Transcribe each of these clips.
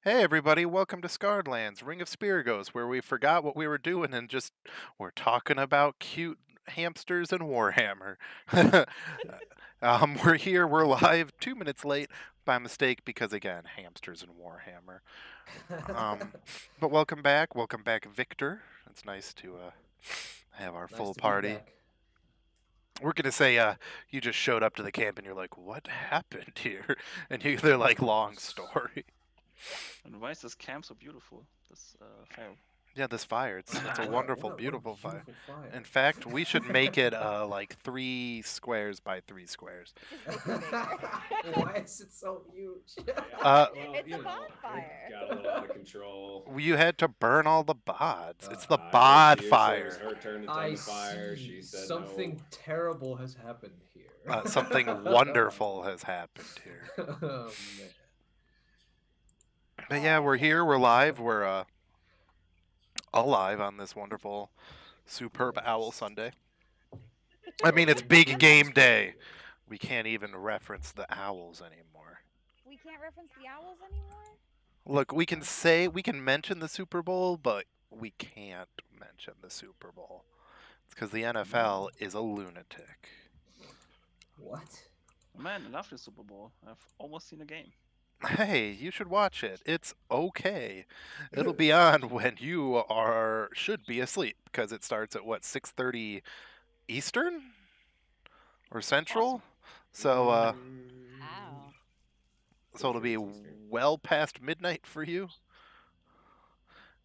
Hey everybody, welcome to Scarred Lands, Ring of Spiragos, where we forgot what we were doing and just we're talking about cute hamsters and Warhammer. We're here, we're live 2 minutes late by mistake because again, hamsters and Warhammer. Um, but welcome back, Victor. It's nice to have our Nice full to be party. back. We're gonna say you just showed up to the camp and you're like, what happened here? And they're like, long story. And why is this camp so beautiful? This fire. Yeah, this fire. It's a What wonderful, what a beautiful fire. beautiful fire. In fact, we should make it like 3 squares by 3 squares. Why is it so huge? Uh, It's a bonfire. It got a little out of control. You had to burn all the bods. It's the I bod refused. It was fire. her turn to I tend the fire. see. She said Something terrible has happened here. Something wonderful has happened here. Oh, man. But yeah, we're here. We're live. We're alive on this wonderful, superb Owl Sunday. I mean, it's big game day. We can't even reference the owls anymore. We can't reference the owls anymore? Look, we can mention the Super Bowl, but we can't mention the Super Bowl. It's because the NFL is a lunatic. What? Man, I love the Super Bowl. I've almost seen a game. Hey, you should watch it. It's okay. It'll be on when you should be asleep because it starts at what 6:30 Eastern or Central. Awesome. So Ow. so it'll be well past midnight for you.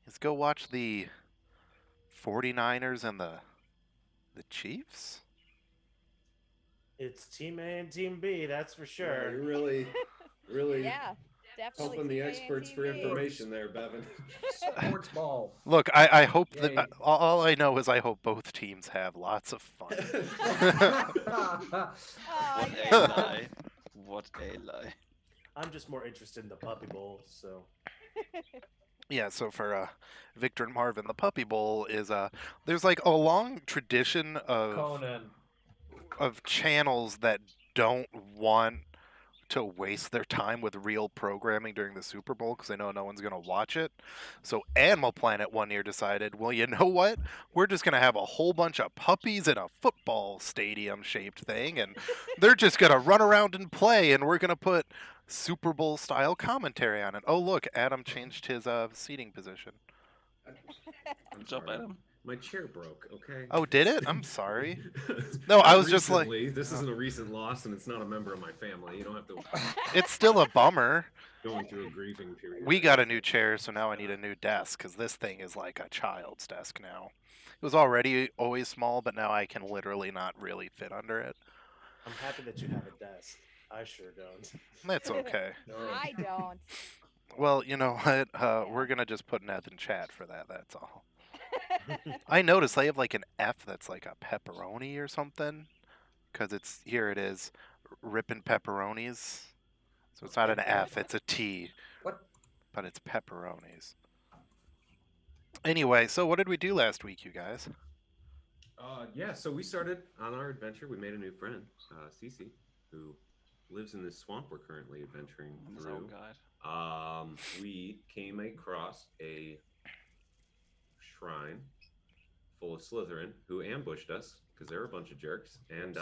Let's go watch the 49ers and the Chiefs. It's Team A and Team B, that's for Wow, sure. you're really Yeah, definitely. helping the Team A and experts Team for B. information there, Bevan. Sports ball. Look, I hope Yay. that all I know is I hope both teams have lots of fun. Oh, What yeah. a lie. What a lie. I'm just more interested in the Puppy Bowl, so. Yeah, so for Victor and Marvin, the Puppy Bowl is there's like a long tradition Conan. of channels that don't want to waste their time with real programming during the Super Bowl because they know no one's going to watch it. So Animal Planet one year decided, well, you know what? We're just going to have a whole bunch of puppies in a football stadium shaped thing, and they're just going to run around and play, and we're going to put Super Bowl style commentary on it. Oh, look, Adam changed his seating position. I'm Good job, sorry. Adam. My chair broke, okay? Oh, did it? I'm sorry. No, I was just like- Recently, this isn't a recent loss, and it's not a member of my family. You don't have to It's still a bummer. going through a grieving period. We got a new chair, so now I need a new desk because this thing is like a child's desk now. It was already always small, but now I can literally not really fit under it. I'm happy that you have a desk. I sure don't. That's okay. No. I don't. Well, you know what? We're gonna just put Neth in chat for that. That's all. I noticed they have like an F that's like a pepperoni or something, because it's here. It is ripping pepperonis. So it's not an F, it's a T. What? But it's pepperonis. Anyway, so what did we do last week, you guys? Yeah, so we started on our adventure. We made a new friend, Cece, who lives in this swamp we're currently adventuring Oh through. god. We came across a shrine full of Slytherin who ambushed us because they're a bunch of jerks. And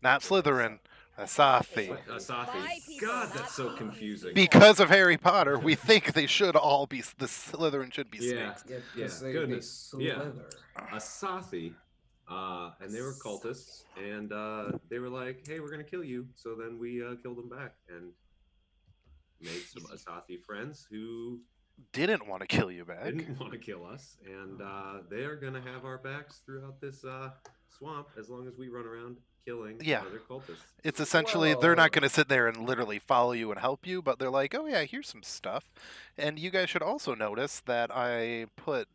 Not Slytherin, Asathi. My Asathi. people, God, not that's so these confusing. people. Because of Harry Potter, we think they should all be the Slytherin should be Yeah. snakes. Yeah, because they goodness. Yeah. slither. Asathi, and they were cultists, and they were like, "Hey, we're gonna kill you." So then we killed them back and made some Asathi friends who Didn't want to kill you back. didn't want to kill us, and they are gonna have our backs throughout this swamp as long as we run around killing Yeah. other cultists. It's essentially they're not Whoa. going to sit there and literally follow you and help you, but they're like, "Oh yeah, here's some stuff." And you guys should also notice that I put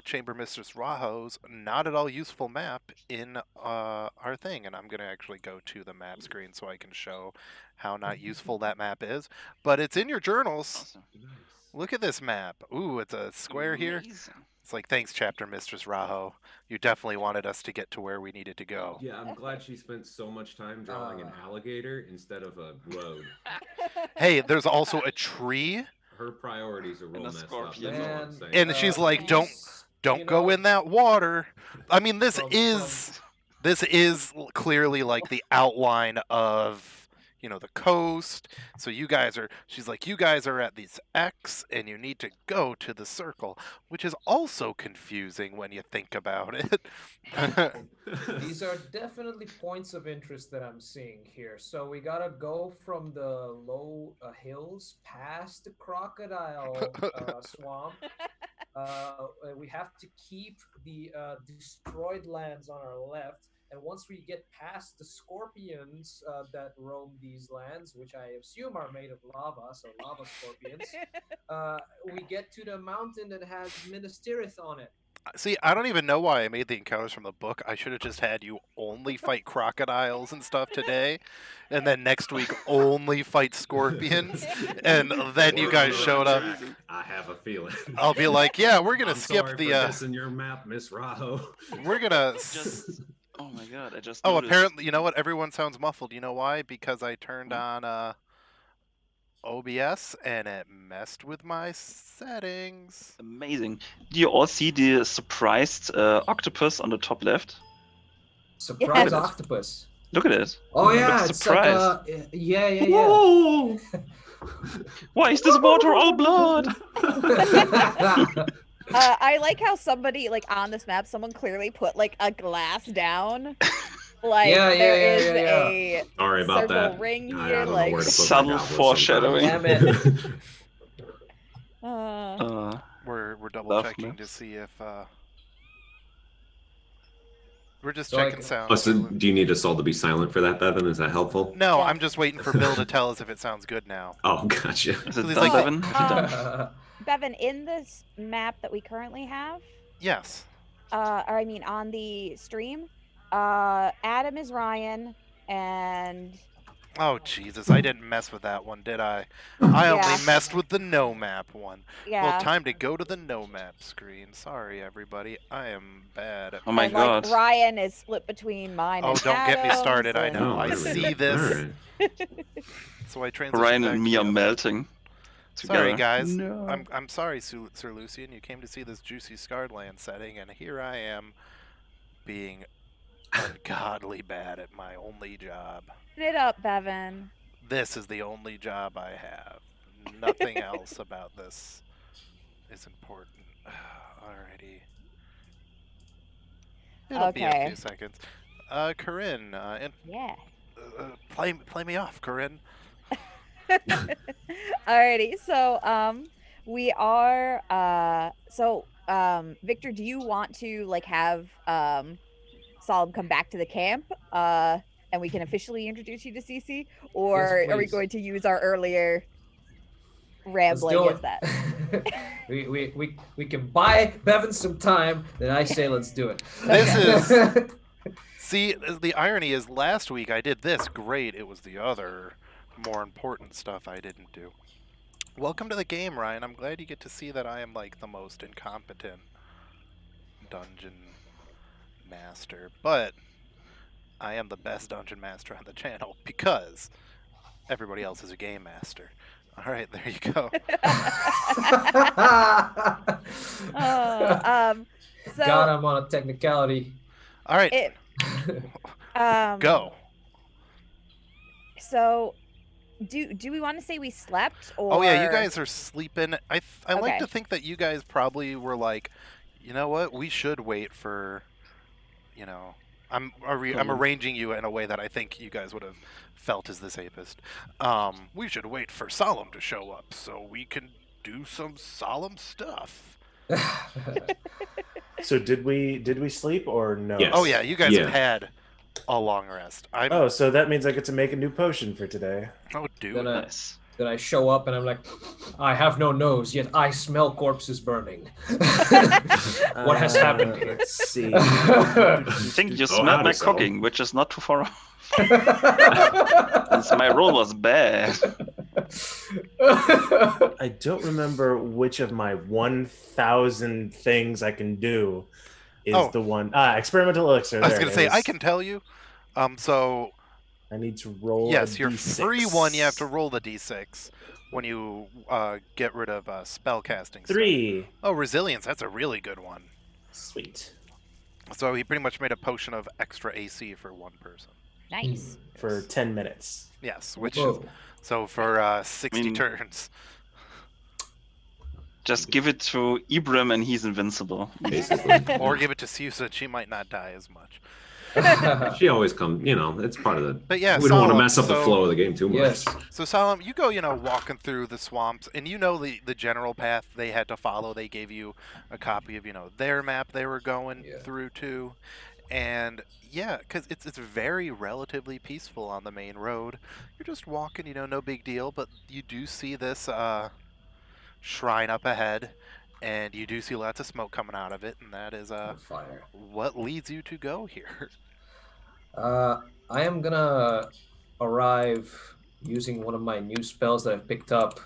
Chamber Mistress Raho's not at all useful map in our thing, and I'm going to actually go to the map screen so I can show how not useful that map is. But it's in your journals. Awesome. Nice. Look at this map. Ooh, it's a square here. Amazing. It's like, thanks, Chapter Mistress Raho. You definitely wanted us to get to where we needed to go. Yeah, I'm glad she spent so much time drawing an alligator instead of a road. Hey, there's also a tree her priorities are real a messed up. scorpion. That's all I'm Man, saying. And she's like, don't you go know, in that water. I mean, this from- is clearly like the outline of the coast. So she's like, you guys are at these X and you need to go to the circle, which is also confusing when you think about it. These are definitely points of interest that I'm seeing here. So we gotta go from the low hills past the crocodile swamp. We have to keep the destroyed lands on our left. And once we get past the scorpions that roam these lands, which I assume are made of lava, so lava scorpions, we get to the mountain that has Minas Tirith on it. See, I don't even know why I made the encounters from the book. I should have just had you only fight crocodiles and stuff today, and then next week only fight scorpions, and then you We're guys on the showed right up. track. I have a feeling. I'll be like, yeah, we're gonna I'm skip sorry the. for missing your map, Miss Raho. We're gonna. Just oh my god! I just Oh, noticed. apparently, you know what? Everyone sounds muffled. You know why? Because I turned on OBS and it messed with my settings. Amazing. Do you all see the surprised octopus on the top left? Surprise Yes. octopus. Look at it. Oh It yeah, looks it's like surprised. yeah. Whoa! Why is this water all blood? I like how somebody like on this map, someone clearly put like a glass down. Like there is a Sorry about circle that. ring I here, don't know like where to put my Subtle goblins foreshadowing. sometimes. Damn it. We're double Love checking to maps. see if we're just So I checking can- sound. Oh, so do you need us all to be silent for that, Bevan? Is that helpful? No, Yeah. I'm just waiting for Bill to tell us if it sounds good now. Oh, gotcha. Is it He's done, like- Bevan? Have you done? Bevan, in this map that we currently have, Yes. or I mean on the stream, Adam is Ryan, and Oh Jesus, I didn't mess with that one, did I? I only Yeah. messed with the no map one. yeah, Well, time to go to the no map screen. Sorry, everybody. I am bad at. Oh my and, god. like, Ryan is split between mine Oh, and don't get me Adam's, started. I and- know. Oh, I there we see go. this. All right. So I transitioned Ryan back and to me the are other. melting together. Sorry, guys. No. I'm sorry, Sir Lucian. You came to see this juicy Scarred Land setting, and here I am, being ungodly bad at my only job. Turn it up, Bevan. This is the only job I have. Nothing else about this is important. Alrighty. It'll be a Okay. few seconds. Corinne, Yeah. play me off, Corinne. Alrighty, so we are Victor, do you want to like have Solemn come back to the camp and we can officially introduce you to CC, or Yes, are we please. going to use our earlier Let's rambling do as it. that? we can buy Bevan some time. Then I say let's do it. This is- See, the irony is last week I did this great. It was the other more important stuff I didn't do. Welcome to the game, Ryan. I'm glad you get to see that I am like the most incompetent dungeon master, but I am the best dungeon master on the channel because everybody else is a game master. All right, there you go. So God, I'm on a technicality. All right, it go. So do we want to say we slept, or Oh yeah, you guys are sleeping. I like Okay. to think that you guys probably were like, you know what, we should wait for, I'm arranging you in a way that I think you guys would have felt is the safest. We should wait for Solemn to show up so we can do some solemn stuff. So did we sleep or no? Yes. Oh yeah, you guys Yeah. have had a long rest. Oh, so that means I get to make a new potion for today. Dude. Then Nice. Then I show up and I'm like, I have no nose, yet I smell corpses burning. What has happened here? Let's see. I think you Oh, smelled howdy, my Solemn. cooking, which is not too far off. Since my roll was bad. I don't remember which of my 1,000 things I can do is Oh. the one. Experimental elixir. I was there gonna it say is. I can tell you. So I need to roll. Yes, a your D6. free one, you have to roll the d6 when you get rid of spell casting stuff. 3. Oh, resilience. That's a really good one. Sweet. So he pretty much made a potion of extra AC for one person. Nice. For 10 minutes. Yes, which Whoa. so for 60 mean- turns. Just give it to Ibram and he's invincible. Basically. Or give it to Susa, she might not die as much. She always comes, it's part of the. But yeah, we don't want to Solemn, mess up the so- flow of the game too much. Yes. So Solemn, you go, walking through the swamps, and the general path they had to follow. They gave you a copy of, their map they were going Yeah. through too. And yeah, because it's very relatively peaceful on the main road. You're just walking, no big deal, but you do see this shrine up ahead, and you do see lots of smoke coming out of it, and that is Fire. what leads you to go here. I am gonna arrive using one of my new spells that I've picked up.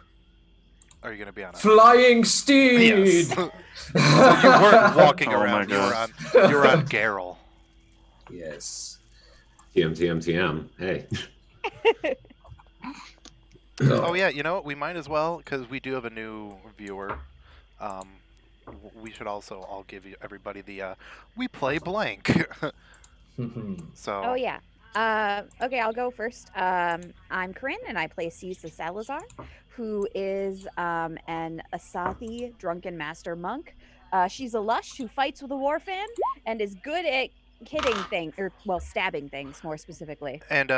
Are you going to be on a... Flying Steed! Yes. So you weren't walking Oh my around, God. you were on Garrel. Yes. TM. Hey. Oh yeah, you know what? We might as well, because we do have a new viewer. We should also all give everybody the we play blank. So. Oh yeah. Okay, I'll go first. I'm Corinne, and I play Cisa Salazar, who is an Asathi drunken master monk. She's a lush who fights with a war fan and is good at hitting things, stabbing things more specifically. And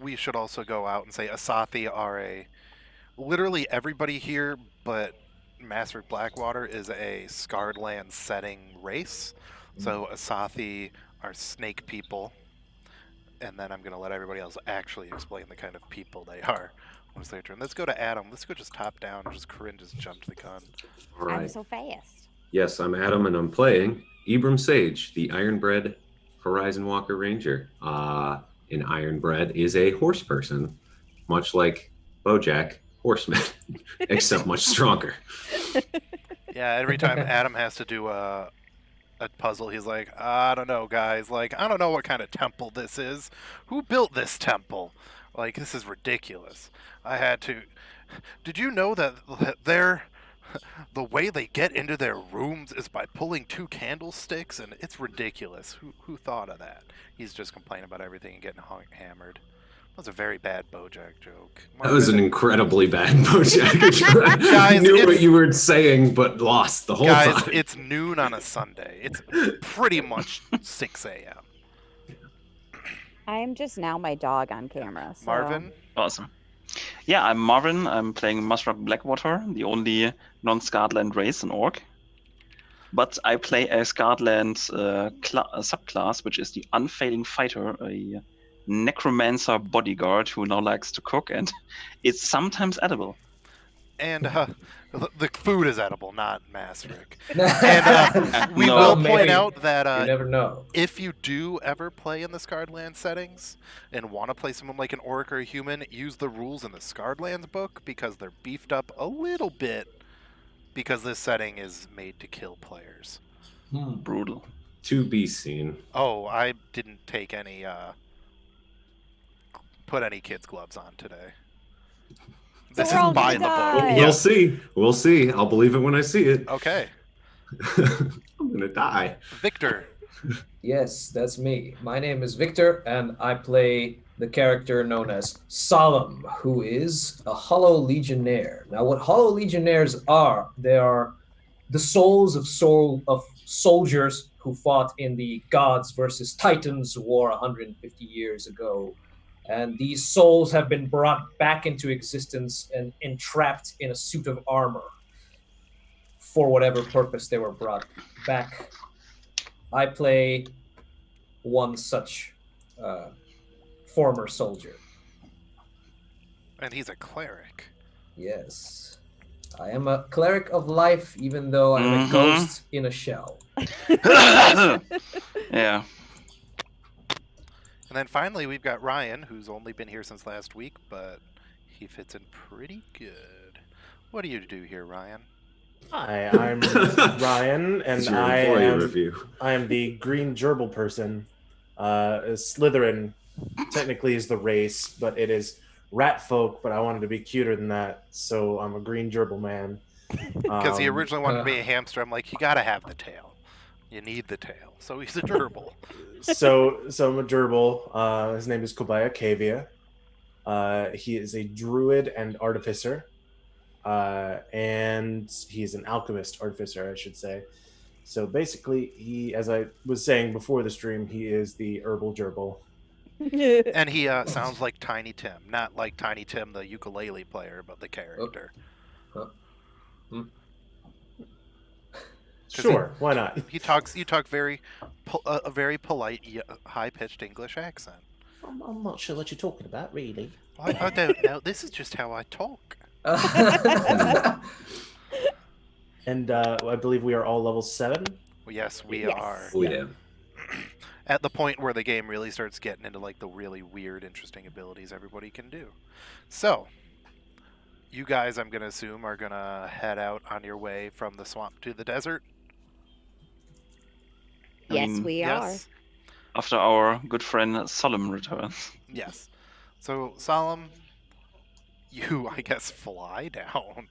we should also go out and say Asathi are literally everybody here, but Master Blackwater is a Scarred Land setting race. So Asathi are snake people. And then I'm going to let everybody else actually explain the kind of people they are when it's their turn. Let's go to Adam. Let's go just top down. Corinne just jumped the gun. All right. I'm so fast. Yes, I'm Adam, and I'm playing Ibram Sage, the Ironbred Horizon Walker Ranger. An Ironbred is a horse person, much like Bojack Horseman, except much stronger. Yeah, every time Adam has to do a puzzle, he's like, I don't know, guys. I don't know what kind of temple this is. Who built this temple? This is ridiculous. I had to... Did you know that the way they get into their rooms is by pulling 2 candlesticks? And it's ridiculous. Who thought of that? He's just complaining about everything and getting hammered. That was a very bad Bojack joke. That was an incredibly bad Bojack joke. I Guys, knew what you were saying, but lost the whole Guys, time. it's noon on a Sunday. It's pretty much 6 a.m. I am just now my dog on camera. So. Marvin? Awesome. Yeah, I'm Marvin. I'm playing Mushrap Blackwater, the only non-Scarland race in Orc. But I play a Scarland subclass, which is the Unfailing Fighter, a necromancer bodyguard who now likes to cook, and it's sometimes edible. And the food is edible, not Masric. And we No. will Maybe. point out You that never know. if you do ever play in the Scarred Land settings and want to play someone like an orc or a human, use the rules in the Scarred Lands book, because they're beefed up a little bit, because this setting is made to kill players. Brutal. To be seen. Oh, I didn't take any put any kids' gloves on today. So This we're is all by gonna the book. die. We'll see. We'll see. I'll believe it when I see it. Okay. I'm gonna die. Victor. Yes, that's me. My name is Victor, and I play the character known as Solemn, who is a Hollow Legionnaire. Now, what Hollow Legionnaires are, they are the souls of soldiers who fought in the Gods versus Titans war 150 years ago. And these souls have been brought back into existence and entrapped in a suit of armor for whatever purpose they were brought back. I play one such former soldier. And he's a cleric. Yes. I am a cleric of life, even though I'm a ghost in a shell. Yeah. And then finally, we've got Ryan, who's only been here since last week, but he fits in pretty good. What do you do here, Ryan? Hi, I'm Ryan, and It's your I employee am review. the green gerbil person, a Slytherin technically is the race, but it is rat folk, but I wanted to be cuter than that, so I'm a green gerbil man. Because he originally wanted to be a hamster. I'm like, you gotta have the tail. You need the tail. So he's a gerbil. So I'm a gerbil. His name is Kobaya Kavia. He is a druid and artificer. And he's an alchemist artificer, I should say. So basically, he, as I was saying before the stream, he is the herbal gerbil. And he sounds like Tiny Tim. Not like Tiny Tim, the ukulele player, but the character. Sure, why not? You talk very, a very polite, high-pitched English accent. I'm not sure what you're talking about, really. I don't know. This is just how I talk. And I believe we are all level 7. Well, yes, we Yes. are. Oh, yeah. At the point where the game really starts getting into like the really weird, interesting abilities everybody can do. So, you guys, I'm going to assume, are going to head out on your way from the swamp to the desert. Yes, we are. After our good friend Solemn returns. Yes. So, Solemn, you, I guess, fly down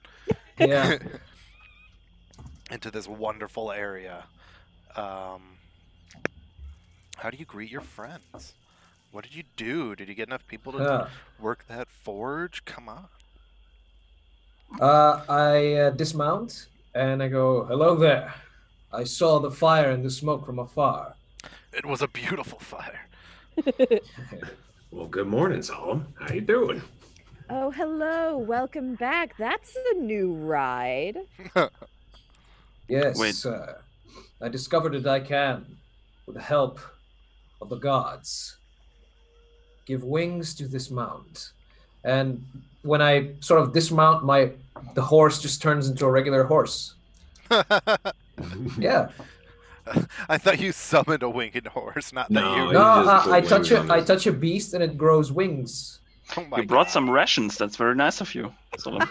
Yeah. into this wonderful area. How do you greet your friends? What did you do? Did you get enough people to work that forge? Come on. I dismount and I go, "Hello there. I saw the fire and the smoke from afar." It was a beautiful fire. Well, good morning, Solemn. How you doing? Oh, hello. Welcome back. That's a new ride. Yes, Wait. I discovered that I can, with the help of the gods, give wings to this mount. And when I sort of dismount, the horse just turns into a regular horse. Yeah. I thought you summoned a winged horse, not that No, you. you No, just put I touch wings on it. I it. touch a beast and it grows wings. Oh my You brought God. some rations. That's very nice of you, Solemn.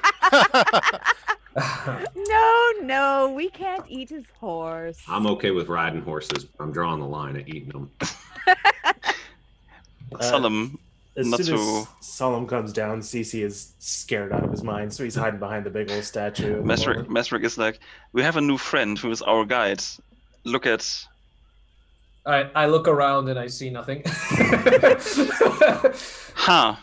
No, we can't eat his horse. I'm okay with riding horses. I'm drawing the line at eating them. Solemn, As not soon to... as Solemn comes down, Cece is scared out of his mind, so he's hiding behind the big old statue. at the moment. Mesric is like, we have a new friend who is our guide. Look at... I look around and I see nothing. Huh.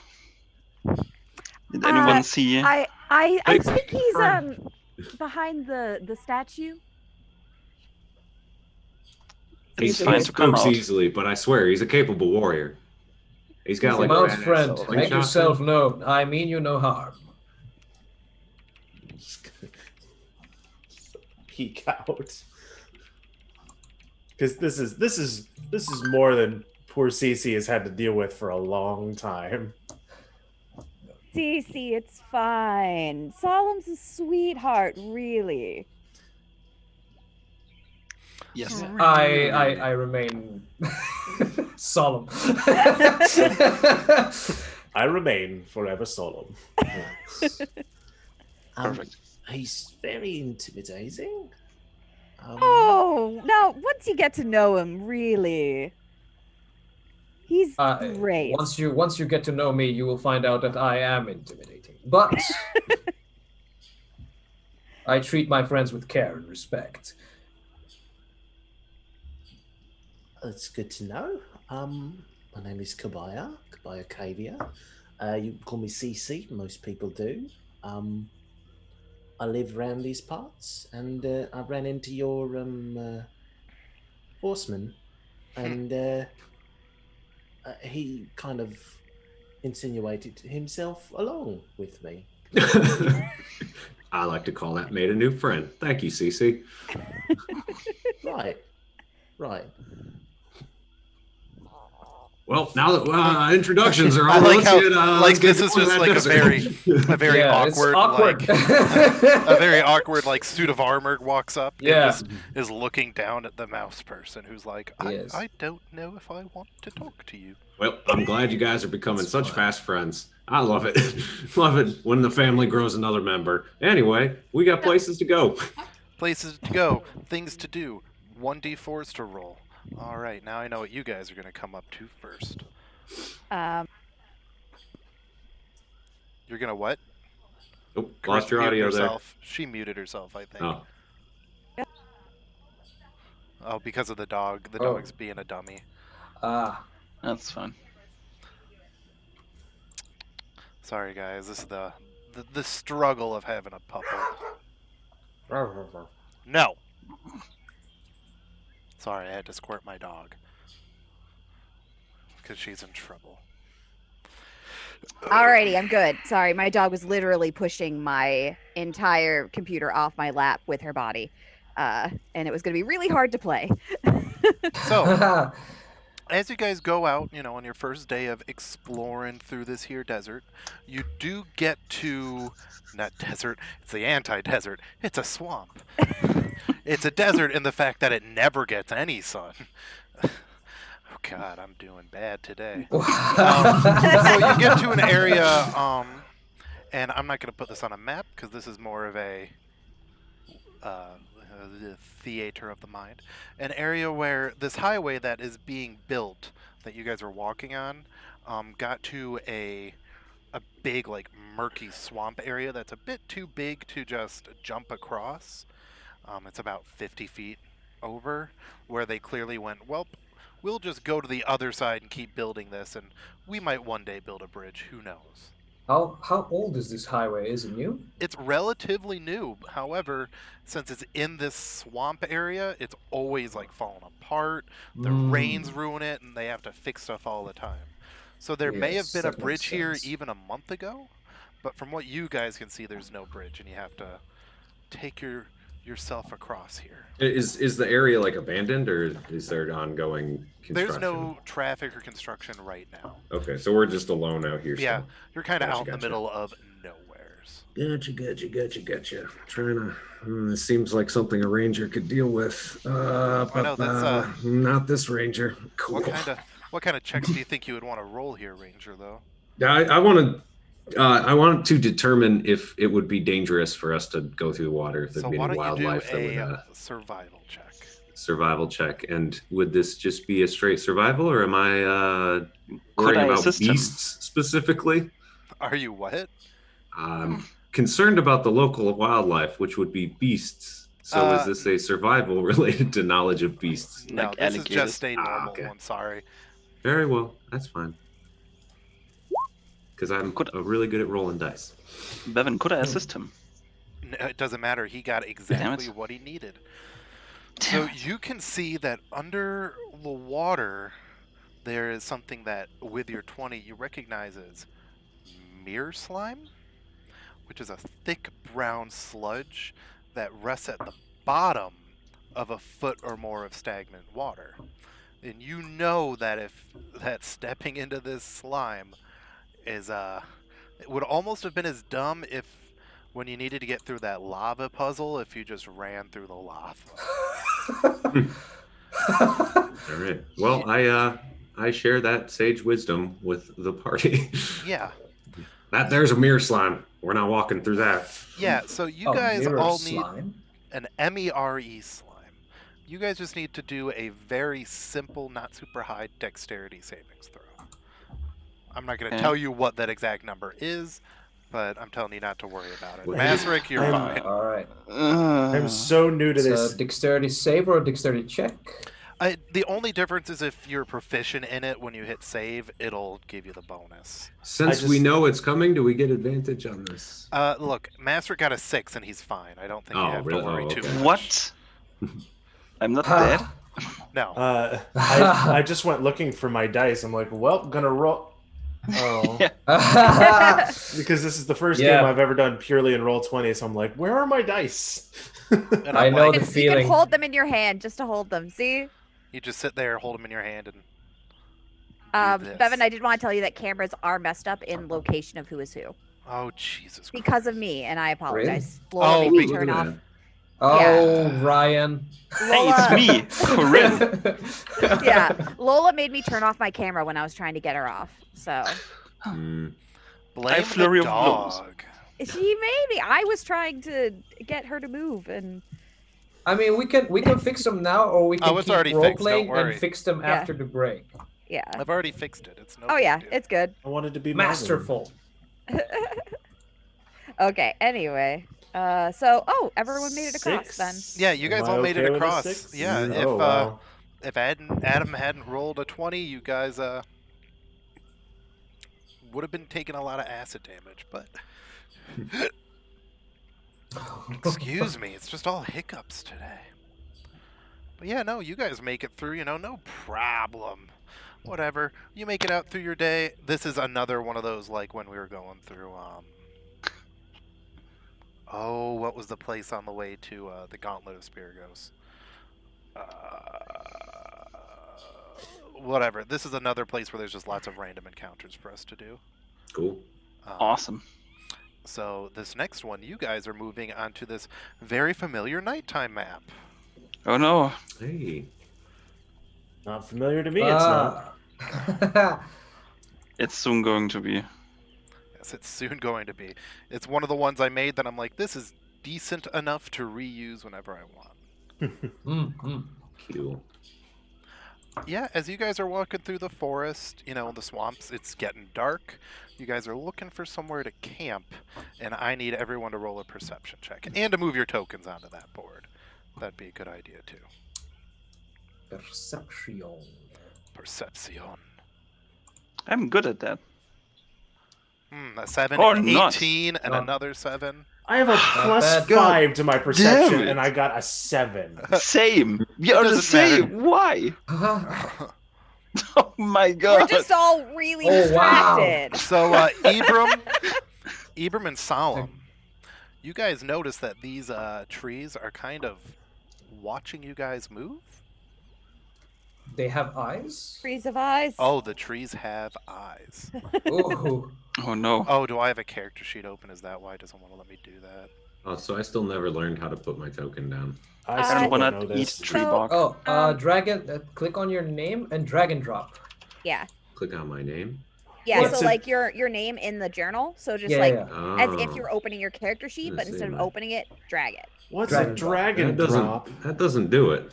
Did anyone see... I Hey, think he's friend. behind the statue. He's He fine to come smokes out. easily, but I swear he's a capable warrior. He's got like Mount badass friend, slingshot make yourself thing. known. I mean you no harm. Peek out. Because this is more than poor Cece has had to deal with for a long time. Cece, it's fine. Solemn's a sweetheart, really. Yes. I remain solemn. I remain forever solemn. Perfect. He's very intimidating. Oh, no, once you get to know him, really. He's great. Once you get to know me, you will find out that I am intimidating. But I treat my friends with care and respect. That's good to know. My name is Kobaya Kavia. You can call me CC, most people do. I live around these parts, and I ran into your horseman, and he kind of insinuated himself along with me. I like to call that made a new friend. Thank you, Cece. Right. Well, now that introductions are I all, like let's how get, like let's get this is going just to like that a very Yeah, it's awkward, awkward. like a very awkward like suit of armor walks up and Yeah. just is looking down at the mouse person who's like, Yes. I don't know if I want to talk to you. Well, I'm glad you guys are becoming It's such fine. fast friends. I love it. Love it when the family grows another member. Anyway, we got places to go. Places to go, things to do, 1d4s to roll. All right, now I know what you guys are going to come up to first. You're gonna what? Oh, Chris, lost your mute audio there. yourself. She muted herself, I think. Oh, Oh, because of the dog. The Oh. dog's being a dummy. That's fine. Sorry, guys. This is the struggle of having a puppet. No. Sorry, I had to squirt my dog because she's in trouble. Alrighty, I'm good. Sorry, my dog was literally pushing my entire computer off my lap with her body. And it was going to be really hard to play. So, as you guys go out, on your first day of exploring through this here desert, you do get to, not desert, it's the anti-desert, it's a swamp. It's a desert in the fact that it never gets any sun. Oh God, I'm doing bad today. So you get to an area, and I'm not going to put this on a map because this is more of a theater of the mind. An area where this highway that is being built, that you guys are walking on, got to a big, like, murky swamp area that's a bit too big to just jump across. It's about 50 feet over, where they clearly went, well, we'll just go to the other side and keep building this, and we might one day build a bridge. Who knows? How old is this highway? Is it new? It's relatively new. However, since it's in this swamp area, it's always like falling apart. The rains ruin it, and they have to fix stuff all the time. So there may have Yes, been a that makes bridge here sense. even a month ago, but from what you guys can see, there's no bridge, and you have to take yourself across here. Is the area like abandoned, or is there ongoing construction? There's no traffic or construction right now. Okay, so we're just alone out here. Yeah, still. you're kind of Gotcha, out in the gotcha. middle of nowheres. Gotcha. Trying to. This seems like something a ranger could deal with. I know, that's, not this ranger. Cool. What kind of checks do you think you would want to roll here, Ranger? Though. I want to determine if it would be dangerous for us to go through the water. If there'd So be why any don't you do wildlife that would. a survival check? Survival check. And would this just be a straight survival, or am I Could worrying I about assist him? beasts specifically? Are you what? I'm concerned about the local wildlife, which would be beasts. So is this a survival related to knowledge of beasts? No, Like this is alligators? just a normal okay. one. Sorry. Very well. That's fine. Because I'm really good at rolling dice. Bevan, could I assist him? It doesn't matter. He got exactly what he needed. So you can see that under the water, there is something that, with your 20, you recognize as mirror slime, which is a thick brown sludge that rests at the bottom of a foot or more of stagnant water. And you know that stepping into this slime is it would almost have been as dumb if when you needed to get through that lava puzzle if you just ran through the lava. All right. Well, I share that sage wisdom with the party. Yeah. There's a mirror slime. We're not walking through that. Yeah, so you guys mirror all slime? need an MERE slime. You guys just need to do a very simple, not super high dexterity savings throw. I'm not going to tell you what that exact number is, but I'm telling you not to worry about it. Masrick, you're fine. All right. I'm so new to It's this. a dexterity save or a dexterity check? The only difference is if you're proficient in it, when you hit save, it'll give you the bonus. Since we know it's coming, do we get advantage on this? Look, Masrick got a 6 and he's fine. I don't think you have to worry too much. What? I'm not dead? No. I just went looking for my dice. I'm like, well, gonna roll. Oh, because this is the first game I've ever done purely in Roll20, so I'm like, where are my dice? And I know like, the You feeling. can hold them in your hand just to hold them. See? you just sit there, hold them in your hand, and do this. Bevan, I did want to tell you that cameras are messed up in location of who is who. Oh, Jesus Christ. Because of me, and I apologize. Oh, Lola made me look turn at off. that. Oh, Ryan. Hey, it's me, Corinne. Yeah, Lola made me turn off my camera when I was trying to get her off. So Blame flurry the of blows. dog. she made me. I was trying to get her to move, and I mean, we can fix them now, or we can Oh, it's keep already role fixed, don't playing worry. and fix them Yeah. after the break. Yeah. I've already fixed it. It's no. Oh big yeah, deal. it's good. I wanted to be Masterful. Okay. Anyway. Everyone made it across then. Yeah, you guys all made it across. Yeah. Wow. If Adam hadn't rolled a 20, you guys would have been taking a lot of acid damage, but excuse me, it's just all hiccups today. But yeah, no, you guys make it through, no problem. Whatever. You make it out through your day. This is another one of those, like when we were going through, what was the place on the way to the Gauntlet of Spiragos? Whatever. This is another place where there's just lots of random encounters for us to do. Cool. Awesome. So this next one, you guys are moving onto this very familiar nighttime map. Oh no. Hey. Not familiar to me, it's not. It's soon going to be. Yes, it's soon going to be. It's one of the ones I made that I'm like, this is decent enough to reuse whenever I want. Cool. Yeah, as you guys are walking through the forest, the swamps, it's getting dark. You guys are looking for somewhere to camp, and I need everyone to roll a perception check and to move your tokens onto that board. That'd be a good idea too. Perception. I'm good at that. A 7, Or 18, not. and another 7. I have a plus 5 to my perception, and I got a 7. Same. We are the doesn't same. Why? Oh my god. We're just all really distracted. Wow. So, Ibram and Solemn, you guys notice that these trees are kind of watching you guys move? They have eyes? Trees of eyes. Oh, the trees have eyes. Ooh. Oh no. Oh, do I have a character sheet open? Is that why it doesn't want to let me do that? Oh, so I still never learned how to put my token down. I I still don't don't wanna know eat this. tree So- bark. Dragon. Click on your name and drag and drop. Yeah. Click on my name. Yeah, What's so it- like your name in the journal. So just Yeah, like yeah. as if Oh. you're opening your character sheet, I but see, instead of man. opening it, drag it. What's Dragon a drop. dragon drop? That doesn't do it.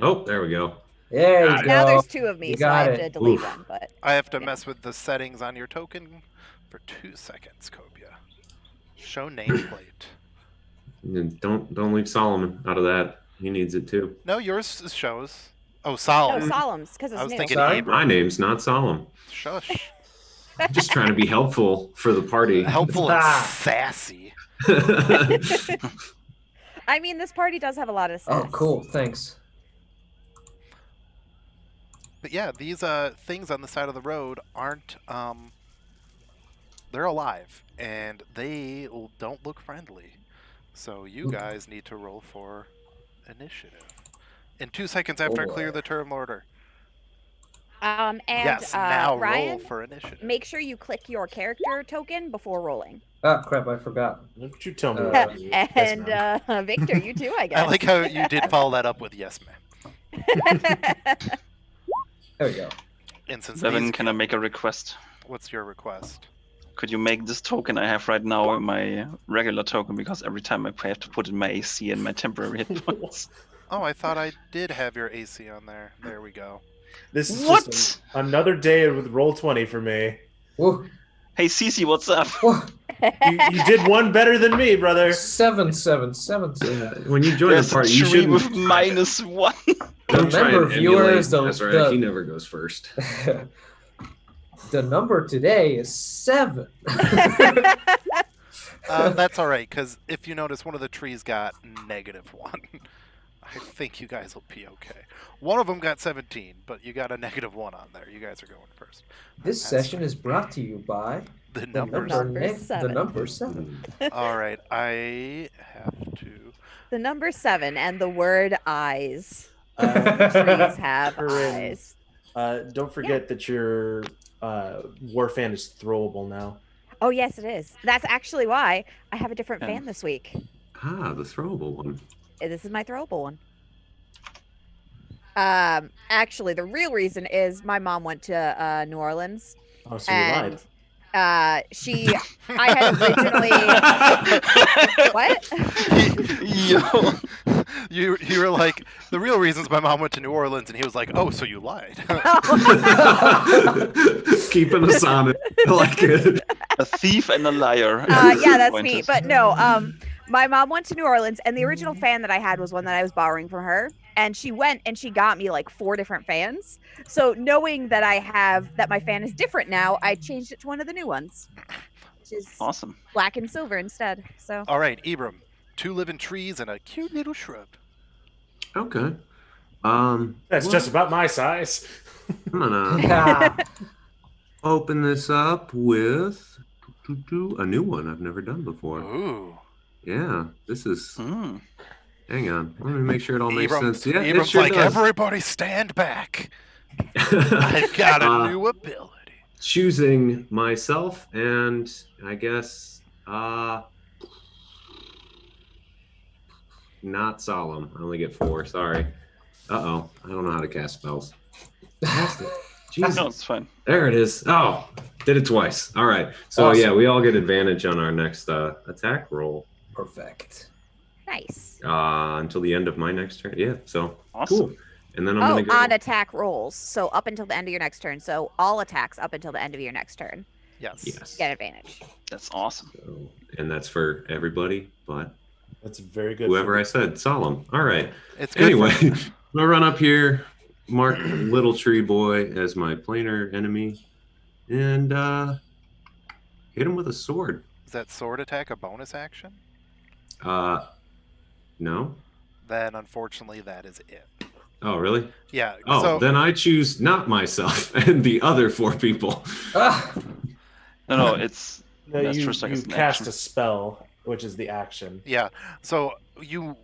Oh, there we go. There you Got it. go. Now there's 2 of me, You so I got have it. to delete Oof. them. But I have to Yeah. mess with the settings on your token for 2 seconds, Cobia. Show nameplate. And don't leave Solomon out of that. He needs it too. No, yours shows. Oh, no, Solemn. Solemn's because it's I was new. thinking Sorry? Abram. My name's not Solemn. Shush. I'm just trying to be helpful for the party. Helpful and Ah. sassy. I mean, this party does have a lot of Oh, sass. cool. Thanks. But yeah, these things on the side of the road aren't they're alive and they don't look friendly. So you guys need to roll for initiative. In 2 seconds after I boy. clear the term order. And Yes, now roll Ryan, for initiative. make sure you click your character token before rolling. Ah, crap! I forgot. Don't you tell me Uh, what to do. Yes, And ma'am. Victor, you too, I guess. I like how you did follow that up with yes, ma'am. There we go. And since Bevan, these, can I make a request? what's your request? Could you make this token I have right now my regular token, because every time I play I have to put in my AC and my temporary hit points. Oh, I thought I did have your AC on there. There we go. This is What? just another day with Roll20 for me. Whoa. Hey Cece, what's up? Whoa. You did one better than me, brother. 7, 7, 7. Yeah, when you join There's the party, a you tree shouldn't. with -1. Don't try Remember, and viewers, emulate the- Ezra. He never goes first. The number today is 7. That's all right, because if you notice, one of the trees got -1. I think you guys will be okay. One of them got 17, but you got a -1 on there. You guys are going first. This session is brought to you by The the numbers. Number the 7. number 7. All right, I have to. The number 7 and the word eyes. Uh, Trees have Corinne, eyes. don't forget that your war fan is throwable now. Oh yes, it is. That's actually why I have a different Yeah. fan this week. Ah, the throwable one. This is my throwable one. Actually, the real reason is my mom went to New Orleans, Oh, so you and lied. I had originally what? Yo. You were like, the real reasons my mom went to New Orleans, and he was like, oh, so you lied. Keeping us honest. I like it. A thief and a liar. Yeah, that's me. Pointed. But no, my mom went to New Orleans, and the original fan that I had was one that I was borrowing from her. And she went and she got me like 4 different fans. So knowing that my fan is different now, I changed it to one of the new ones, which is Awesome. black and silver instead. So All right, Ibram, 2 living trees and a cute little shrub. Okay. That's just about my size. I'm gonna open this up with a new one I've never done before. Ooh. Yeah, this is. Hang on, let me make sure it all makes sense. Yeah, it Ibram's sure like, does. everybody stand back. I've got a new ability. Choosing myself and I guess not solemn. I only get 4. Sorry. I don't know how to cast spells. Jesus. No, it's fine. There it is. Oh, did it twice. All right. So Awesome. yeah, we all get advantage on our next attack roll. Perfect. nice. Until the end of my next turn. Yeah. So Awesome. cool. And then I'm gonna go. On attack rolls. So up until the end of your next turn. So all attacks up until the end of your next turn. Yes. Yes. Get advantage. That's awesome. So, and that's for everybody, but That's very good. whoever I said, solemn. All right. It's good. Anyway, I'm gonna run up here, mark Little Tree Boy as my planar enemy, and hit him with a sword. Is that sword attack a bonus action? No. Then unfortunately that is it. Oh, really? Yeah. Oh, so then I choose not myself and the other 4 people. No, it's No, that's you just like an cast action. a spell, which is the action. yeah. So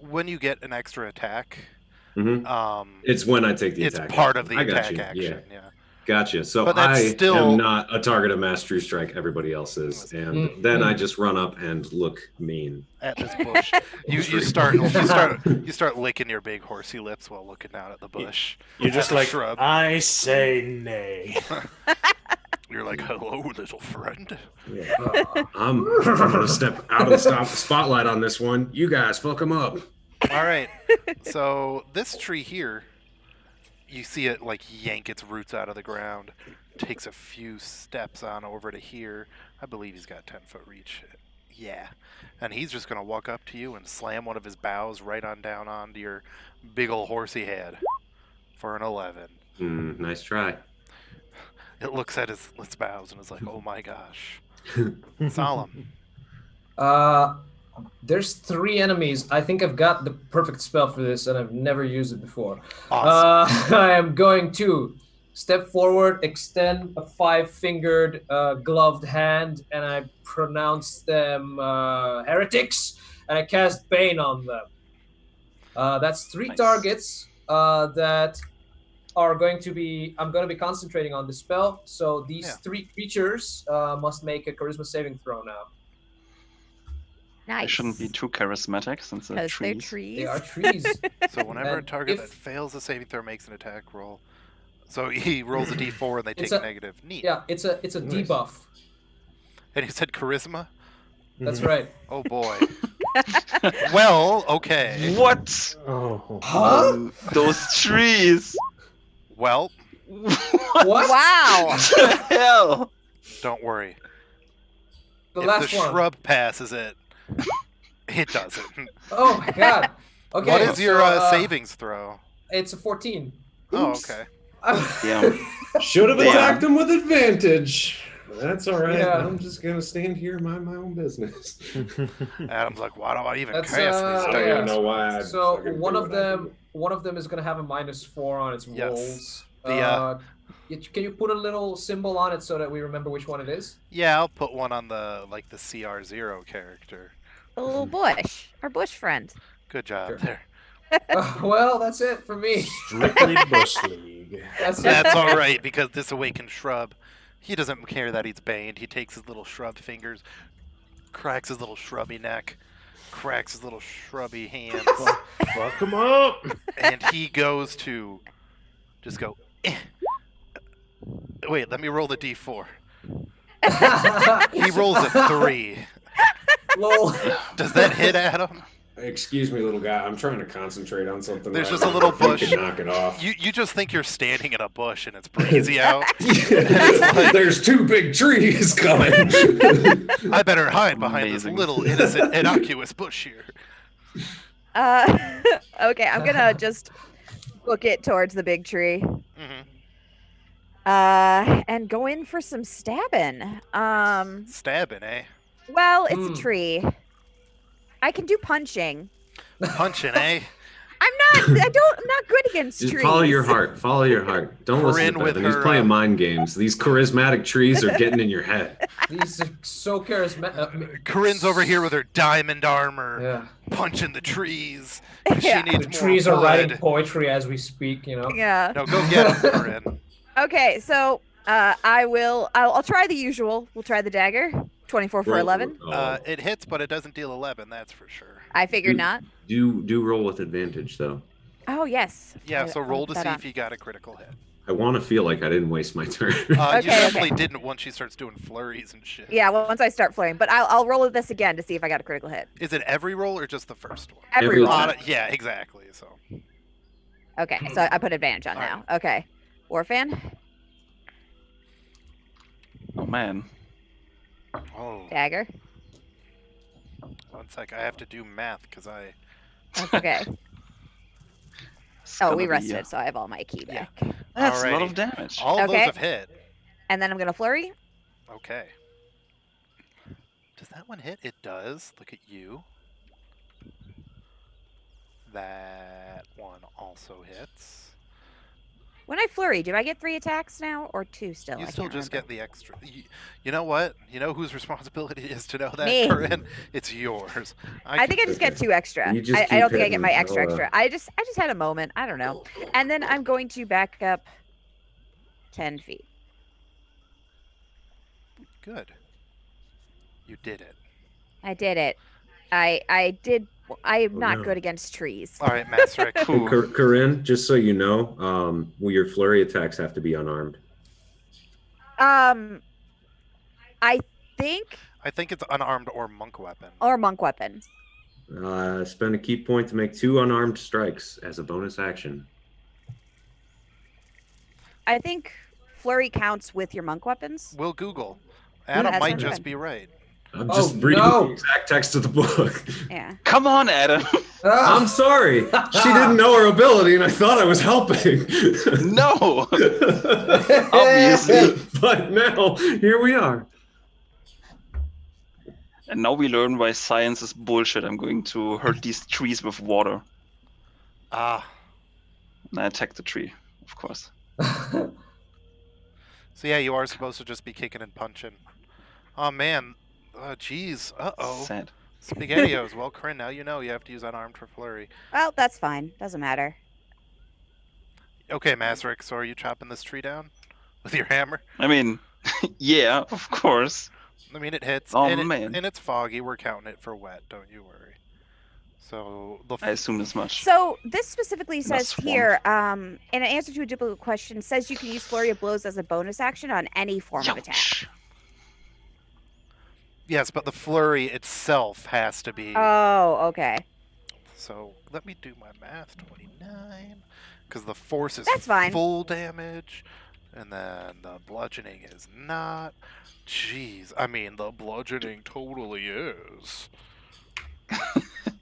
when you get an extra attack, Mhm. It's when I take the it's attack. part action. of the I got attack you. action. Yeah. Yeah. Gotcha. So But that's I still- am not a target of mass true strike. Everybody else is, and then I just run up and look mean. At this bush, you start licking your big horsey lips while looking down at the bush. You're just At the like, shrub. I say nay. You're like, hello, little friend. I'm gonna step out of the spotlight on this one. You guys, fuck them up. All right. So this tree here, you see it like yank its roots out of the ground. Takes a few steps on over to here. I believe he's got 10-foot reach. Yeah. And he's just going to walk up to you and slam one of his boughs right on down onto your big ol' horsey head for an 11. Nice try. It looks at its boughs and is like, oh my gosh. Solemn. There's 3 enemies. I think I've got the perfect spell for this, and I've never used it before. Awesome. I am going to step forward, extend a 5-fingered gloved hand, and I pronounce them heretics, and I cast Bane on them. That's 3 Nice. targets that are going to be... I'm going to be concentrating on the spell, so these 3 creatures must make a charisma saving throw now. Nice. They shouldn't be too charismatic since they're Because they're trees. trees. They are trees. So whenever a And target if- that fails a saving throw makes an attack roll. So he rolls a d4 and they It's take a- negative. Neat. Yeah, it's a Nice. debuff. And he said charisma? That's right. Oh boy. Well, okay. What? Oh. Those trees. Well, What? Wow. What the hell? don't worry. The If last the one. shrub passes it, it doesn't. Oh my god. Okay. What is your so, savings throw? It's a 14. Oh, Oops. okay. Yeah. Should have Damn. attacked him with advantage. That's all right. Yeah. I'm just gonna stand here and mind my own business. Adam's like, why do I even That's, cast these I don't yeah. even know why. I So fucking one do of what I them, do. one of them is gonna have a -4 on its Yes. rolls. The, Can you put a little symbol on it so that we remember which one it is? Yeah, I'll put one on the CR0 character. The little bush. Our bush friend. Good job Sure. there. Well, that's it for me. Strictly Bush League. That's it. That's all right because this awakened shrub, he doesn't care that he's baned. He takes his little shrub fingers, cracks his little shrubby neck, cracks his little shrubby hands, Fuck him up. and he goes to just go. Eh. Wait, let me roll the d4. He rolls a 3. Lol. Does that hit Adam? Excuse me, little guy. I'm trying to concentrate on something. There's right just a now. little If you bush. could knock it off. You just think you're standing in a bush and it's breezy out. There's 2 big trees coming. I better hide behind Amazing. this little innocent, innocuous bush here. Okay, I'm gonna just book it towards the big tree. Mm-hmm. And go in for some stabbing. Stabbing, eh? Well, it's a tree. I can do punching. Punching, eh? I'm not good against Just trees. follow your heart. Follow your heart. Don't listen to Corinne with Bevan. He's her, playing mind games. These charismatic trees are getting in your head. These are so charismatic. Corinne's over here with her diamond armor, Yeah. punching the trees. 'Cause Yeah. She needs The more trees are wood. writing poetry as we speak, you know? Yeah. No, go get him, Corinne. Okay, so I'll try the usual. We'll try the dagger. 24 for 11. It hits, but it doesn't deal 11, that's for sure. I figured not. Do roll with advantage, though. Oh, yes. Yeah, so I'll roll put to that see on. if you got a critical hit. I want to feel like I didn't waste my turn. You Okay, definitely okay. didn't once she starts doing flurries and shit. Yeah, well, once I start flaring. But I'll roll this again to see if I got a critical hit. Is it every roll or just the first one? Every roll. Yeah, exactly. So Okay, so I put advantage on All now. Okay. Warfan, Oh man. Oh, dagger. 1 sec. I have to do math because I. That's okay. It's Oh, gonna we be, rested, so I have all my key Yeah. back. That's a lot Alrighty. of damage. All those Okay. have hit. And then I'm gonna flurry. Okay. Does that one hit? It does. Look at you. That one also hits. When I flurry, do I get 3 attacks now or 2 still? You I still can't just remember. get the extra. You know what? You know whose responsibility it is to know that, Me. Corinne? It's yours. I think I just get 2 extra. You just I keep don't think I get hitting. my extra I'll, extra. I just had a moment. I don't know. And then I'm going to back up 10 feet. Good. You did it. I did it. I did. I'm Oh, not no. good against trees. All right, Masrick. And Corinne, just so you know, well, your flurry attacks have to be unarmed. I think, I think it's unarmed or monk weapon. or monk weapon. Spend a key point to make 2 unarmed strikes as a bonus action. I think flurry counts with your monk weapons. We'll Google. Adam That's might not just good. be right. I'm Oh, just reading no. the exact text of the book. Yeah. Come on, Adam. Ah! I'm sorry. She didn't know her ability, and I thought I was helping. No. Obviously. But now, here we are. And now we learn why science is bullshit. I'm going to hurt these trees with water. Ah. And I attack the tree, of course. So yeah, you are supposed to just be kicking and punching. Oh man. Jeez. Uh-oh. Sad. SpaghettiOs. Well, Corinne, now you know you have to use unarmed for flurry. Well, that's fine. Doesn't matter. Okay, Masrick, so are you chopping this tree down with your hammer? I mean, yeah, of course. I mean, it hits. Oh, and man. And it's foggy. We're counting it for wet. Don't you worry. So the. I assume as much. So this specifically says swamp. here, in an answer to a duplicate question, says you can use flurry of blows as a bonus action on any form of attack. Youch. Yes, but the flurry itself has to be. Oh, okay. So let me do my math. 29, because the force is That's fine. full damage, and then the bludgeoning is not. Jeez, I mean the bludgeoning totally is.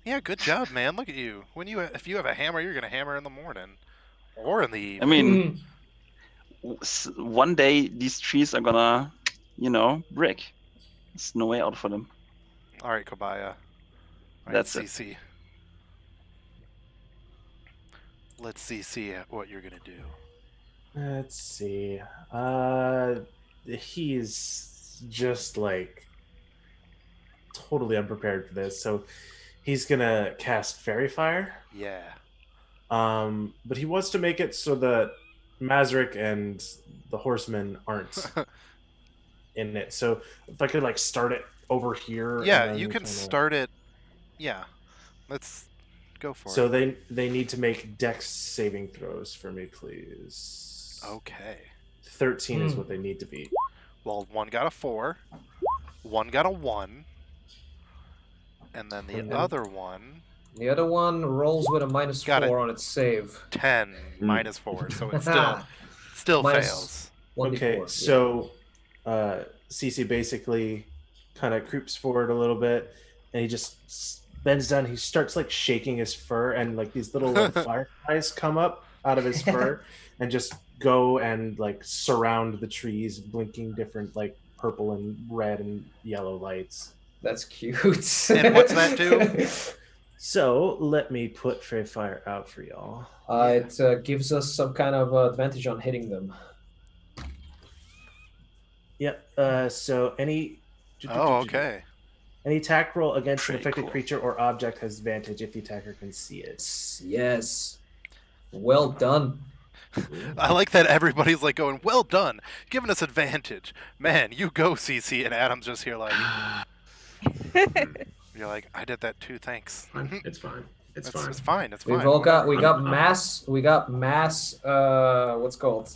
Yeah, good job, man. Look at you. If you have a hammer, you're gonna hammer in the morning, or in the I evening. mean, one day these trees are gonna, break. There's no way out for them. All right, Kobaya. All right, That's it. CC. Let's see what you're gonna do. Let's see. He's just like totally unprepared for this, so he's gonna cast Fairy Fire. Yeah. But he wants to make it so that Mazric and the horsemen aren't in it. So if I could start it over here. and Yeah, then you can kinda- start it. Yeah. Let's go for So it. they need to make Dex saving throws for me, please. Okay. 13 is what they need to beat. Well, one got a 4, one got a 1, and then the And then- other one The other one rolls with a Got it. -4 on its save. 10 -4, so it still fails. 1d4. Okay, so CC basically kind of creeps forward a little bit, and he just bends down. He starts like shaking his fur, and like these little like fireflies come up out of his fur and just go and like surround the trees, blinking different like purple and red and yellow lights. That's cute. And what's that do? So let me put Fey Fire out for y'all. It gives us some kind of advantage on hitting them. Yep. So any. Oh, okay. Any attack roll against an Pretty affected cool. creature or object has advantage if the attacker can see it. Yes. Well done. I like that everybody's like going, well done, giving us advantage. Man, you go, CC, and Adam's just here like, you're like, I did that too, thanks. It's fine. It's It's fine. fine, it's fine. We got mass what's called?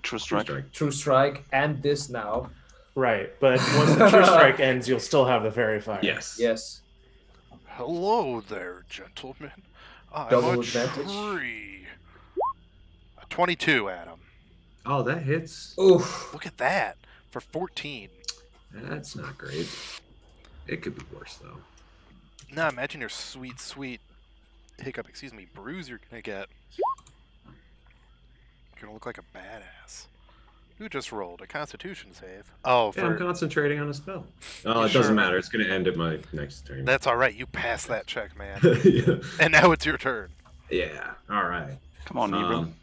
True strike. True strike and this now. Right, but once the true strike ends, you'll still have the fairy fire. Yes. Yes. Hello there, gentlemen. I'm Double a advantage. tree. A 22, Adam. Oh, that hits. Oof. Look at that. For 14. That's not great. It could be worse though. Now imagine your sweet bruise you're gonna get. You're gonna look like a badass. Who just rolled? A constitution save. Oh, Yeah, I'm for concentrating on a spell. Oh, You it sure? doesn't matter. It's going to end at my next turn. that's alright, you passed that check, man. yeah. And now it's your turn. Yeah. All right. Come on, Ibram.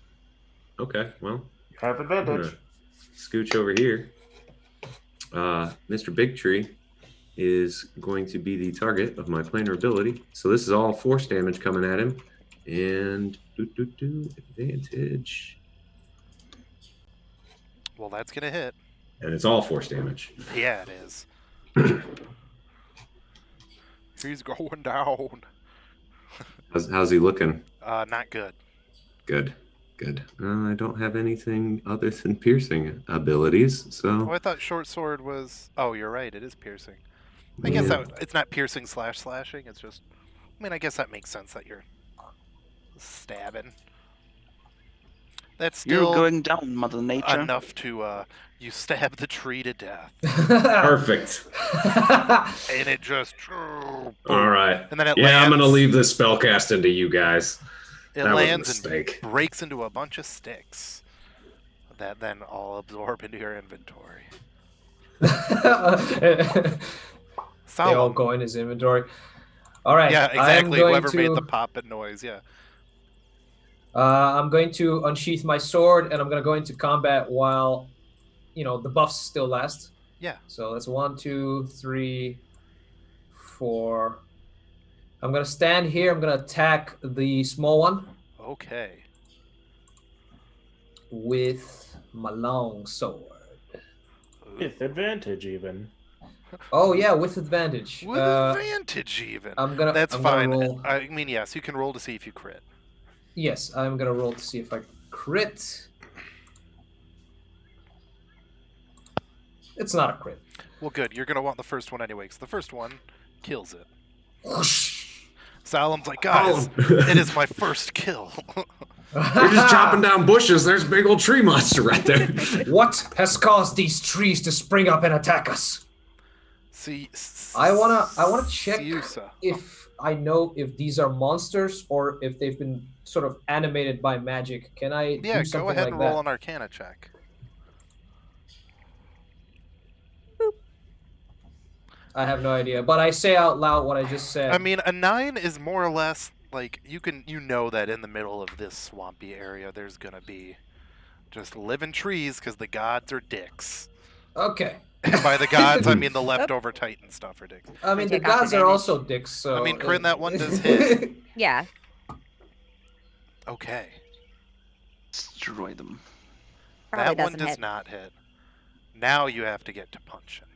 Okay. Well, You have I'm advantage. gonna scooch over here. Mr. Big Tree is going to be the target of my planar ability. So this is all force damage coming at him. And advantage. Well, that's gonna hit. And it's all force damage. Yeah, it is. He's going down. How's he looking? Not good. Good. Good. I don't have anything other than piercing abilities, Oh, so I thought short sword was. Oh, you're right. It is piercing. I guess Yeah. it's not piercing / slashing. It's just. I mean, I guess that makes sense that you're stabbing. That's You're still going down, Mother Nature. enough to you stab the tree to death, perfect. and it just. All right. And then it Yeah, I'm lands. gonna leave this spellcasting to you guys. It That was a lands and mistake. breaks into a bunch of sticks that then all absorb into your inventory. They all Solemn. go in his inventory. All right. Yeah, exactly. Whoever made the to, popping noise, yeah. I'm going to unsheath my sword, and I'm going to go into combat while, the buffs still last. Yeah. So that's 1, 2, 3, 4. I'm going to stand here. I'm going to attack the small one Okay. with my long sword. With advantage, even. Oh, yeah, with advantage. With advantage, even. I'm gonna. That's I'm gonna fine. roll. I mean, yes, you can roll to see if you crit. Yes, I'm gonna roll to see if I crit. It's not a crit. Well, good. You're gonna want the first one anyway, because the first one kills it. Salem's like, guys, it is my first kill. We're just chopping down bushes. There's a big old tree monster right there. What has caused these trees to spring up and attack us? See, I wanna check Siusa. if I know if these are monsters or if they've been sort of animated by magic. Can I? Yeah, do something go ahead like and roll that? an Arcana check. I have no idea, but I say out loud what I just said. I mean, a 9 is more or less like you know that in the middle of this swampy area, there's gonna be just living trees because the gods are dicks. Okay. And by the gods, I mean the leftover Titan stuff are dicks. I mean, the Take off gods are advantage. also dicks, so... I mean, Corinne, that one does hit. Yeah. Okay. Destroy them. Probably That one doesn't does hit. not hit. Now you have to get to punching.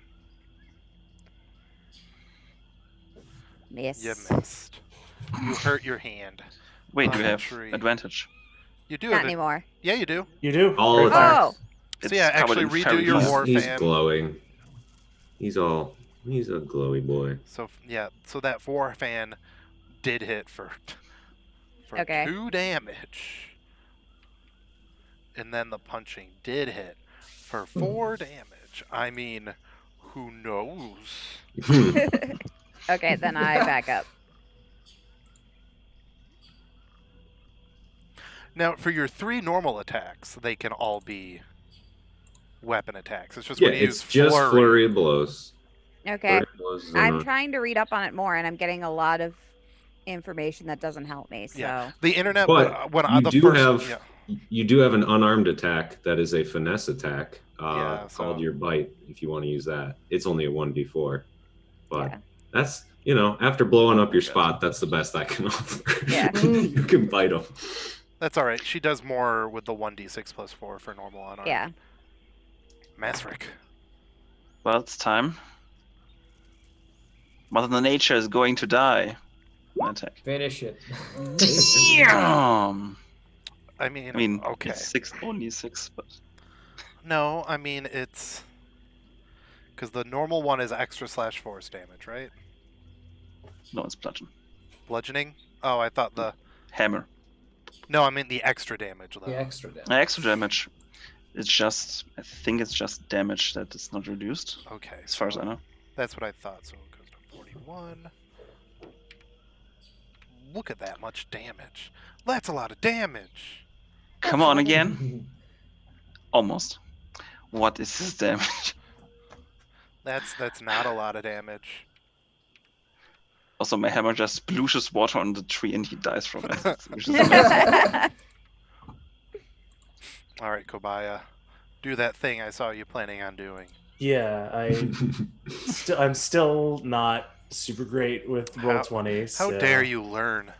Miss. You missed. You hurt your hand. Wait, on do you the have tree. advantage? You do Not have it. anymore. Yeah, you do. You do? All Fairy of fire. Oh, So yeah, covered actually in redo fairy your dust. war He's fan. glowing. He's all He's a glowy boy. So yeah, so that 4 fan did hit for Okay. 2 damage, and then the punching did hit for 4 damage. I mean, who knows? Okay, then I back up. Now, for your 3 normal attacks, they can all be weapon attacks. It's just Yeah, when you it's use just flurry of blows. Okay. Flurry of blows is I'm on trying to read up on it more, and I'm getting a lot of information that doesn't help me. So Yeah, the internet. But when you the do first, have yeah. you do have an unarmed attack that is a finesse attack Yeah, called so- your bite. If you want to use that, it's only a 1d4, but Yeah. that's after blowing up your spot, that's the best I can offer. Yeah. You can bite them. That's all right. She does more with the 1d6 plus 4 for normal unarmed. yeah. Masric. Well, it's time. Mother Nature is going to die. My attack. Finish it. Damn! I mean, I mean, okay. it's only 6, but No, I mean it's because the normal one is extra / force damage, right? no, it's bludgeon. Bludgeoning. Oh, I thought the. Hammer. No, I mean the extra damage though. The extra damage. Extra damage. It's just, I think it's just damage that is not reduced, Okay. as far as so I know. That's what I thought. So it goes to 41. Look at that much damage. That's a lot of damage. Come on again. Almost. What is this damage? That's not a lot of damage. Also, my hammer just splooshes water on the tree and he dies from it. Which is amazing. All right, Kobaya, do that thing I saw you planning on doing. Yeah, I'm still not super great with roll How- 20. How so- dare you learn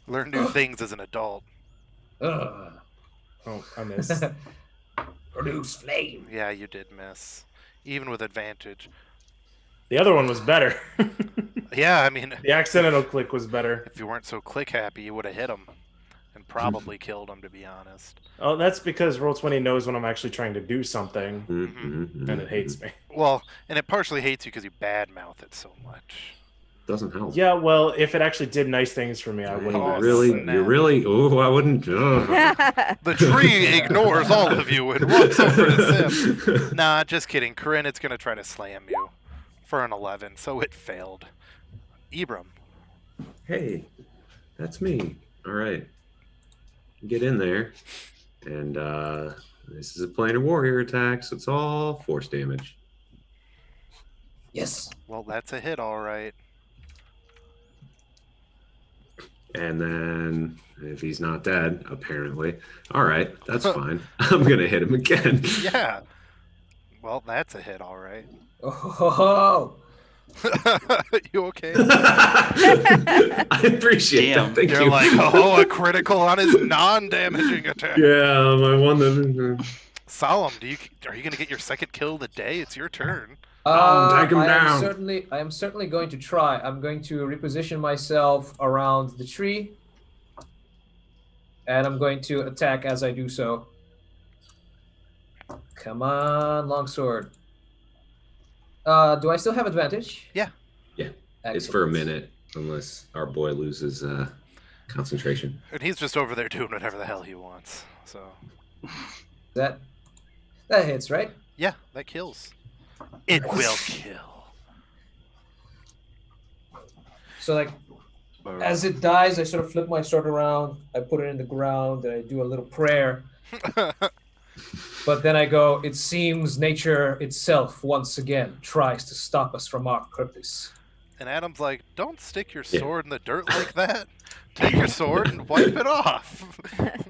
new things as an adult? Ugh. Oh, I missed. Produce flame. Yeah, you did miss, even with advantage. The other one was better. Yeah, I mean, The accidental click was better. if you weren't so click happy, you would have hit him and probably killed him, to be honest. Oh, that's because Roll20 knows when I'm actually trying to do something, and it hates me. Well, and it partially hates you because you badmouth it so much. Doesn't help. Yeah, well, if it actually did nice things for me, I wouldn't. Oh, have really, snap. you really. Oh, I wouldn't. The tree ignores all of you and walks over to Sim. Nah, just kidding. Corinne, it's going to try to slam you for an 11, so it failed. Ibram. Hey, that's me. All right, get in there, and this is a planar warrior attack, so it's all force damage. Yes. Well, that's a hit, all right. And then if he's not dead, apparently, all right, that's fine. I'm gonna hit him again. Yeah. Well, that's a hit, all right. Oh. You okay? I appreciate Damn. that. Thank You're you. like, oh, a critical on his non-damaging attack. Yeah, my one that. Solemn, are you going to get your second kill of the day? It's your turn. Take him I down. am certainly going to try. I'm going to reposition myself around the tree, and I'm going to attack as I do so. Come on, longsword. Do I still have advantage? Yeah. Yeah. It's for a Excellent. minute, unless our boy loses concentration. And he's just over there doing whatever the hell he wants. So, That hits, right? yeah, that kills. It will kill. So like, as it dies, I sort of flip my sword around. I put it in the ground, and I do a little prayer. But then I go, it seems nature itself once again tries to stop us from our purpose. And Adam's like, don't stick your Yeah. sword in the dirt like that. Take your sword and wipe it off.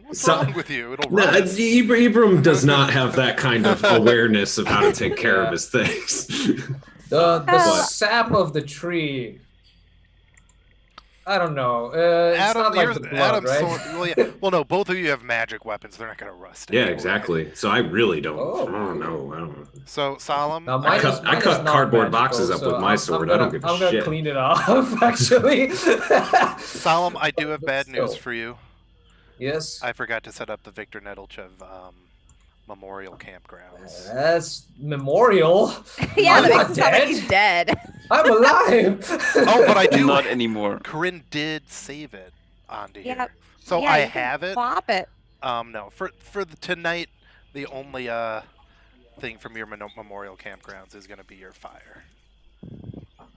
What's So- wrong with you? It'll No, rust. Ibram does not have that kind of awareness of how to take care of his things. The But- sap of the tree. I don't know. It's not like the blood, Adam's right? sword. Well, yeah. Well, no, both of you have magic weapons. They're not going to rust. Yeah, anyway. exactly. So I really don't. Oh. I don't know. I don't know. So, Solemn, Now, I mine cut- is- I mine is cut not cardboard magical, boxes up with so my sword. I don't give a I'm gonna shit. clean it off, actually. Solemn, I do have bad news So- for you. Yes. I forgot to set up the Victor Nedelchev memorial campgrounds. That's memorial. Yeah, I'm that not makes it sound like dead. he's dead. I'm alive. Oh, but I do. Not anymore. Corinne did save it onto Yeah, here, so yeah, I you can have it. Flop it. No, for tonight, the only thing from your memorial campgrounds is gonna be your fire.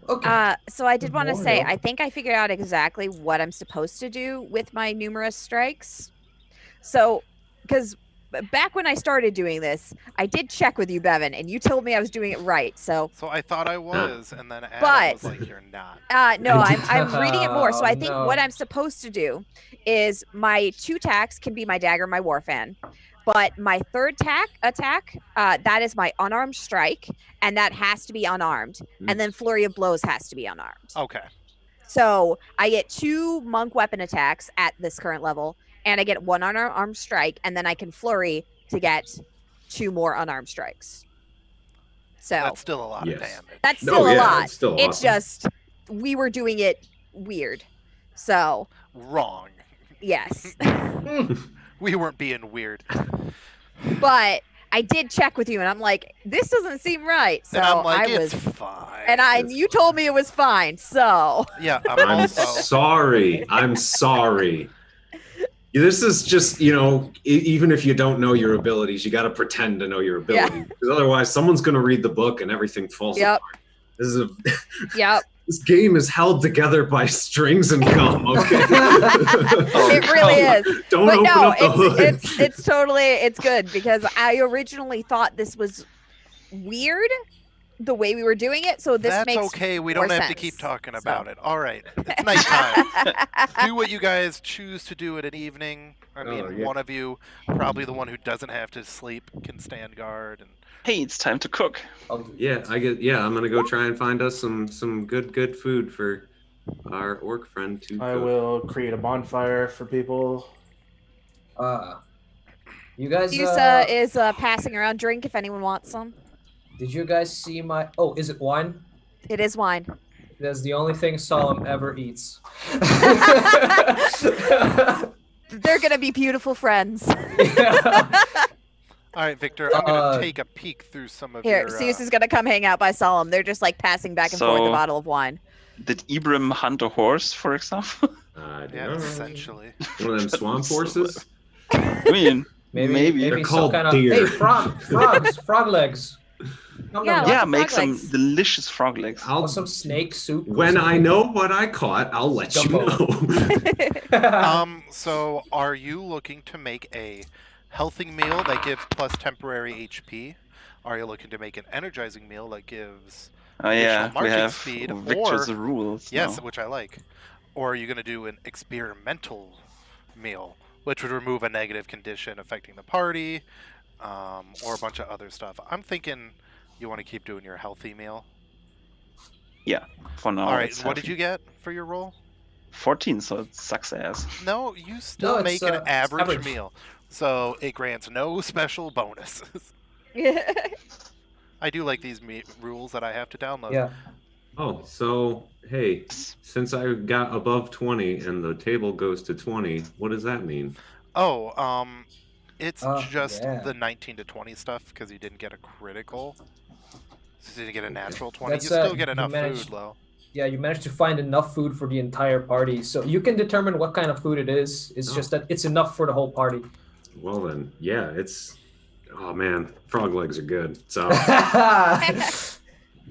Okay. So I did want to say, Memorial. I think I figured out exactly what I'm supposed to do with my numerous strikes. So, because back when I started doing this, I did check with you, Bevan, and you told me I was doing it right. So, So I thought I was, and then Adam But- was like, "You're not." no, I'm reading it more. So I think No. what I'm supposed to do is my 2 attacks can be my dagger, my warfan. But my third attack, that is my unarmed strike, and that has to be unarmed. And then flurry of blows has to be unarmed. Okay. So I get 2 monk weapon attacks at this current level, and I get 1 unarmed strike, and then I can flurry to get 2 more unarmed strikes. So That's still a lot Yes. of damage. that's No, still a yeah, lot. it's still It's awesome. just we were doing it weird. So Wrong. yes. We weren't being weird. But I did check with you, and I'm like, this doesn't seem right. So And I'm like, I it's was, fine. and you told me it was fine. So Yeah, I'm also. sorry. I'm sorry. This is just, even if you don't know your abilities, you got to pretend to know your abilities. Because otherwise, someone's going to read the book and everything falls Yep. apart. This is yep, this game is held together by strings and gum. Okay. it really is. Don't But open no, up the hood. it's totally good because I originally thought this was weird the way we were doing it. So this That's makes okay. We more don't have to sense. keep talking So. about it. All right. It's nighttime. Do what you guys choose to do at an evening. I mean, Oh, yeah. one of you, probably the one who doesn't have to sleep, can stand guard. And Hey, it's time to cook. Yeah, I'm gonna go try and find us some good food for our orc friend to I cook. will create a bonfire for people. You guys. Yusa is passing around drink if anyone wants some. Did you guys see my? Oh, is it wine? It is wine. That's the only thing Solemn ever eats. They're gonna be beautiful friends. all right, Victor, I'm gonna take a peek through some of Here, your. Zeus is gonna come hang out by Solemn. They're just like passing back and forth a So- bottle of wine. Did Ibram hunt a horse, for example? Yeah, essentially. One of them swamp horses. I mean, Maybe. They're some called kind of deer. hey frogs, frog legs. Nom, Yeah, nom, nom. yeah, frog make some legs. delicious frog legs. Or some snake soup. or When I something. know what I caught, I'll let you Gumbo. know. So are you looking to make a healthing meal that gives plus temporary HP? Are you looking to make an energizing meal that gives Oh yeah, additional we marching have speed, Victor's or- rules. yes, now. which I like? Or are you going to do an experimental meal, which would remove a negative condition affecting the party, or a bunch of other stuff? I'm thinking you want to keep doing your healthy meal. Yeah, for now. All right, it's what did healthy. you get for your roll? 14, so it sucks ass. No, you still it's, make an it's average average. meal. So it grants no special bonuses. I do like these rules that I have to download. Yeah. Oh, so hey, since I got above 20 and the table goes to 20, what does that mean? Oh, it's just yeah. the 19 to 20 stuff because you didn't get a critical. So you didn't get a natural 20. That's, you still you get enough managed- food, though. Yeah, you managed to find enough food for the entire party, so you can determine what kind of food it is. It's Oh. just that it's enough for the whole party. Well then, yeah, it's. Oh man, frog legs are good. So yeah,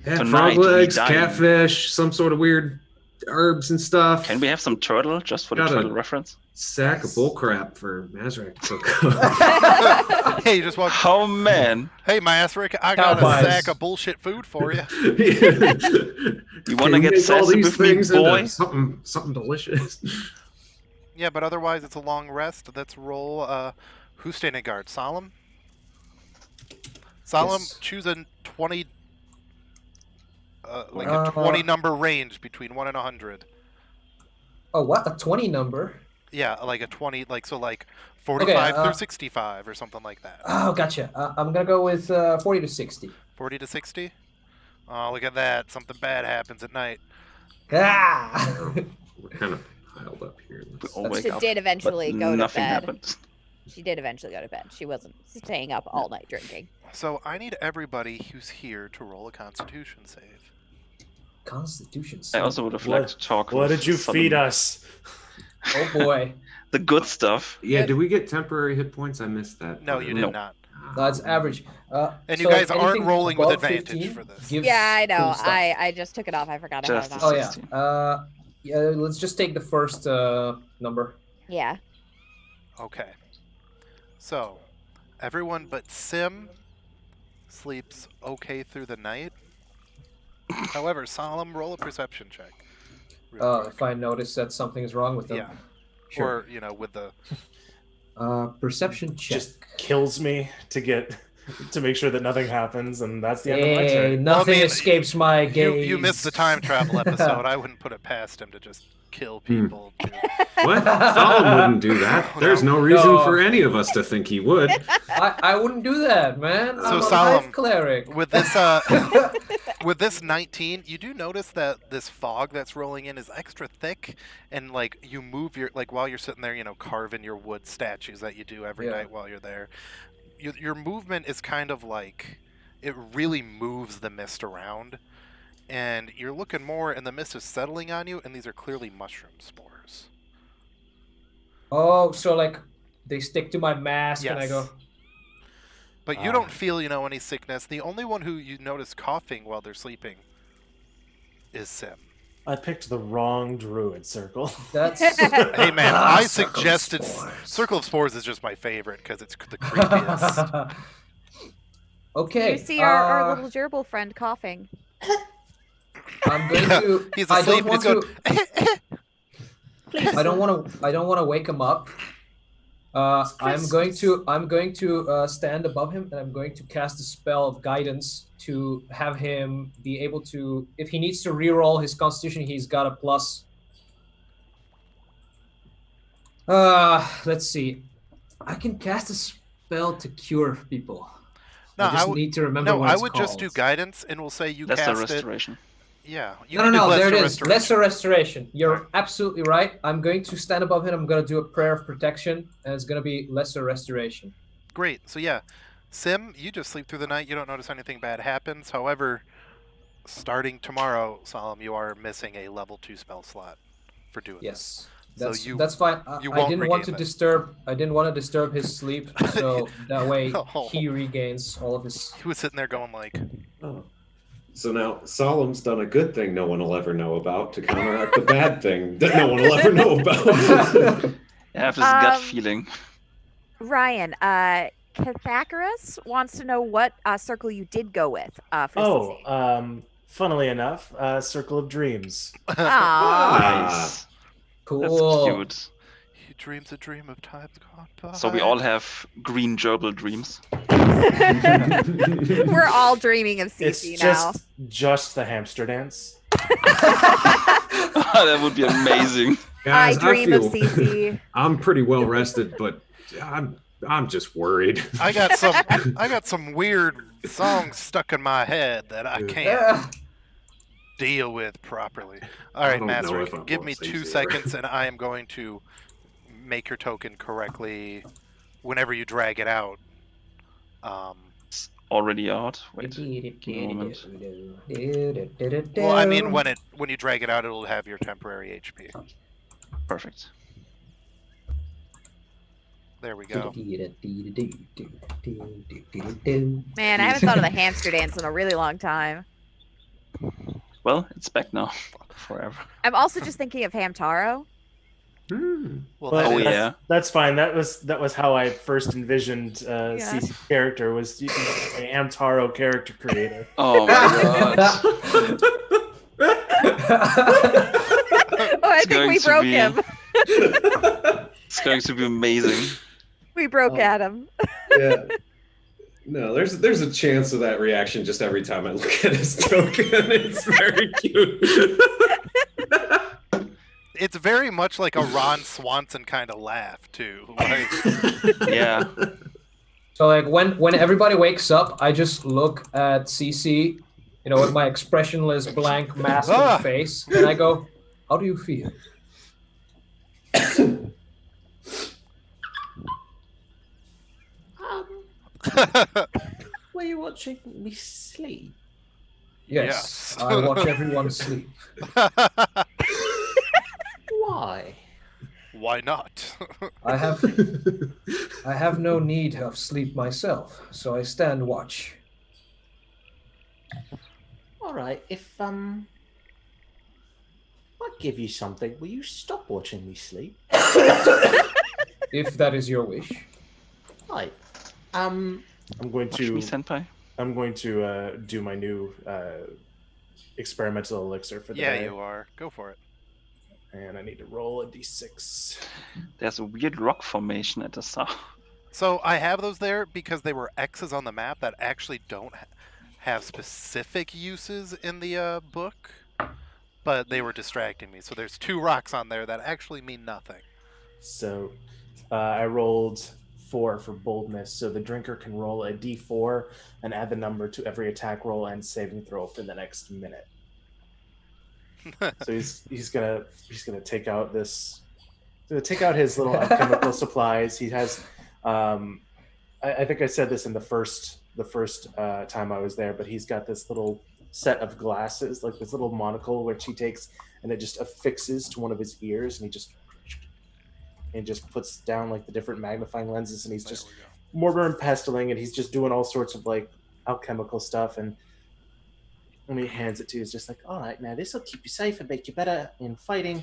Tonight frog we legs, dine. catfish, some sort of weird herbs and stuff. Can we have some turtle, just for the Gotta- turtle reference? Sack of bullcrap for Mazrak to cook. Hey, you just walk. Oh man, Hey, Maasrick, I got Cowboys. a sack of bullshit food for you. you want to get all sassy these with me, things into boy? something delicious. Yeah, but otherwise it's a long rest. Let's roll. Who's standing guard? Solemn. Solemn, Yes. choose a 20. Like Uh, a 20 number range between 1 and 100. Oh, what? A 20 number? Yeah, like a 20, like 45 Okay, through 65 or something like that. Oh, gotcha. I'm gonna go with 40 to 60. 40 to 60. Oh, look at that! Something bad happens at night. Ah! We're kind of piled up here. We all That's wake Just up, did eventually but go to nothing bed. happened. She did eventually go to bed. She wasn't staying up all night drinking. So I need everybody who's here to roll a Constitution save. Constitution. I save. also would have liked to talk. What with did you Solomon. feed us? Oh boy. The good stuff. Yeah, did we get temporary hit points? I missed that. No, you did No. not. That's average. And so you guys aren't anything rolling with above advantage 15 for this. gives Yeah, I know. cool stuff. I just took it off. I forgot I had it Just on. Oh yeah. 16. Yeah. Let's just take the first number. Yeah. Okay. So, everyone but Sim sleeps okay through the night. However, Solemn, roll a perception check. real quick. If I notice that something is wrong with them. Yeah. Sure. Or, with the... Perception check. Just kills me to make sure that nothing happens, and that's the end of my Hey, turn. nothing Well, I mean, escapes my gaze. You missed the time travel episode. I wouldn't put it past him to just kill people. too. What? Solomon wouldn't do that. There's no reason No. for any of us to think he would. I wouldn't do that, man. So I'm a Solemn, life cleric. With this, with this 19, you do notice that this fog that's rolling in is extra thick, and like you move your while you're sitting there, carving your wood statues that you do every Yeah. night while you're there. Your movement is kind of like it really moves the mist around, and you're looking more, and the mist is settling on you, and these are clearly mushroom spores. Oh, so like they stick to my mask and I Yes. go. But you don't feel, any sickness. The only one who you notice coughing while they're sleeping is Sim. I picked the wrong druid circle. That's. Hey man, I Circle of suggested Spores. Circle of Spores is just my favorite because it's the creepiest. Okay. You see our little gerbil friend coughing. I'm going to. He's I asleep don't and want he's going. to. I don't want to. I don't want to wake him up. I'm going to stand above him, and I'm going to cast a spell of guidance to have him be able to. If he needs to reroll his Constitution, he's got a plus. Let's see. I can cast a spell to cure people. No, I just need to remember what I it's would just do called. guidance, and we'll say you Lesser cast it. restoration. Yeah. You No, can do there it lesser is. Lesser restoration. You're absolutely right. I'm going to stand above him. I'm going to do a prayer of protection, and it's going to be lesser restoration. Great. So yeah, Sim, you just sleep through the night. You don't notice anything bad happens. However, starting tomorrow, Solemn, you are missing a level 2 spell slot for doing Yes. So That's fine. you I won't didn't want to regain it. disturb. I didn't want to disturb his sleep, so that way Oh. he regains all of his. this. He was sitting there going like, Oh. So now Solemn's done a good thing no one will ever know about to counteract the bad thing that no one will ever know about. I have this gut Um, feeling. Ryan, Cathacharus wants to know what circle you did go with for CC. Funnily enough, Circle of Dreams. Aw. Nice. Cool. That's cute. he dreams a dream of times gone by. So we all have green gerbil dreams. We're all dreaming of It's CC now. just the hamster dance. That would be amazing. Guys, I dream feel, of CC. I'm pretty well rested, but I'm just worried. I got some weird songs stuck in my head that I can't Yeah. deal with properly. All I right, don't know Master, if I'm give going me to 2 say seconds, and I am going to make your token correctly whenever you drag it out. It's already out. Wait. Give me a moment. Well, I mean, when you drag it out, it'll have your temporary HP. Perfect. There we go. Man, I haven't thought of the hamster dance in a really long time. Well, it's back now. Forever. I'm also just thinking of Hamtaro. Well, But that Oh, is- yeah. That's fine. That was how I first envisioned CC's character was a Hamtaro character creator. Oh my god. Oh, I It's think we going to broke be- him. It's going to be amazing. We broke Adam. Yeah. No, there's a chance of that reaction just every time I look at his token. It's very cute. It's very much like a Ron Swanson kind of laugh too. Like, Yeah. So like when everybody wakes up, I just look at CC, with my expressionless blank mask on Ah. the face, and I go, "How do you feel?" Were you watching me sleep? Yes, Yes. I watch everyone sleep. Why? Why not? I have no need of sleep myself, so I stand watch. All right. If I give you something, will you stop watching me sleep? If that is your wish. Right. I'm going Watch me, to senpai. I'm going to do my new experimental elixir for the Yeah, day. you are. Go for it. And I need to roll a d6. There's a weird rock formation at the south. So I have those there because they were X's on the map that actually don't have specific uses in the book, but they were distracting me. So there's 2 rocks on there that actually mean nothing. So I rolled 4 for boldness. So the drinker can roll a d4 and add the number to every attack roll and saving throw for the next minute. So he's gonna take out his little alchemical supplies. He has I think I said this in the first time I was there, but he's got this little set of glasses, like this little monocle which he takes and it just affixes to one of his ears, and he just puts down like the different magnifying lenses, and he's just mortar and pestiling, and he's just doing all sorts of like alchemical stuff. And when he hands it to you, it's just like, all right, now this will keep you safe and make you better in fighting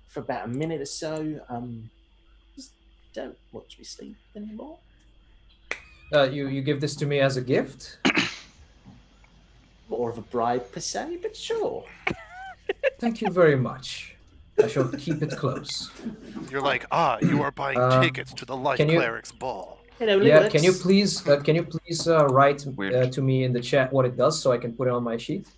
for about a minute or so. Just don't watch me sleep anymore. You give this to me as a gift? More of a bribe per se, but sure. Thank you very much. I shall keep it close. You're like, you are buying tickets to the Life can you- Cleric's ball. It only Yeah, works. can you please write Weird. to me in the chat what it does so I can put it on my sheet?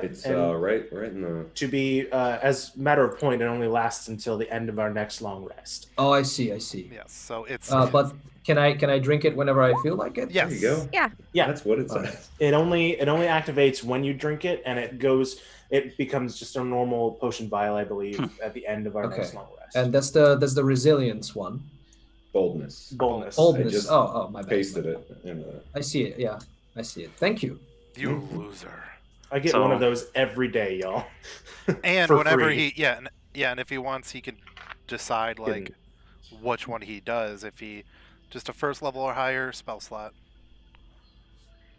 It's and right in the. to be as matter of point, it only lasts until the end of our next long rest. Oh, I see. Yes, so it's But can I drink it whenever I feel like it? yes. There you go. Yeah. Yeah. That's what it Alright. says. It only activates when you drink it, and it becomes just a normal potion vial, I believe, at the end of our Okay. next long rest. And that's the resilience one. Boldness. boldness. Boldness. just Oh, my bad. Pasted it in the. I see it. Yeah, I see it. Thank you. You loser. I get So- one of those every day, y'all. And For whenever free. and if he wants, he can decide like which one he does. If he just a first level or higher spell slot.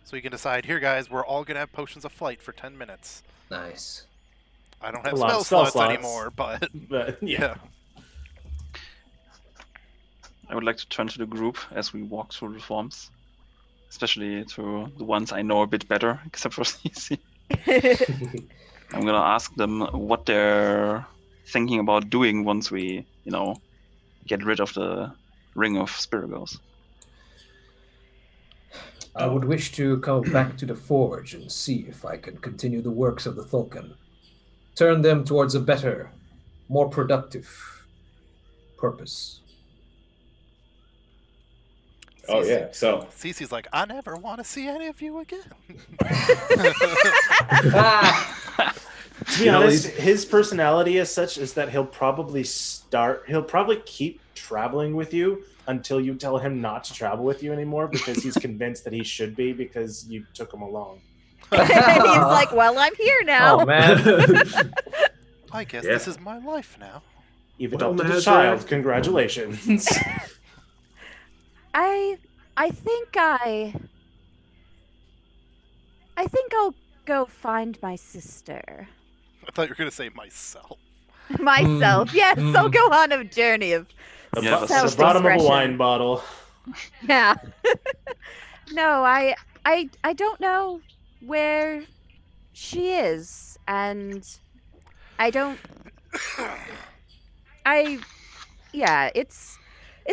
So you can decide, here guys, we're all gonna have potions of flight for 10 minutes. Nice. I don't have A lot spell of spell slots slots. anymore, but But yeah. I would like to turn to the group as we walk through the forms, especially to the ones I know a bit better, except for CC. I'm gonna ask them what they're thinking about doing once we, get rid of the ring of Spiragos. I would wish to go back to the forge and see if I can continue the works of the Thulkan. Turn them towards a better, more productive purpose. Oh yeah. So Cece's like, I never want to see any of you again. To be honest, his personality is such is that he'll probably keep traveling with you until you tell him not to travel with you anymore, because he's convinced that he should be because you took him along. He's like, well, I'm here now. Oh man. I guess Yeah. this is my life now. You've Well, adopted a Mazrak. child. Congratulations. I think I'll go find my sister. I thought you were gonna say myself. Myself. Yes, I'll go on a journey of The, Yeah, bo- that's the bottom of a self-expression. wine bottle. Yeah. No, I don't know where she is, and I don't. Yeah, it's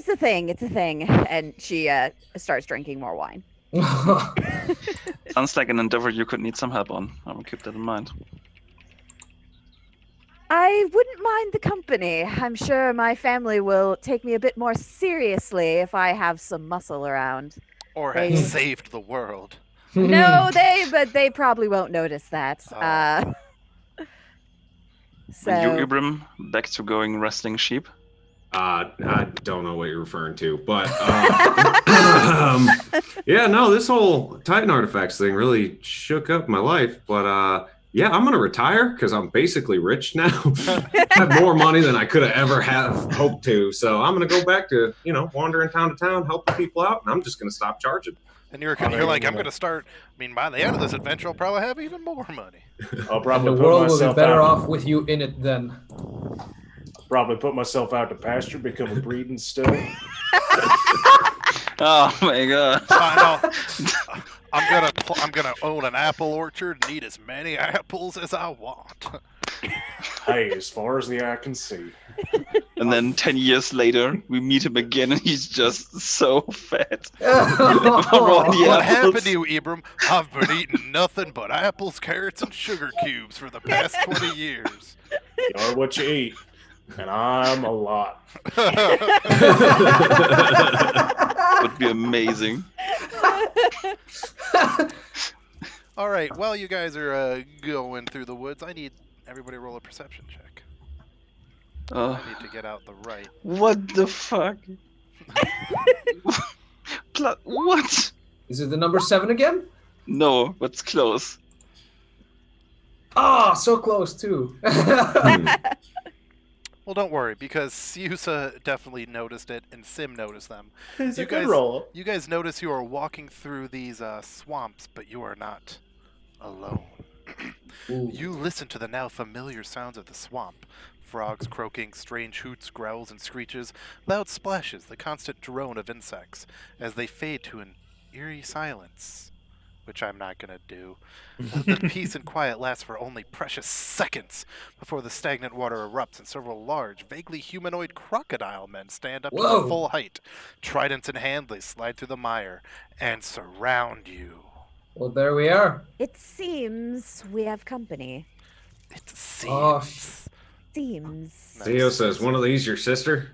a thing. It's a thing, and she starts drinking more wine. Sounds like an endeavor you could need some help on. I will keep that in mind. I wouldn't mind the company. I'm sure my family will take me a bit more seriously if I have some muscle around. Or have Hey. saved the world. No, they probably won't notice that. Oh. So And you, Ibram, back to going wrestling sheep? I don't know what you're referring to, but yeah, no, this whole Titan artifacts thing really shook up my life. But yeah, I'm gonna retire because I'm basically rich now. I have more money than I could have ever have hoped to. So I'm gonna go back to wandering town to town, helping people out, and I'm just gonna stop charging. And you're like, I'm going to start. I mean, by the end of this adventure, I'll probably have even more money. I'll And probably the put world will be myself better out. off with you in it then. Probably put myself out to pasture, become a breeding stock. Oh my god. Fine, I'm gonna own an apple orchard and eat as many apples as I want. Hey, as far as the eye can see. And then 10 years later, we meet him again, and he's just so fat. What happened to you, Ibram? I've been eating nothing but apples, carrots, and sugar cubes for the past 20 years. You are what you eat, and I'm a lot. Would be amazing. All right, while you guys are going through the woods, I need everybody to roll a perception check. I need to get out the right. What the fuck? What? Is it the number 7 again? No, but it's close. Ah, so close too. Well, don't worry, because Siusa definitely noticed it, and Sim noticed them. It's You a good guys- roll. You guys notice you are walking through these swamps, but you are not alone. You listen to the now familiar sounds of the swamp. Frogs croaking, strange hoots, growls, and screeches, loud splashes, the constant drone of insects, as they fade to an eerie silence, which I'm not going to do. The peace and quiet lasts for only precious seconds before the stagnant water erupts and several large, vaguely humanoid crocodile men stand up to Whoa. their full height. Tridents in hand, they slide through the mire and surround you. Well, there we are. It seems we have company. It seems. Oh, Seems. Theo says, "One of these your sister?"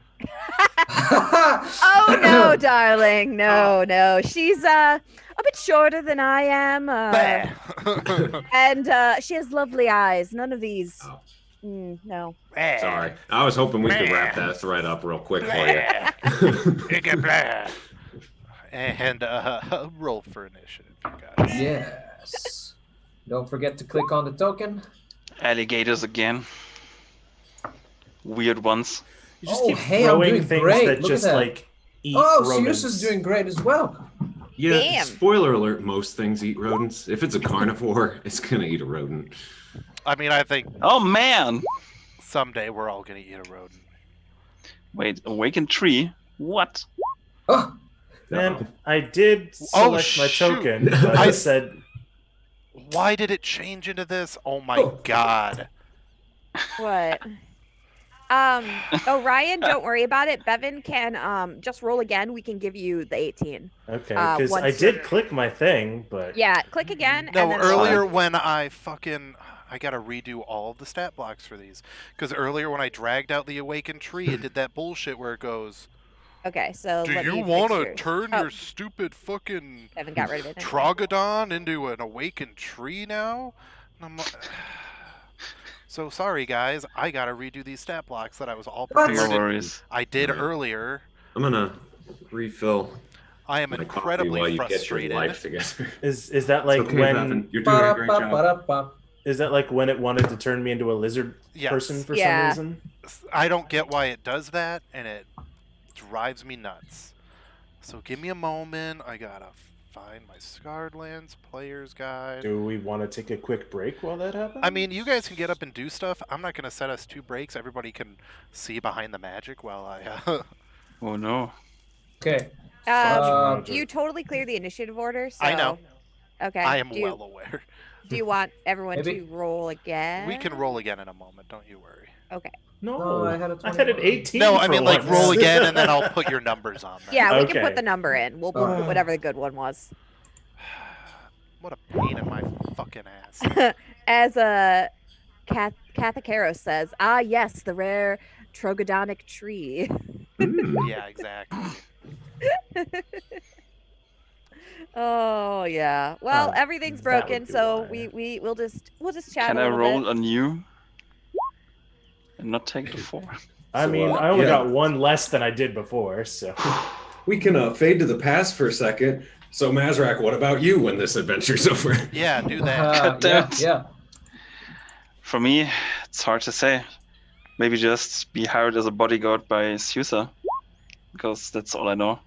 Oh no, darling. No. She's a bit shorter than I am. Bah. And she has lovely eyes. None of these. Oh. No. Sorry, I was hoping we could wrap that thread up real quick for you. And roll for initiative, you guys. Yes. Don't forget to click on the token. Alligators again. Weird ones. You just Oh, keep hey, I'm throwing doing things great. that Look at just that. like eat Oh, rodents. Sius is doing great as well. Yeah, Damn. spoiler alert, most things eat rodents. If it's a carnivore, it's gonna eat a rodent. I mean, I think Oh man! someday we're all going to eat a rodent. Wait, awakened tree? What? Oh, Man, I did select my shoot. token, but I I s- said Why did it change into this? Oh my Oh. god. What? Ryan, don't worry about it. Bevan can just roll again. We can give you the 18. okay, because I once did you're- click my thing, but Yeah, click again. No, and then roll. earlier when I gotta redo all of the stat blocks for these. Because earlier when I dragged out the awakened tree, it did that bullshit where it goes, Okay, so do let you me want to fix yours. turn Oh, your stupid fucking Bevan got rid of it. Trogodon into an awakened tree now? And I'm like, so sorry guys, I gotta redo these stat blocks that I was all What? prepared. No to- worries. I did Alright. earlier. I'm gonna refill I am my coffee incredibly while you frustrated. get your life together. is that It's like okay, when Bevan. You're doing a great job. ba-da-ba-ba-da-ba. is that like when it wanted to turn me into a lizard Yes. person for Yeah. some reason? I don't get why it does that, and it drives me nuts. So give me a moment. I gotta find my Scarred Lands Player's Guide. Do we want to take a quick break while that happens? I mean, you guys can get up and do stuff. I'm not gonna set us 2 breaks. Everybody can see behind the magic while I. Oh no. Okay. You totally clear the initiative order. So... I know. Okay. I am do you, well aware. Do you want everyone Maybe- to roll again? We can roll again in a moment. Don't you worry. Okay. no, No, I had a I had an 21. 18. No, I for mean like once. roll again, and then I'll put your numbers on there. Yeah, we can Okay. put the number in. We'll put whatever the good one was. What a pain in my fucking ass. As Kathakaros says, yes, the rare trogodonic tree. Yeah, exactly. Oh yeah. Well, everything's that would broken, be so why. we'll just chat Can a I little roll bit. on you? and not take the 4. I So, mean, I only yeah. got one less than I did before, so. We can fade to the past for a second. So, Mazrak, what about you when this adventure's over? Yeah, do that. God damn it. Yeah. For me, it's hard to say. Maybe just be hired as a bodyguard by Susa, because that's all I know.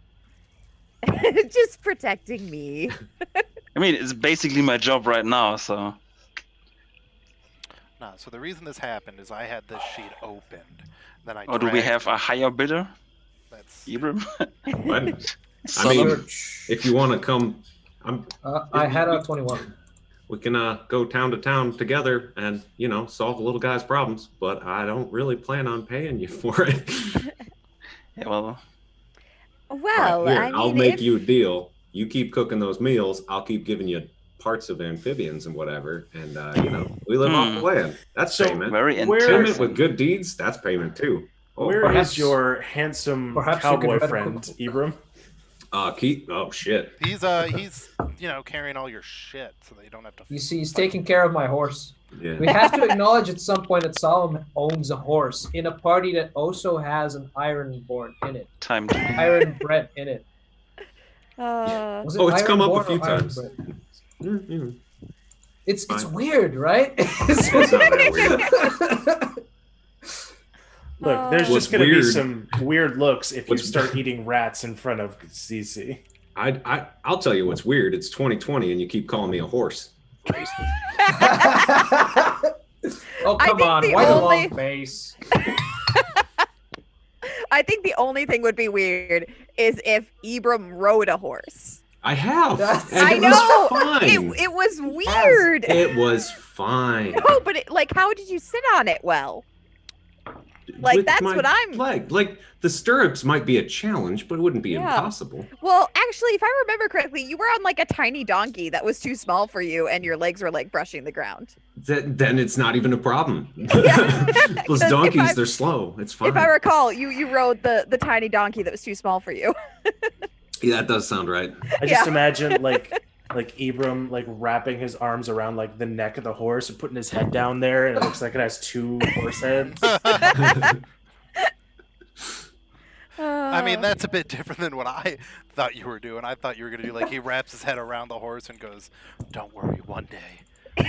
Just protecting me. I mean, it's basically my job right now, so... No, so the reason this happened is I had this sheet opened. Then I Or do we dragged- have a higher bidder, That's Ibram? What? I Son mean, of- if you want to come, I had a 21. we can go town to town together and, solve the little guy's problems. But I don't really plan on paying you for it. Yeah, well, Well, Here, I mean, I'll make if- you a deal. You keep cooking those meals. I'll keep giving you parts of amphibians and whatever. And, we live off the land. That's So, payment. very Where- Payment interesting. with good deeds, that's payment too. Oh, Where perhaps- is your handsome perhaps you could cowboy rent a friend, cook- Ibram? Keith. Oh, shit. he's carrying all your shit so that you don't have to. You see, he's taking care of my horse. Yeah. We have to acknowledge at some point that Solomon owns a horse in a party that also has an Ironborn in it. Time to... Ironbred in it. Was it Oh, it's come up a Ironborn or few times. Ironbred? Mm-hmm. It's Fine. weird, right? It's not that weird. Look, there's What's just going to be weird- some weird looks if you What's- start eating rats in front of Cece. I'll tell you what's weird. It's 2020 and you keep calling me a horse. Oh, I come think on. the Why the only- long face? I think the only thing would be weird is if Ibram rode a horse. I have. That's- And I it know. was fine. It was weird. It was fine. No, but how did you sit on it well? Like, With that's my what I'm- leg. Like the stirrups might be a challenge, but it wouldn't be Yeah. impossible. Well, actually, if I remember correctly, you were on like a tiny donkey that was too small for you, and your legs were like brushing the ground. Then it's not even a problem. Yeah. Those 'Cause if donkeys, I- they're slow. It's fine. If I recall, you rode the tiny donkey that was too small for you. Yeah, that does sound right. I just Yeah. imagine like Ibram like wrapping his arms around like the neck of the horse and putting his head down there, and it looks like it has two horse heads. I mean, that's a bit different than what I thought you were doing. I thought you were going to do like he wraps his head around the horse and goes, "Don't worry, one day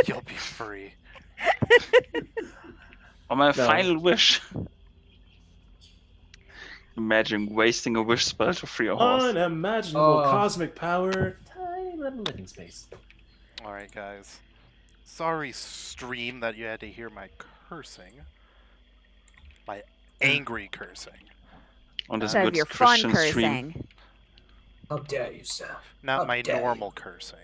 you'll be free." On my final wish. Imagine wasting a wish spell to free a horse. Unimaginable Oh. cosmic power, tiny little living space. All right, guys. Sorry, stream, that you had to hear my cursing, my angry cursing. On this Instead of good your fun Christian stream. cursing. How dare you, sir? Not How my dare you. normal cursing.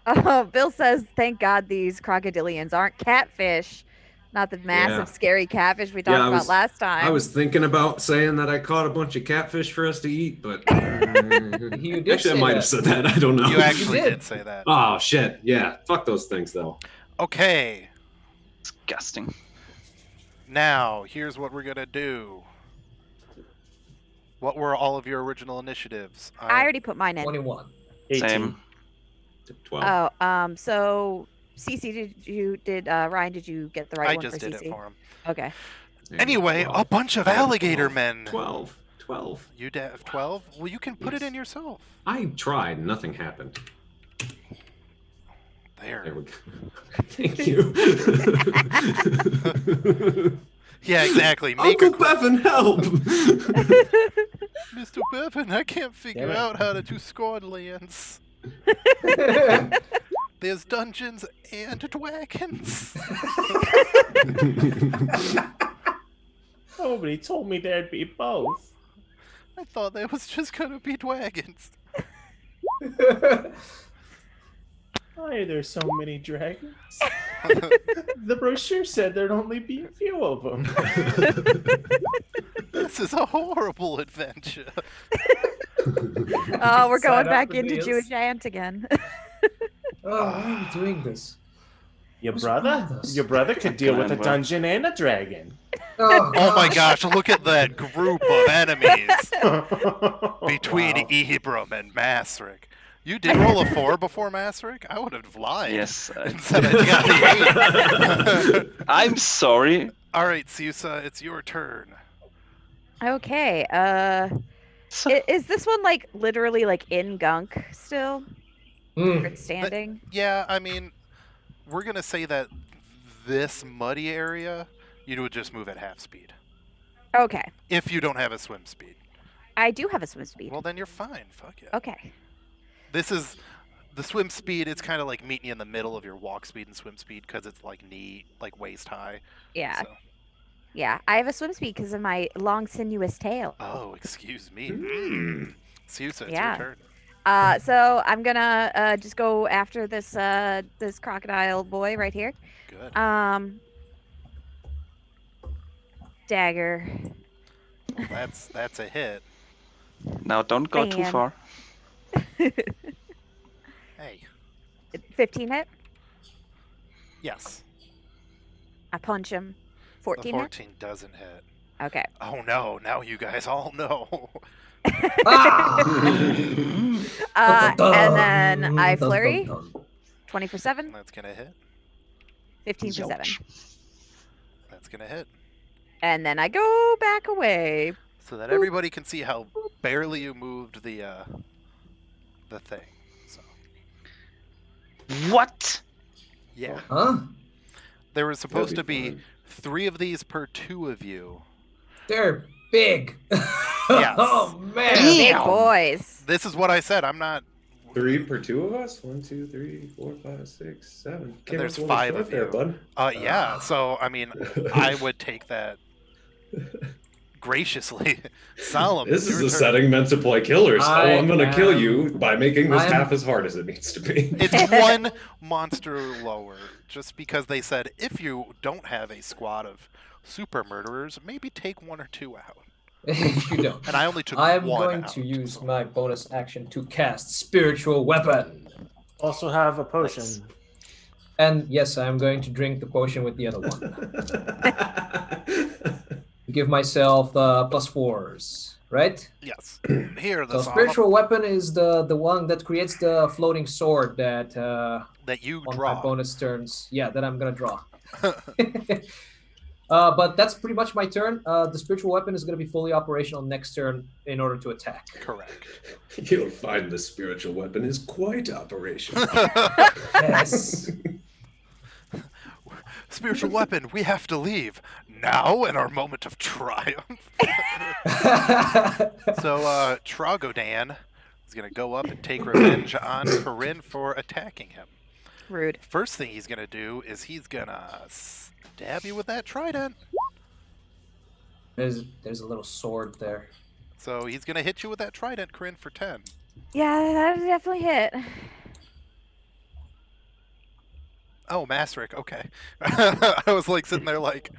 Oh, Bill says, "Thank God these crocodilians aren't catfish, not the massive Yeah. scary catfish we Yeah, talked I about was- last time." I was thinking about saying that I caught a bunch of catfish for us to eat, but You did actually I say might that. have said that. I don't know. You actually did. did say that. Oh shit! Yeah, fuck those things though. Okay, Disgusting. now here's what we're gonna do. What were all of your original initiatives? I already put mine in. 21. 18. Same. 12. Oh, so Cece, Ryan, did you get the right I one just for did CC? it for him. Okay. Anyway, a 12. bunch of alligator men. 12. 12. You have 12? Well, you can put it Yes. in yourself. I tried. Nothing happened. There There. we go. Thank you. Yeah, exactly. Make a Uncle Bevan, help! Mr. Bevan, I can't figure Damn it. out how to do Squadlands. There's dungeons and dragons. Oh, but he told me there'd be both. I thought there was just gonna be dragons. Why are there so many dragons? The brochure said there'd only be a few of them. This is a horrible adventure. Oh, we're Sign going up back for into deals. Jewish ant again. Oh, why are you doing this? Your What's wrong brother? with us? Your brother could deal with a Well. dungeon and a dragon. Oh, Oh my gosh. gosh, look at that group of enemies between Wow. Ibram and Masric. You did roll a 4 before, Masric? I would have lied. Yes. Instead, I got the 8. I'm sorry. All right, Siusa, it's your turn. Okay. So, Is this one like literally like in gunk still? Or it's standing? Yeah, I mean, we're gonna say that this muddy area, you would just move at half speed. Okay. If you don't have a swim speed. I do have a swim speed. Well, then you're fine. Fuck yeah. Okay. This is the swim speed. It's kind of like meeting you in the middle of your walk speed and swim speed because it's like knee, like waist high. Yeah. So. Yeah, I have a swim speed because of my long, sinuous tail. Oh, excuse me. Siusa, it's Yeah. your turn. So I'm gonna just go after this this crocodile boy right here. Good. Dagger. Well, that's a hit. now don't go too Man. far. Hey. 15 hit. Yes. I punch him. 14 The hit. 14 doesn't hit. Okay. Oh no! Now you guys all know. And then I flurry. 20 for 7. That's gonna hit. 15 for 7. Youch. That's gonna hit. And then I go back away. So that everybody can see how barely you moved the thing. So What? yeah, Huh? there was supposed to That'd be be fun. 3 of these per 2 of you. They're big. Yes. Oh man. Big Damn. boys. This is what I said. I'm not. 3 per 2 of us? 1, 2, 3, 4, 5, 6, 7. Came there's up with a 5 foot of there, you. bud. Yeah. So I mean, I would take that graciously. Solemn. This it's is your a turn. setting meant to play killers, so I I'm gonna kill am- you by making this I am- half as hard as it needs to be. It's 1 monster lower, just because they said if you don't have a squad of super murderers, maybe take 1 or 2 out. You don't. And I only took I'm 1 going out, to use so- my bonus action to cast Spiritual Weapon. Also have a potion. Nice. And yes, I'm going to drink the potion with the other one. Give myself +4s, right? Yes. Here, So the Spiritual Weapon is the one that creates the floating sword that that you on my draw. bonus turns. Yeah, that I'm gonna draw. But that's pretty much my turn. The Spiritual Weapon is gonna be fully operational next turn in order to attack. Correct. You'll find the spiritual weapon is quite operational. Yes. Spiritual weapon, we have to leave now in our moment of triumph. So Trogodan is gonna go up and take revenge on Corinne for attacking him. Rude. First thing he's gonna do is he's gonna stab you with that trident. There's a little sword there. So he's gonna hit you with that trident, Corinne, for 10. Yeah, that definitely hit. Oh, Masric, okay. I was like sitting there like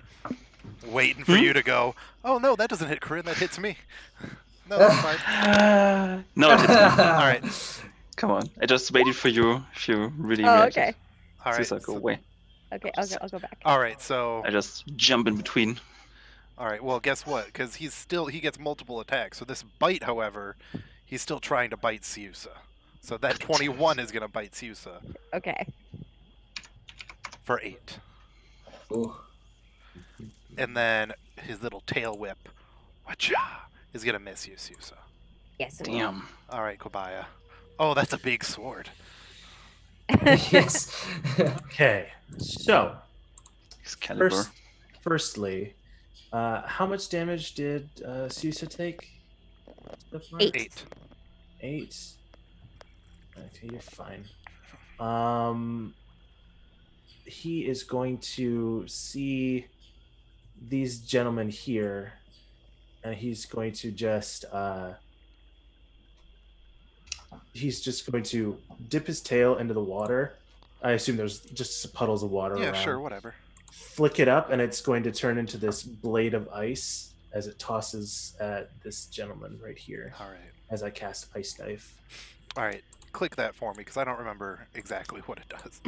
waiting for you to go, oh no, that doesn't hit Corinne, that hits me. No, that's fine. No, it hits me. Alright. Come on. I just waited for you if you really Oh, reacted. okay. Alright. Caesar, go away. Okay, I'll go back. Alright, so I just jump in between. alright, well guess what? Because he gets multiple attacks. So this bite, however, he's still trying to bite Siusa. So that 21 is gonna bite Siusa Okay. for 8. Ooh. And then his little tail whip, wacha, is gonna miss you, Siusa. Yes. it will. Damn. Alright, Kobaya. Oh, that's a big sword. Yes. Okay, so Excalibur. firstly, how much damage did Susa take? so far? 8. 8. 8. Okay, you're fine. He is going to see these gentlemen here, and he's going to just he's just going to dip his tail into the water. I assume there's just puddles of water Yeah, around. sure, whatever. Flick it up, and it's going to turn into this blade of ice as it tosses at this gentleman right here. Alright. As I cast Ice Knife. Alright, click that for me, because I don't remember exactly what it does.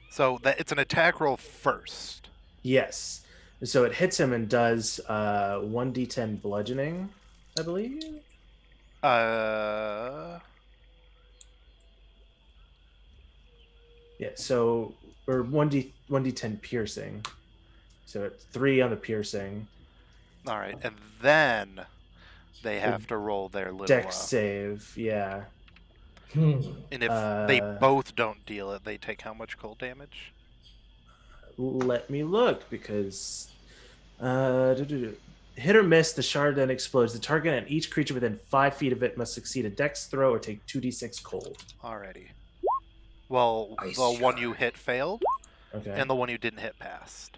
So that it's an attack roll first. Yes. So it hits him and does 1d10 bludgeoning, I believe. Yeah, so or 1d10 piercing. So it's 3 on the piercing. All right, and then they have to roll their little. Dex save, yeah. And if they Uh, both don't deal it, they take how much cold damage? Let me look because hit or miss, the shard then explodes. The target and each creature within 5 feet of it must succeed a Dex throw or take 2d6 cold. Alrighty. Well, Ice the one shard. you hit failed, Okay. and the one you didn't hit passed.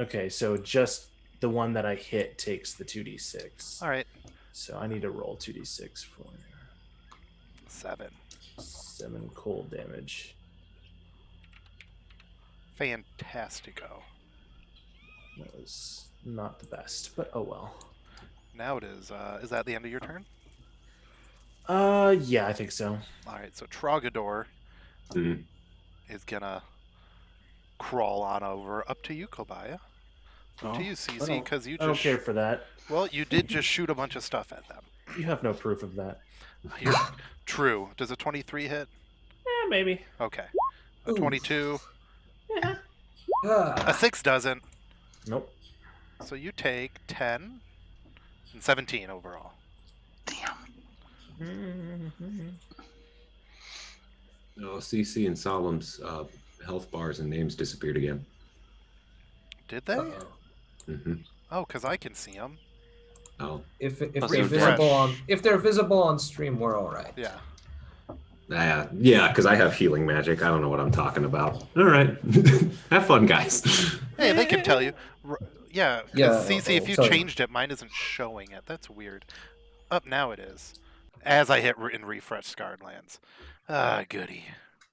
Okay, so just the one that I hit takes the 2d6. All right. So I need to roll 2d6 for 7. 7 cold damage. Fantastico. That was not the best, but oh well. Now it is. Is that the end of your turn? Yeah, I think so. All right. So Trogador is gonna crawl on over up to you, Kobaya. Oh. To you, Cece, because you I don't just. care for that. Well, you did just shoot a bunch of stuff at them. You have no proof of that. True. Does a 23 hit? Maybe. Okay. A Oof. 22. Yeah. A 6 doesn't. Nope. So you take 10 and 17 overall. Damn. Oh, CC and Solemn's health bars and names disappeared again. Did they? Uh-oh. Mm-hmm. Oh, because I can see them. Oh, If Plus they're you're visible fresh. if they're visible on stream, we're all right. Yeah. yeah, because I have healing magic. I don't know what I'm talking about. All right. Have fun, guys. Hey, they can tell you. Yeah, Yeah, CC, if you tell you. changed it, mine isn't showing it. That's weird. Up now it is. As I hit and refresh Scarred Lands. Ah, goody.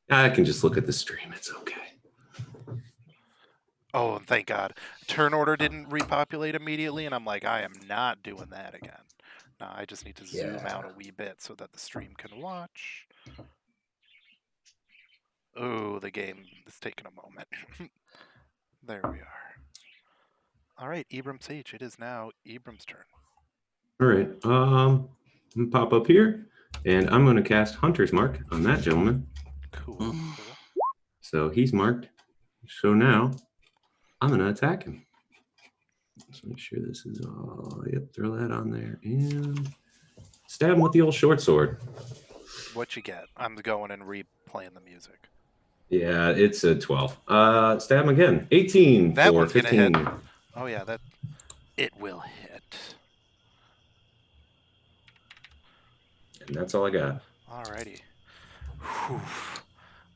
I can just look at the stream. It's okay. Oh, and thank God. Turn order didn't repopulate immediately, and I'm like, I am not doing that again. No, I just need to zoom Yeah. out a wee bit so that the stream can watch. Oh, the game is taking a moment. There we are. All right, Ibram Sage. It is now Ibram's turn. All right. I'm gonna pop up here, and I'm going to cast Hunter's Mark on that gentleman. Cool. Cool. So he's marked. So now I'm going to attack him. Let's make sure this is all. Yep, throw that on there and stab him with the old short sword. What you get? I'm going and replaying the music. Yeah, it's a 12. Stab him again. 18 That for one's gonna 15. hit. Oh yeah, that it will hit. And that's all I got. Alrighty. Whew.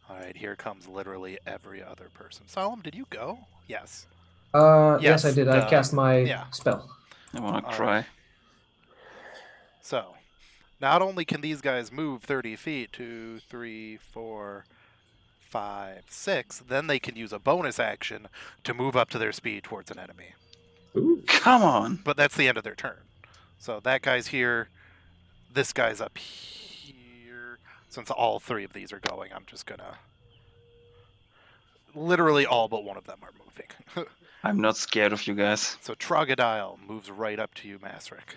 All right, here comes literally every other person. Solemn, did you go? Yes. Yes, I Yes, did. I cast my yeah. spell. I want to All cry. right. So, not only can these guys move 30 feet, 2, 3, 4, 5, 6, then they can use a bonus action to move up to their speed towards an enemy. Ooh. Come on. But that's the end of their turn. So that guy's here. This guy's up here. Since all 3 of these are going, I'm just gonna... Literally all but one of them are moving. I'm not scared of you guys. So Trogadile moves right up to you, Masric.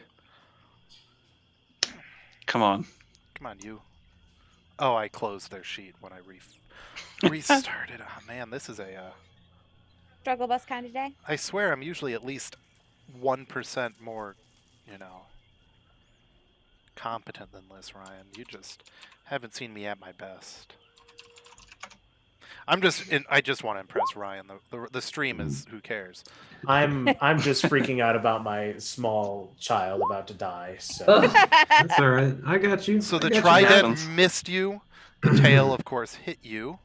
Come on. Come on, you. Oh, I closed their sheet when I restarted. Oh, man, this is a... Struggle bus kind of day. I swear I'm usually at least 1% more, competent than Liz, Ryan. You just haven't seen me at my best. I just want to impress Ryan. The stream is, who cares? I'm just freaking out about my small child about to die. So That's all right. I got you. So I the got you. trident happens. missed you. The tail, of course, hit you.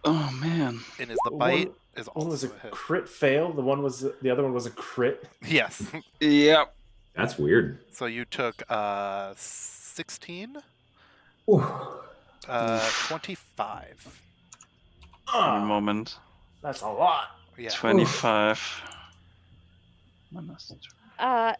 Oh man. And is the bite is one was also a a hit. crit fail. The other one was a crit. Yes. Yep. That's weird. So you took 16, Ooh. 25. One moment. That's a lot. Yeah. 25. Minus two. Dear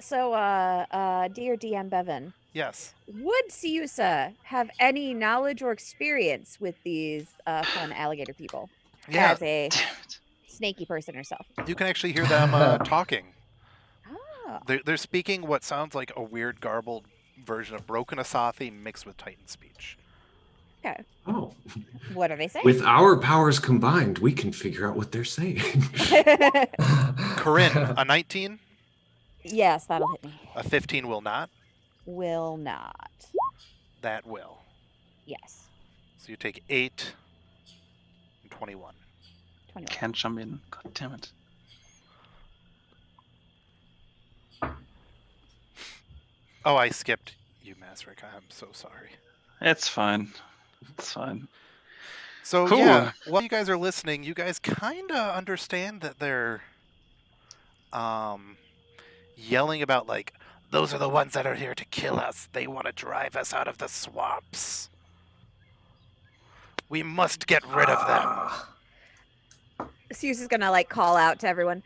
DM Bevan, Yes. would Siusa have any knowledge or experience with these fun alligator people Yeah. as a Damn it. snaky person herself? You can actually hear them talking. Oh, They're speaking what sounds like a weird garbled version of Broken Asathi mixed with Titan speech. Okay. Oh, What are they saying? with our powers combined, we can figure out what they're saying. Corinne, a 19? Yes, that'll hit me. A 15 will not? Will not. That will. Yes. So you take 8 and 21. 21. Can't jump in. God damn it. Oh, I skipped you, Masrick. I'm so sorry. It's fine. It's fine. So, Cool. yeah, while you guys are listening, you guys kind of understand that they're yelling about, like, those are the ones that are here to kill us. They want to drive us out of the swamps. We must get rid of them. Zeus is gonna like call out to everyone.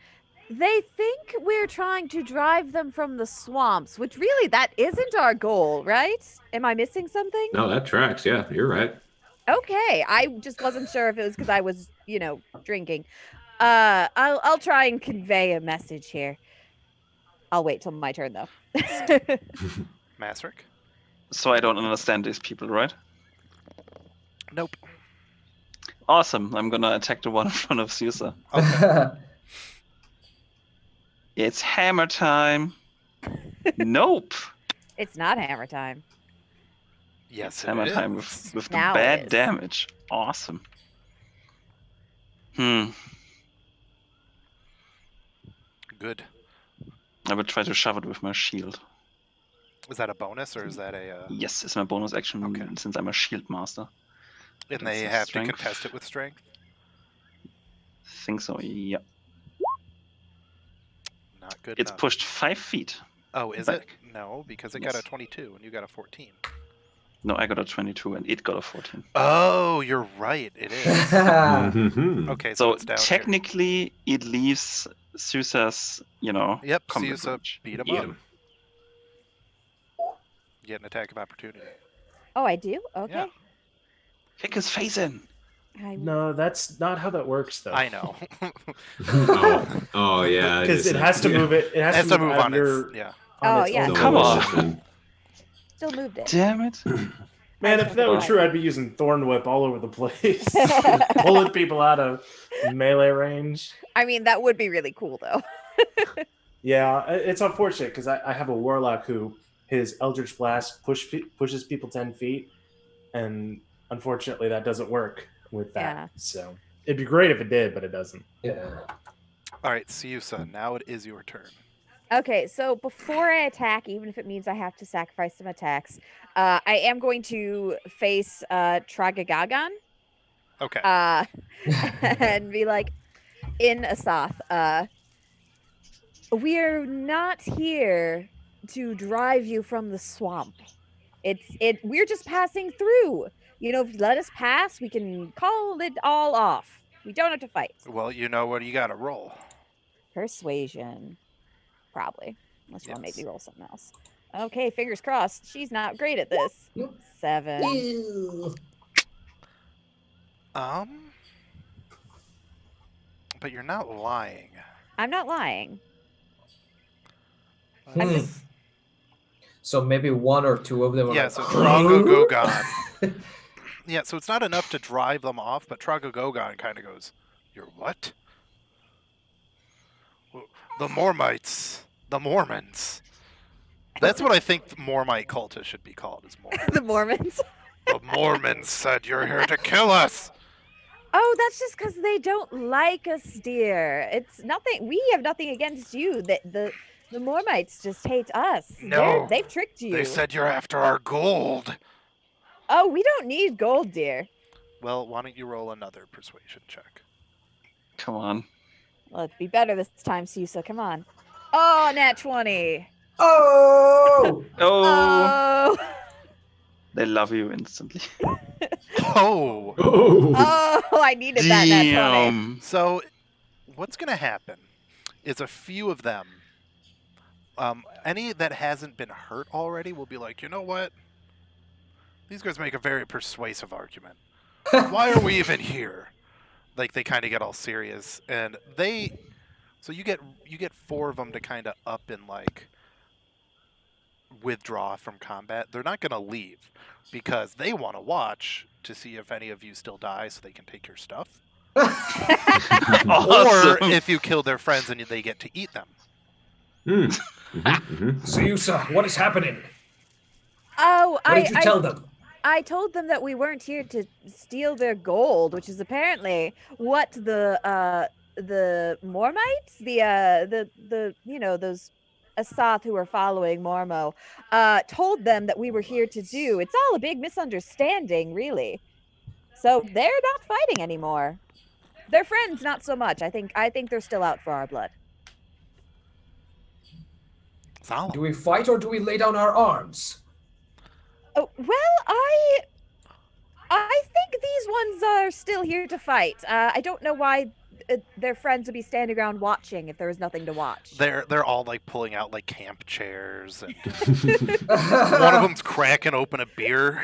They think we're trying to drive them from the swamps, which really that isn't our goal, right? Am I missing something? No, that tracks. Yeah, you're right. Okay, I just wasn't sure if it was because I was, drinking. I'll try and convey a message here. I'll wait till my turn though. Masrick? So I don't understand these people, right? Nope. Awesome. I'm gonna attack the one in front of Susa. Okay. It's hammer time. Nope. It's not hammer time. Yes, It's it hammer is. time with the Now it bad is. damage. Awesome. Good. I would try to shove it with my shield. Is that a bonus or is that a? Yes, it's my bonus action Okay. since I'm a shield master. And That's they a have strength. to contest it with strength. Think so, yeah. Not good It's enough. pushed 5 feet. Oh, is back. it? No, because it got a Yes. 22 and you got a 14. No, I got a 22 and it got a 14. Oh, you're right. It is. Mhm. Okay, so So it's down technically, it leaves Susa's, here. Yep, combat Siusa range. beat him Eat up. 'em. Get an attack of opportunity. Oh, I do? Okay. Yeah. Kick his face in. No, that's not how that works, though. I know. Oh, yeah. Because it has to move it. It has, Has to to move out on of your, its. Yeah. on Oh, its yeah. own Come on. volition. Still moved it. Damn it. Man, I if that were tried. true, I'd be using Thorn Whip all over the place, pulling people out of melee range. I mean, that would be really cool though. Yeah, it's unfortunate because I have a warlock who his Eldritch Blast pushes people 10 feet, and unfortunately that doesn't work with that. Yeah. So it'd be great if it did, but it doesn't. Yeah. All right, Siusa, now it is your turn. Okay, so before I attack, even if it means I have to sacrifice some attacks, I am going to face Tragagagan Okay. and be like, in Asath, we're not here to drive you from the swamp. We're just passing through. If you let us pass, we can call it all off. We don't have to fight. Well, you know what? You got to roll. Persuasion. Probably. Unless you want to make Yes. me roll something else. Okay, fingers crossed. She's not great at this. Nope. 7. Ew. But you're not lying. I'm not lying. I'm Hmm. just So maybe one or two of them are Yeah, like, so Tragagogon. Yeah, so it's not enough to drive them off, but Tragagogon kind of goes, "You're what? The Mormites. The Mormons. That's what I think the Mormite cultists should be called, is Mormons. the Mormons. The Mormons said you're here to kill us. Oh, that's just because they don't like us, dear. It's nothing. We have nothing against you. The Mormites just hate us. No, They've tricked you. They said you're after our gold. Oh, we don't need gold, dear. Well, why don't you roll another persuasion check? Come on. Let's be better this time, Susa. Come on. Oh, nat 20. oh, Oh, Oh. they love you instantly. Oh, Oh. Oh, I needed that nat 20. Damn. so what's going to happen is a few of them, any that hasn't been hurt already, will be like, you know what? These guys make a very persuasive argument. Why are we even here? Like, they kind of get all serious, and so you get 4 of them to kind of up in like withdraw from combat, they're not going to leave because they want to watch to see if any of you still die so they can take your stuff. Or if you kill their friends and they get to eat them. Sayusa, what is happening? Oh, What did you tell them? I told them that we weren't here to steal their gold, which is apparently what the Mormites, the those Asath who are following Mormo, told them that we were here to do. It's all a big misunderstanding, really. So they're not fighting anymore. They're friends, not so much. I think they're still out for our blood. Solid. Do we fight or do we lay down our arms? Oh, well, I think these ones are still here to fight. I don't know why their friends would be standing around watching if there was nothing to watch. They're all like pulling out like camp chairs, and one of them's cracking open a beer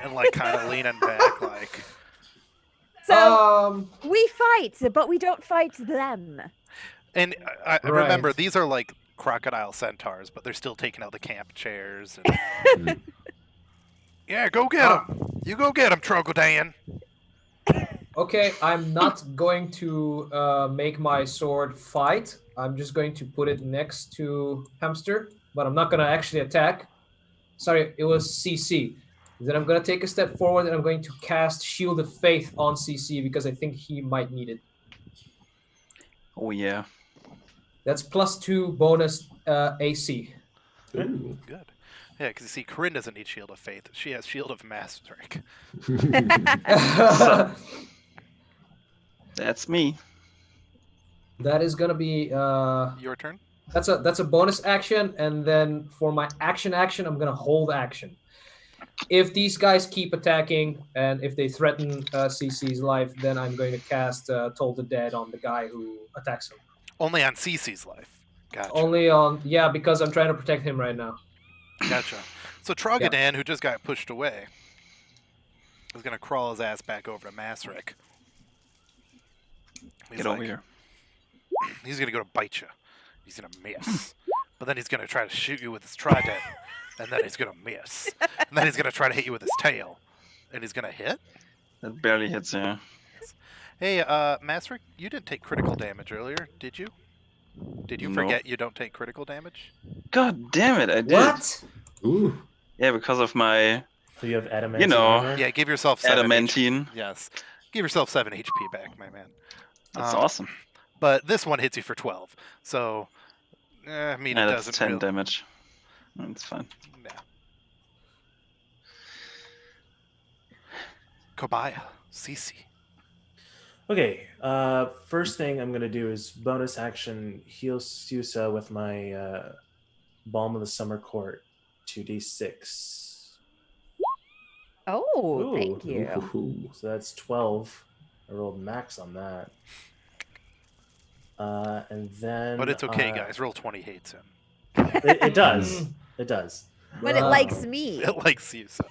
and like kind of leaning back, like. So we fight, but we don't fight them. And I remember these are like crocodile centaurs, but they're still taking out the camp chairs. And... Yeah, go get him. You go get him, Trogodan. Okay, I'm not going to make my sword fight. I'm just going to put it next to Hamster, but I'm not going to actually attack. Sorry, it was CC. Then I'm going to take a step forward and I'm going to cast Shield of Faith on CC because I think he might need it. Oh, yeah. That's +2 bonus AC. Ooh. Good. Yeah, because you see, Corinne doesn't need Shield of Faith. She has Shield of Mastery. That's me. That is going to be... Your turn? That's a bonus action, and then for my action, I'm going to hold action. If these guys keep attacking, and if they threaten CC's life, then I'm going to cast Toll the Dead on the guy who attacks him. Only on Cece's life. Gotcha. Only on... Yeah, because I'm trying to protect him right now. Gotcha. So Trogodan, who just got pushed away, is going to crawl his ass back over to Masric. Get over here. He's going to go to bite you. He's going to miss. But then he's going to try to shoot you with his trident. And then he's going to miss. And then he's going to try to hit you with his tail. And he's going to hit? That barely hits, yeah. Hey, Masric, you didn't take critical damage earlier, did you? Did you forget you don't take critical damage? God damn it, I did. What? Ooh. Yeah, because of my... So you have adamantine armor? Yeah, give yourself 7 adamantine. Yes. Give yourself 7 HP back, my man. That's awesome. But this one hits you for 12. So, I mean, it that's doesn't 10 really... damage. That's fine. Yeah. Kobaya, Cece. Okay, first thing I'm going to do is bonus action heal Susa with my Balm of the Summer Court, 2d6. Oh, thank you. Ooh. So that's 12. I rolled max on that. And then... But it's okay, guys. Roll 20 hates him. It does. It does. But it likes me. It likes you, so.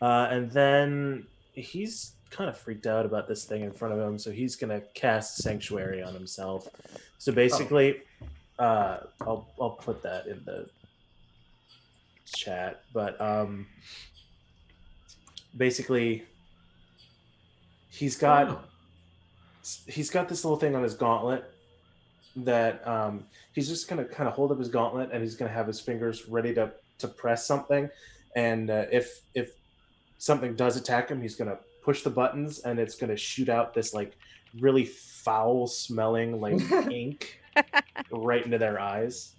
And then he's kind of freaked out about this thing in front of him, so he's going to cast Sanctuary on himself. So basically, I'll put that in the chat, but basically, he's got this little thing on his gauntlet that he's just going to kind of hold up his gauntlet, and he's going to have his fingers ready to press something, and if something does attack him, he's going to push the buttons, and it's going to shoot out this like really foul smelling like ink right into their eyes,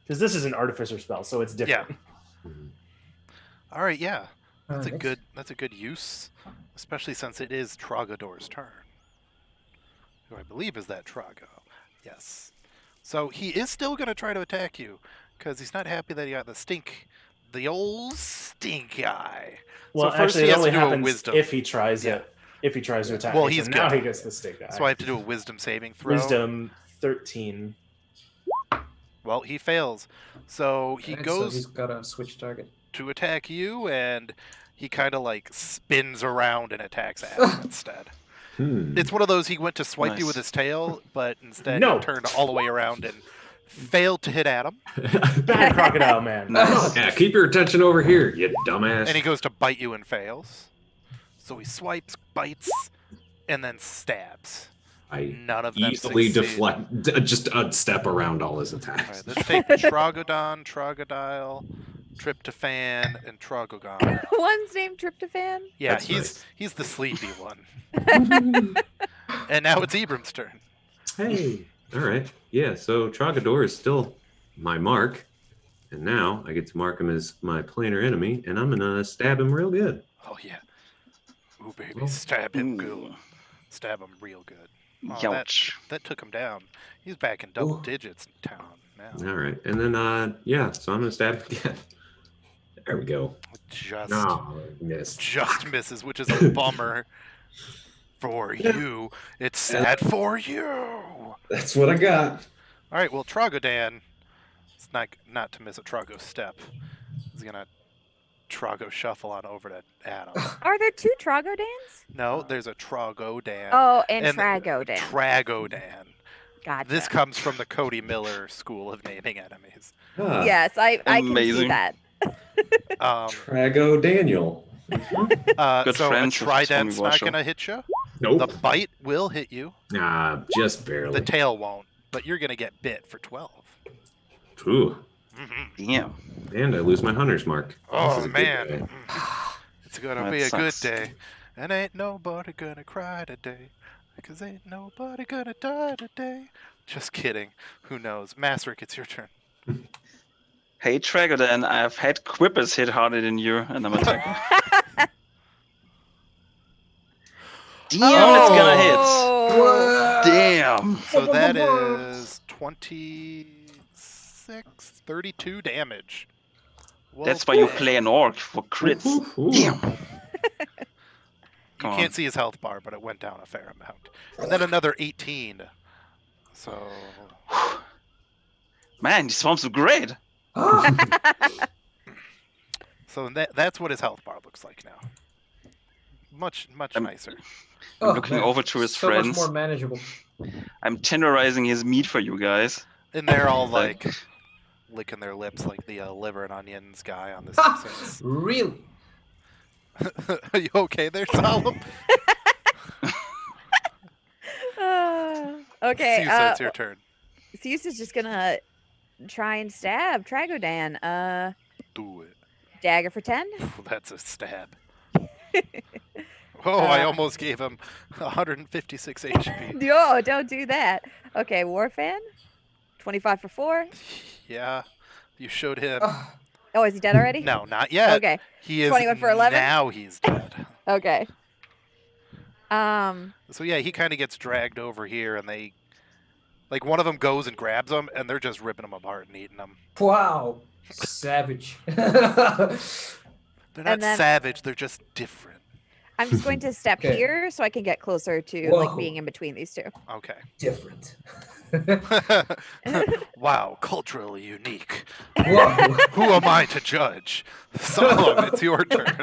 because this is an artificer spell, so it's different. Yeah. All right, yeah. That's a good use, especially since it is Trogador's turn, who I believe is that Trago. Yes. So he is still going to try to attack you because he's not happy that he got the old stink eye. Well, so first actually, he it has only to do a happens wisdom. if he tries it. If he tries to attack, well, me, he's so now good. he gets the stink eye. So I have to do a wisdom saving throw. Wisdom 13. Well, he fails. So he goes. So he's got a switch target to attack you, and he kind of like spins around and attacks Adam instead. It's one of those he went to swipe you with his tail, but instead he turned all the way around and Failed to hit Adam. Bad crocodile man. Nice. Yeah, keep your attention over here, you dumbass. And he goes to bite you and fails. So he swipes, bites, and then stabs. I None of them easily succeed. deflect, just a step around all his All attacks. right, let's take Trogodon, Trogodile, Tryptophan, and Trogogon. One's named Tryptophan. Yeah, That's nice. he's the sleepy one. And now it's Ibram's turn. Hey. All right. Yeah, so Trogador is still my mark. And now I get to mark him as my planar enemy, and I'm going to stab him real good. Oh yeah. Ooh baby, stab him good. Stab him real good. Oh, Youch. that took him down. He's back in double digits in town now. All right. And then, yeah, so I'm going to stab again. There we go. Just No, missed. just misses, which is a bummer for you. It's sad for you. That's what I got. All right, well, Trogodan, it's not to miss a Trogo step. He's gonna Trogo shuffle on over to Adam. Are there two Trogodans? No, there's a Trogodan. Oh, and and Tragodan. Tragodan. Gotcha. This comes from the Cody Miller School of Naming Enemies. Ah, Yes, I can see Amazing. that. Trago Daniel. Good So a friends with Trident's Tony not Washoe. gonna hit you. Nope. The bite will hit you. Just barely. The tail won't, but you're gonna get bit for 12. Ooh. Damn. And I lose my hunter's mark. This Oh is a good man, day. it's gonna That be a good sucks. day, and ain't nobody gonna cry today, because ain't nobody gonna die today. Just kidding. Who knows? Masrick, it's your turn. Hey, Tragodan, I've had Quippers hit harder than you, and I'm attacking. Damn, it's gonna hit. Oh. Damn. So that is 26, 32 damage. Well, That's why you play an orc for crits. Ooh. Damn. You Come can't on. see his health bar, but it went down a fair amount. And then another 18. So Man, these swarms are great. so that's what his health bar looks like now. Much nicer. I'm looking over to his so friends. much more manageable. I'm tenderizing his meat for you guys. And they're all like licking their lips like the liver and onions guy on The Simpsons. Really? Are you okay there, Solemn? Okay. Susa, it's your turn. Zeus is just gonna try and stab Tragodan. Do it. Dagger for 10. That's a stab. Oh, I almost gave him 156 HP. No, don't do that. Okay, Warfan. 25 for 4. Yeah, you showed him. Oh, is he dead already? No, not yet. Okay. He is 21 for 11? Now he's dead. Okay. So yeah, he kind of gets dragged over here, and they, like, one of them goes and grabs him, and they're just ripping him apart and eating him. Wow. Savage. They're not And then- savage; they're just different. I'm just going to step Okay. here so I can get closer to Whoa. like being in between these two. Okay. Different. Wow, culturally unique. Whoa. Who am I to judge? Solemn, it's your turn.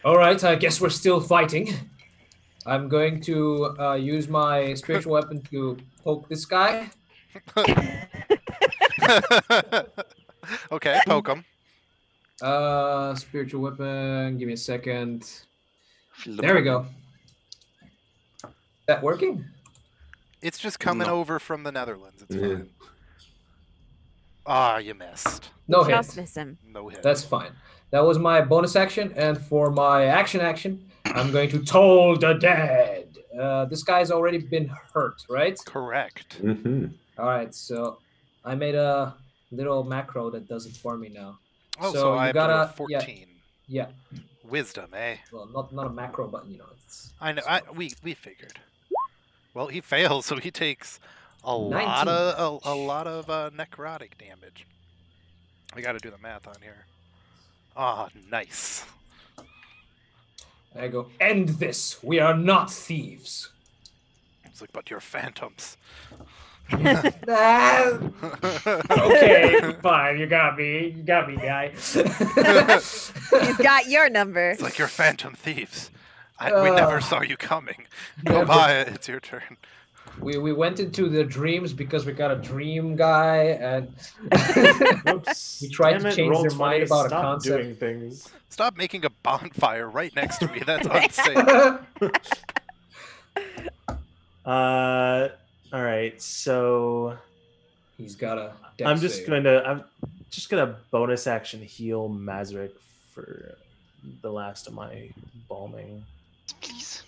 All right, I guess we're still fighting. I'm going to use my spiritual weapon to poke this guy. Okay, poke him. Spiritual weapon. Give me a second. Feel the There we problem. go. That working? It's just coming No. over from the Netherlands. It's Yeah. fine. Ah, you missed. No Just hit. miss him. No hit. That's fine. That was my bonus action, and for my action, I'm going to toll the dead. This guy's already been hurt, right? correct. Mm-hmm. All right, so I made a little macro that does it for me now. Oh, So so, you I have to do a gotta- 14. Yeah, Wisdom, eh? well, not a macro, but you know, it's. I know. We figured. Well, he fails, so he takes a 19 lot of damage. a lot of necrotic damage. I got to do the math on here. Ah, nice. I go. End this. We are not thieves. It's like, but you're phantoms. Okay, fine. You got me, guy. He's got your number. It's like you're phantom thieves. We never saw you coming. Go Never. by it. It's your turn. We went into the dreams because we got a dream guy, and Whoops. we tried Damn to it, change their Roll20, mind about a stop concept. doing things. Stop making a bonfire right next to me. That's unsafe. All right, so He's got a dex I'm just save. gonna bonus action heal Mazric for the last of my balming. Please.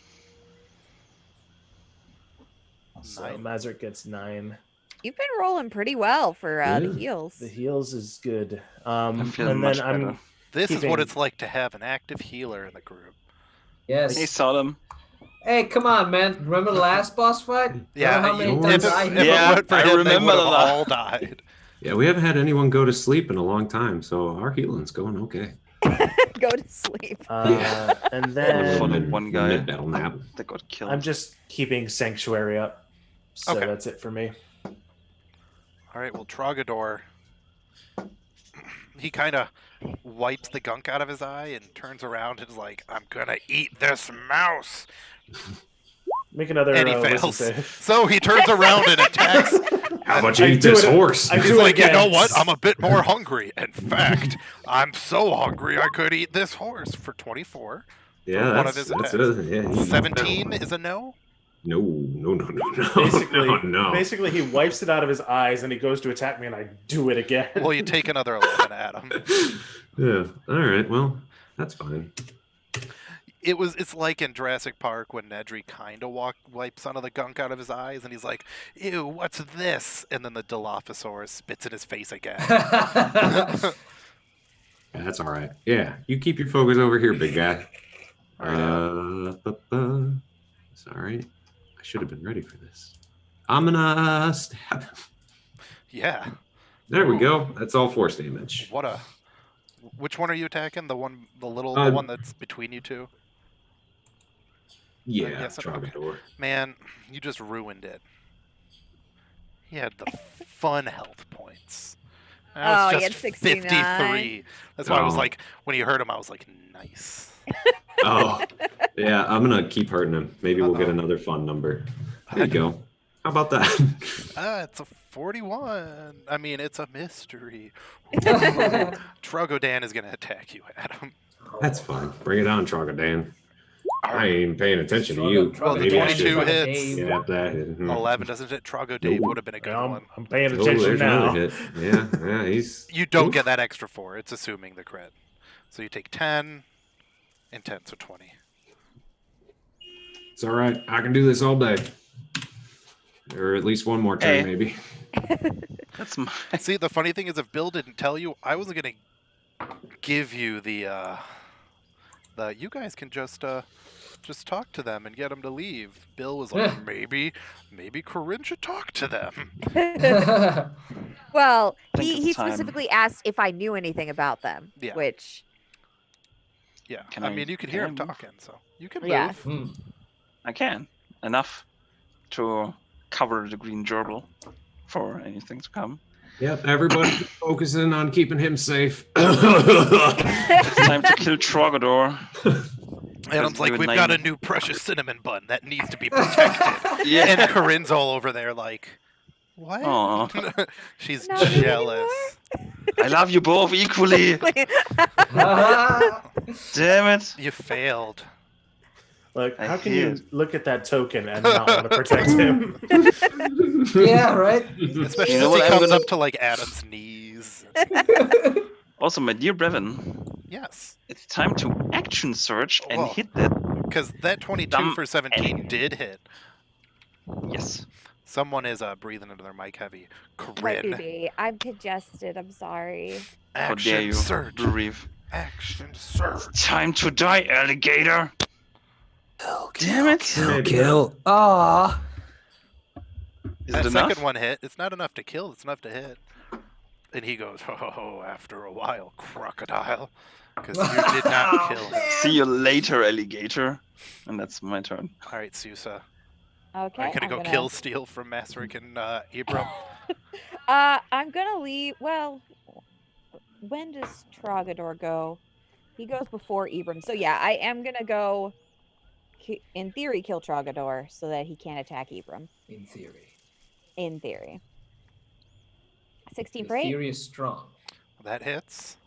So 9. Mazric gets 9. You've been rolling pretty well for the Yeah. heals. The heals is good. I feel And much then I'm better. This is what keeping- it's like to have an active healer in the group. Yes. Hey, Solemn. Hey, come on, man. Remember the last boss fight? Yeah, Remember how many you- times if it- I if healed? Yeah, it went for I him, they remember would have that. all died. Yeah, we haven't had anyone go to sleep in a long time, so our healing's going okay. Go to sleep. Yeah. And Follow then one guy. Mid-battle nap. That got killed. I'm just keeping Sanctuary up. So Okay. that's it for me. All right, well, Trogador, he kind of wipes the gunk out of his eye and turns around and is like, I'm going to eat this mouse. Make another And he wisdom fails. save. So he turns around and attacks. How about you I eat do this it- horse? I He's do it like, you again. know what? I'm a bit more hungry. In fact, I'm so hungry I could eat this horse for 24. Yeah, one of that's, his that's attacks. it. Yeah, he- 17 is a no? No. Basically, no. basically, he wipes it out of his eyes and he goes to attack me, and I do it again. Well, you take another 11 at him. Yeah. All right. Well, that's fine. It's like in Jurassic Park when Nedry kind of wipes some of the gunk out of his eyes, and he's like, ew, what's this? And then the Dilophosaurus spits in his face again. Yeah, that's all right. Yeah, you keep your focus over here, big guy. It's all right. I should have been ready for this. I'm gonna stab him. Yeah. There we Ooh. go. That's all force damage. What a... Which one are you attacking? The one that's between you two? Yeah, guess I'm okay. Trogador. Man, you just ruined it. He had the fun health points. That was Oh, he just had 69. 53. That's why I was Oh. like, when you heard him, I was like, nice. Oh, yeah. I'm gonna keep hurting him. Maybe we'll get Uh-oh. another fun number. There you go. How about that? It's a 41. I mean, it's a mystery. Trogodan is going to attack you, Adam. That's fine. Bring it on, Trogadan. All I right. ain't paying attention to you. Well, the Maybe I 22 should- hits. Yeah, that hit. 11, doesn't it? Trogo Dave Nope. would have been a good one. I'm paying Oh, attention there's now. another hit. Yeah, he's. You don't Oof. get that extra 4. It's assuming the crit. So you take 10 and 10, so 20. It's all right. I can do this all day. Or at least one more turn, Hey. maybe. That's my... See, the funny thing is, if Bill didn't tell you, I wasn't going to give you the you guys can just talk to them and get them to leave. Bill was like, maybe Corinne should talk to them. Well, Think he it's time. specifically asked if I knew anything about them, Yeah. which Yeah, Can I I- mean, you can can hear I him move? talking, so you can Yeah. move. Hmm. I can. Enough to cover the green gerbil for anything to come. Yep, everybody focusing on keeping him safe. It's time to kill Trogador. Adam's like, you we've and got a Naeem. new precious cinnamon bun that needs to be protected. Yeah. And Corinne's all over there like, what? Aw. She's Not me jealous. I love you both equally. Damn it. You failed. Like, I how can hear you it. look at that token and not want to protect him? Yeah, right. Especially You know as he what, I'm comes gonna- up to like Adam's knees. Also, my dear Bevan, Yes. it's time to action search and Whoa. hit that. Because that 22 Dumb for 17 enemy. did hit. Yes. Someone is breathing into their mic heavy. might be Corinne. me. I'm congested. I'm sorry. How dare Action you, surge. Bereave. Action surge. Time to die, alligator. Damn it. Kill. Ah. Is That it enough? second one hit. It's not enough to kill. It's enough to hit. And he goes, oh, after a while, crocodile. Because you did not kill him. See you later, alligator. And that's my turn. All right, Susa. Okay. Are you going to I'm go gonna- kill Steel from Masric and Ibram? I'm gonna leave. Well, when does Trogador go? He goes before Ibram. So yeah, I am gonna go in theory, kill Trogador so that he can't attack Ibram. In theory. In theory. 16 The for 8. theory is strong. That hits.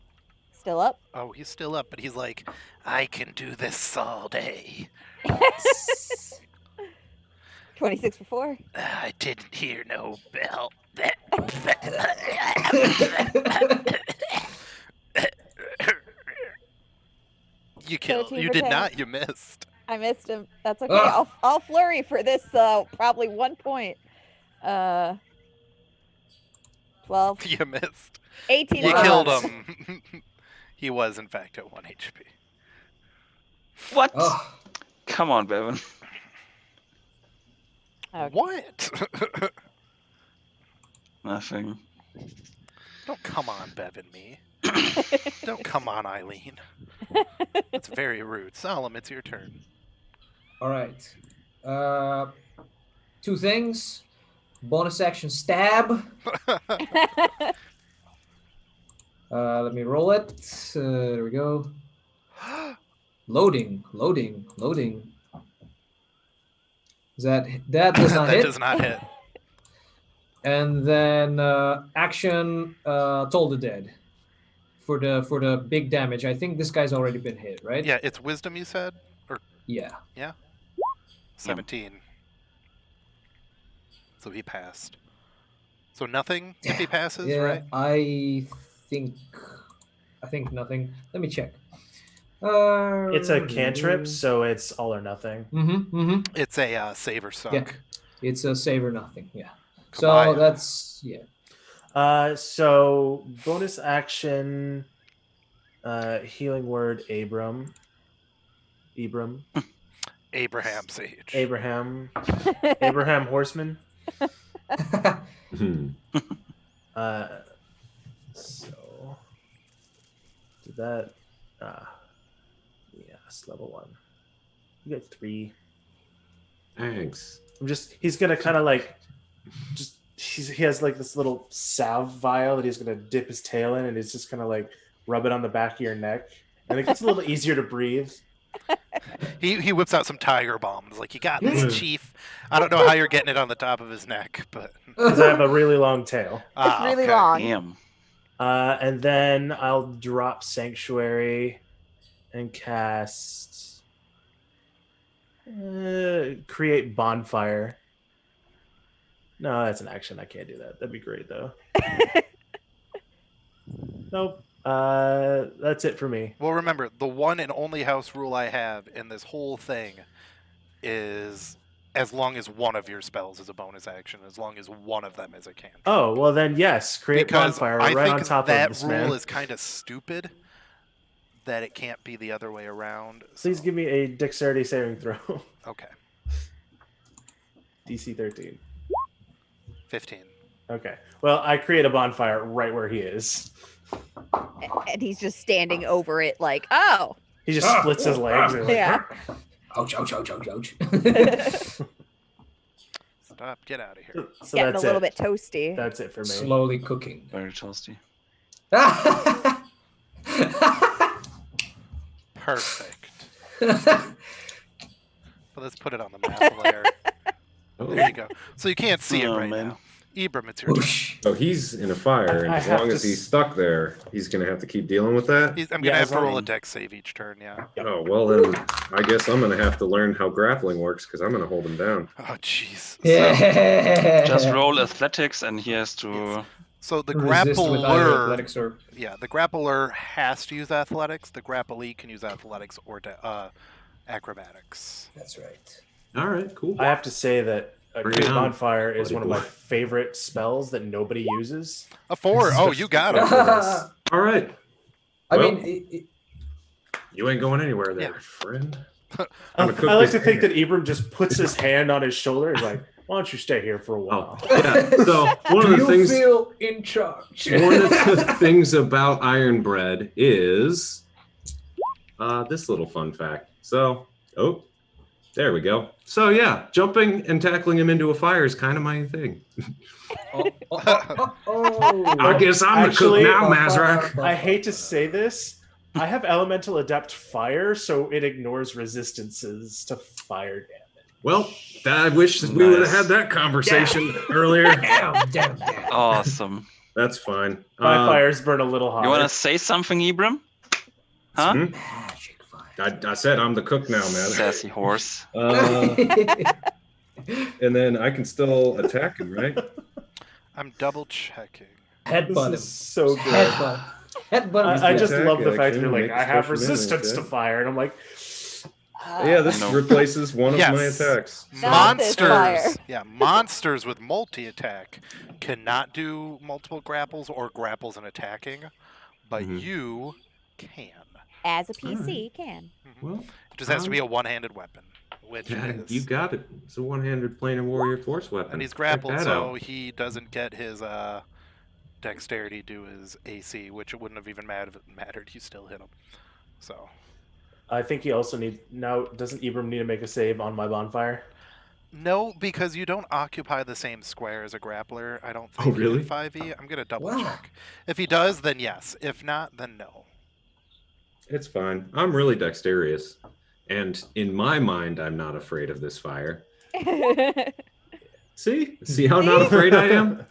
Still up. Oh, he's still up, but he's like, I can do this all day. 26 for 4. I didn't hear no bell. You killed. 13 You for did 10. not. You missed. I missed him. That's okay. Ah. I'll flurry for this probably 1 point. 12. You missed. 18 You for killed 11. him. He was, in fact, at 1 HP. What? Oh, Come on, Bevan. Okay. What? Nothing. Don't come on, Bevan me. Don't come on, Eileen. That's very rude. Solemn, it's your turn. all right. 2 things. Bonus action stab. Let me roll it. There we go. Loading. That does not That hit. does not hit. And then action Toll the Dead for the big damage. I think this guy's already been hit, right? Yeah, it's wisdom, you said? Or Yeah. 17. So he passed. So nothing if he passes, Yeah, right? I think nothing. Let me check. It's a cantrip, so it's all or nothing. It's a save or suck. Yeah. It's a save or nothing. Yeah. Kabaya. So that's So bonus action, healing word, Ibram, Abraham Sage. Abraham Horseman. Hmm. So did that? Yes, level 1. You get 3. Thanks. He's gonna kind of like, he has like this little salve vial that he's gonna dip his tail in, and he's just gonna like rub it on the back of your neck, and it gets a little easier to breathe. He whips out some tiger bombs. Like, you got this, Chief. I don't know how you're getting it on the top of his neck, but Because I have a really long tail. It's really long. Damn. And then I'll drop Sanctuary and cast Create Bonfire. No, that's an action. I can't do that. That'd be great, though. Nope. That's it for me. Well, remember, the one and only house rule I have in this whole thing is as long as one of your spells is a bonus action, as long as one of them is a cantrip. Oh, well then, yes. Create Because Bonfire I right think on top that of this, rule man. is kind of stupid, that it can't be the other way around. Please so- give me a dexterity saving throw. Okay. DC 13. 15. Okay. Well, I create a bonfire right where he is. And he's just standing over it like, oh. He just splits his legs. And Yeah. ouch. Stop. Get out of here. So Getting a that's little it. bit toasty. That's it for me. Slowly cooking. Very toasty. Perfect. Well, let's put it on the map layer. There you go. So you can't see it Oh, right man. now. Ibram, it's your turn. Whoosh. So he's in a fire, and I as have long to as he's stuck there, he's going to have to keep dealing with that. I'm Yeah, gonna have as to roll a long- dex save each turn. Yeah. Oh, well, then I guess I'm going to have to learn how grappling works because I'm going to hold him down. Oh, jeez. Yeah. Just roll athletics, and he has to. So the Resist with either grappler, athletics or yeah, the grappler has to use athletics. The grapplee can use athletics or acrobatics. that's right. All right, cool. I have to say that Bring Create it on, Bonfire is buddy one of my boy. favorite spells that nobody uses. A 4. Oh, you got it. I All right. Well- mean, You ain't going anywhere there, Yeah. friend. I I'm gonna cook like this to think dinner. that Ibram just puts his hand on his shoulder and is like, why don't you stay here for a while? Oh, yeah. So one do of the you things, feel in charge? one of the things about Iron Bread is this little fun fact. So, there we go. So yeah, jumping and tackling him into a fire is kind of my thing. Oh. I guess I'm Actually, the cook now, Mazrak. I hate to say this, I have Elemental Adept Fire, so it ignores resistances to fire damage. Well, I wish we would have had that conversation earlier. Damn. Awesome. That's fine. My fires burn a little hotter. You want to say something, Ibram? Huh? Magic fire. I said I'm the cook now, man. Sassy horse. And then I can still attack him, right? I'm double checking. Headbutt him. This is so good. Headbutt him. I just Attack love the fact that action, you're like, make a I have special resistance damage, to fire, and I'm like, Yeah, this I know. replaces one of my Yes. attacks. Not this fire. Monsters, yeah, monsters with multi-attack cannot do multiple grapples or grapples and attacking, but Mhm. you can. As a PC, can. Well, It just has to be a one-handed weapon, which yeah, is. you got it. It's a one-handed planar warrior force weapon. And he's Check grappled, that so out. he doesn't get his dexterity to his AC, which it wouldn't have even mattered. You still hit him. So I think he also needs now. Doesn't Ibram need to make a save on my bonfire? no, because you don't occupy the same square as a grappler. I don't Oh, think really? in 5e. I'm gonna double Wow. check. If he does, then yes. If not, then no. It's fine. I'm really dexterous. And in my mind, I'm not afraid of this fire. See? See how not afraid I am?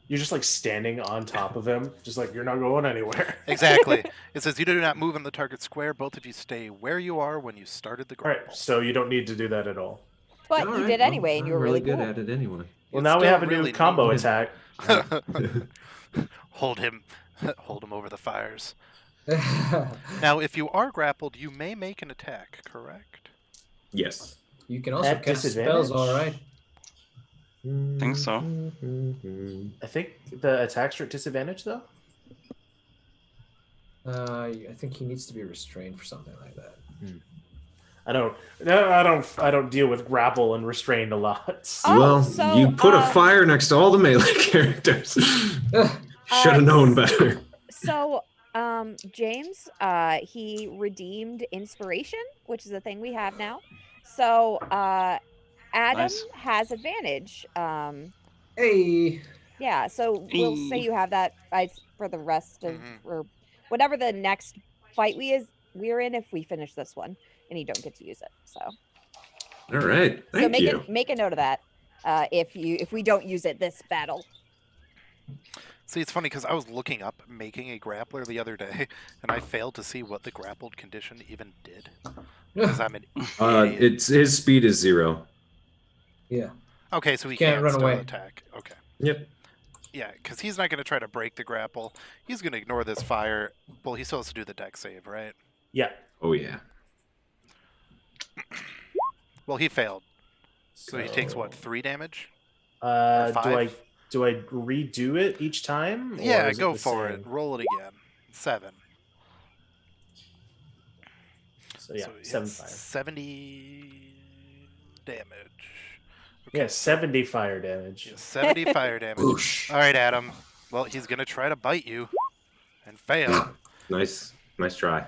You're just like standing on top of him, just like you're not going anywhere. Exactly. It says you do not move in the target square. Both of you stay where you are when you started the All right, grapple. so you don't need to do that at all. But All you right, did well, anyway, and you I'm were really good cool. at it anyway. Well, You now we still have a really new combo need- attack. Hold him over the fires. Now, if you are grappled, you may make an attack. Correct? Yes. You can also At cast disadvantage? spells, all right. Think so. I think the attacks are at disadvantage though. I think he needs to be restrained for something like that. I don't deal with grapple and restrained a lot. Oh, Well, so, you put a fire next to all the melee characters. Should have known better. So, James, he redeemed inspiration, which is a thing we have now. So, Adam Nice. has advantage. Hey. Yeah, so we'll say you have that for the rest of, or whatever the next fight we're in if we finish this one, and you don't get to use it. So, All right. so Thank you. make a note of that. If we don't use it this battle. See, it's funny because I was looking up making a grappler the other day, and I failed to see what the grappled condition even did. Because I'm an idiot. It's his speed is 0. Yeah. Okay, so he Can't can't run still away. attack. Okay. Yep. Yeah, because he's not going to try to break the grapple. He's going to ignore this fire. Well, he still has to do the dex save, right? Yeah. Oh yeah. Well, he failed. So he takes, what, 3 damage? Do Or I 5? redo it each time? or Yeah, is go the for same? it. Roll it again. 7. So yeah, So he 7 has fire. 70 damage. Yeah, 70 fire damage. Yeah, 70 fire damage. Whoosh. All right, Adam. Well, he's going to try to bite you and fail. Nice try.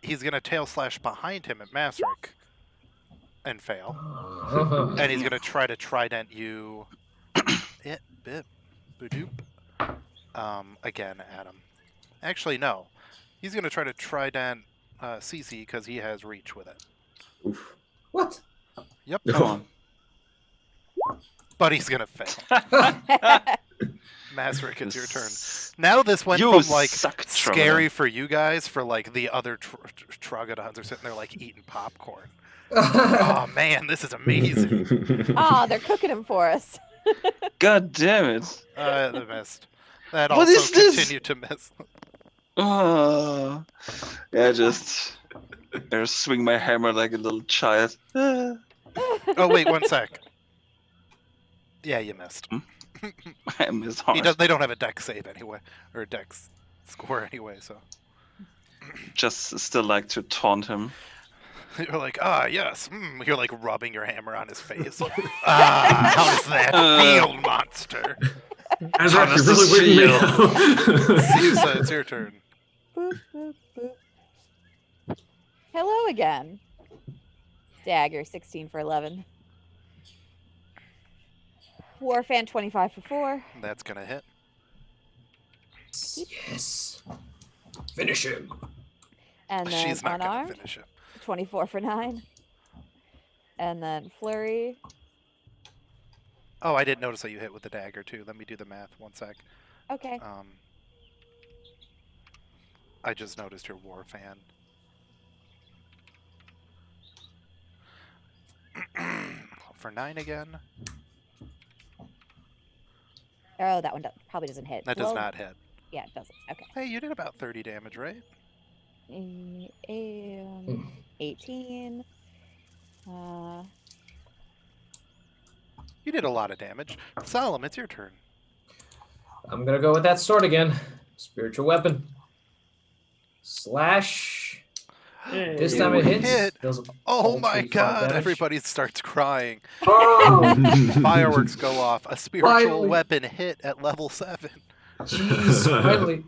He's going to tail slash behind him at Masrick and fail. And he's going to try to trident you again, Adam. Actually, no. He's going to try to trident CC because he has reach with it. Oof. What? Yep. Come on. But he's going to fail. Masrick, it's your turn. Now this went You from like suck, scary Trogdon. for you guys for like the other Trogodons are sitting there like eating popcorn. Oh man, this is amazing. Oh, they're cooking him for us. God damn it. They missed. That What also is this? continued to miss. Yeah, just swing my hammer like a little child. Oh wait, 1 sec. Yeah, you missed. I missed hard. They don't have a dex save anyway, or a dex score anyway. So Just still like to taunt him. you're like, yes. You're like rubbing your hammer on his face. How does that feel, monster? Azrak, does you're really this weirding me out. Susa, it's your turn. Boop, boop, boop. Hello again. Dagger, 16 for 11. Warfan, 25 for 4. That's gonna hit. Yes. Finish him. And then She's not gonna unarmed, finish him. 24 for 9. And then flurry. Oh, I didn't notice that you hit with the dagger too. Let me do the math. 1 sec. Okay. I just noticed your war fan. For 9 again. Oh, that one probably doesn't hit. That does not hit. Yeah, it doesn't. Okay. Hey, you did about 30 damage, right? 18. You did a lot of damage. Solemn, it's your turn. I'm gonna go with that sword again. Spiritual weapon. Slash. This time it hits. Does Oh my paltry 5 god, damage. everybody starts crying. Oh! Fireworks go off. A spiritual Finally. weapon hit at level 7. Jeez, finally.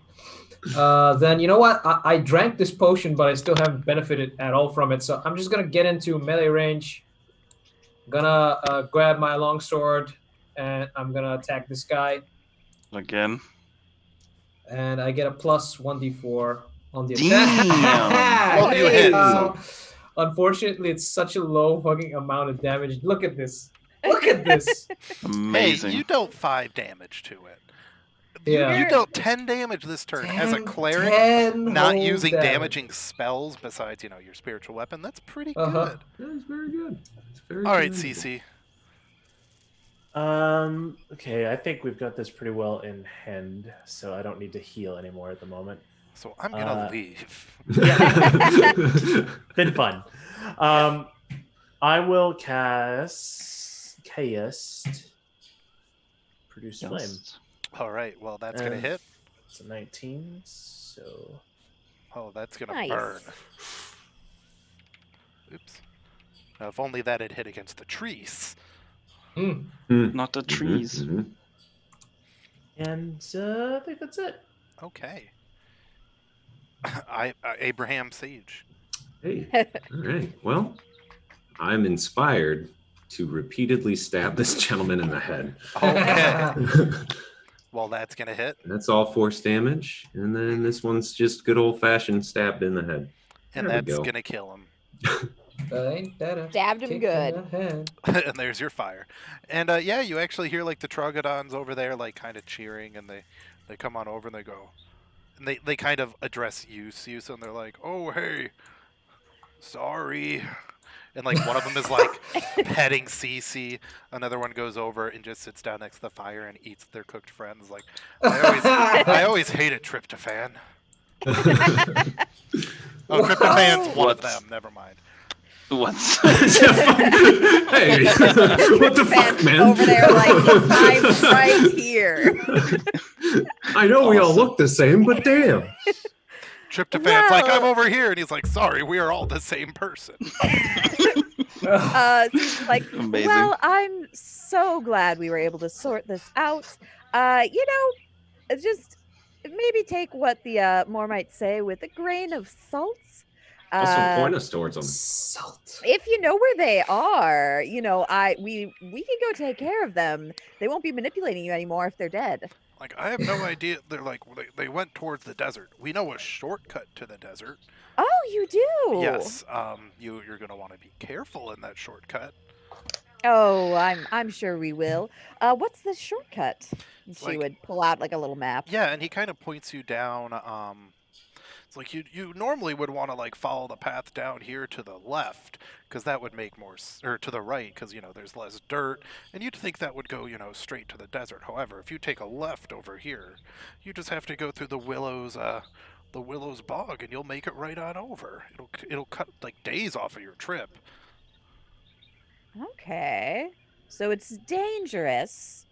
Then you know what? I drank this potion, but I still haven't benefited at all from it. So I'm just gonna get into melee range. Gonna grab my longsword and I'm gonna attack this guy. Again. And I get a plus 1d4 on the attack. Damn. Well, you hit, so. Unfortunately, it's such a low fucking amount of damage. Look at this. Look at this. Amazing. Hey, you dealt 5 damage to it. Yeah. You dealt 10 damage this turn as a cleric, 10 not whole using damage. damaging spells besides, your spiritual weapon. That's pretty Uh-huh. good. That's very good. That's very All right, commendable. CC. Okay, I think we've got this pretty well in hand, so I don't need to heal anymore at the moment. So I'm gonna leave. Been fun. I will cast Produce Flame. Yes. All right, well that's gonna hit. It's a 19, so Oh, that's gonna Nice. burn. Oops. Now, if only that had hit against the trees. Not the trees. Mhm. and I think that's it. Okay. Abraham Sage. Hey, all right. Well, I'm inspired to repeatedly stab this gentleman in the head. Okay. Well, that's gonna hit, That's all force damage, and then this one's just good old-fashioned stabbed in the head. and There we that's go. gonna kill him. Ain't that a Stabbed him kick good. in the head? And there's your fire. And yeah, you actually hear like the Trogodons over there, like kind of cheering, and they come on over and they go, and they kind of address you, and they're like, "Oh hey, sorry." And like one of them is like petting Cece. Another one goes over and just sits down next to the fire and eats their cooked friends. Like I always hated tryptophan. Oh, tryptophan's one of What? them. Never mind. What's Hey, what the fuck, man? Over there, like, I'm right here. I know we all Awesome. look the same, but damn. Tryptophan's like, Well- I'm over here, and he's like, sorry, we are all the same person. Like, Amazing. well, I'm so glad we were able to sort this out. Just maybe take what the Moor might say with a grain of salt. Also, point us towards them. Salt. If you know where they are, we can go take care of them. They won't be manipulating you anymore if they're dead. Like, I have no idea. They're like, they went towards the desert. We know a shortcut to the desert. Oh, you do? Yes. You're gonna want to be careful in that shortcut. Oh, I'm sure we will. What's the shortcut? And she like- would pull out like a little map. Yeah, and he kind of points you down. It's like you normally would want to like follow the path down here to the left, because that would make more, or to the right, because there's less dirt, and you'd think that would go straight to the desert. However, if you take a left over here, you just have to go through the Willows bog, and you'll make it right on over. It'll cut like days off of your trip. Okay. So it's dangerous,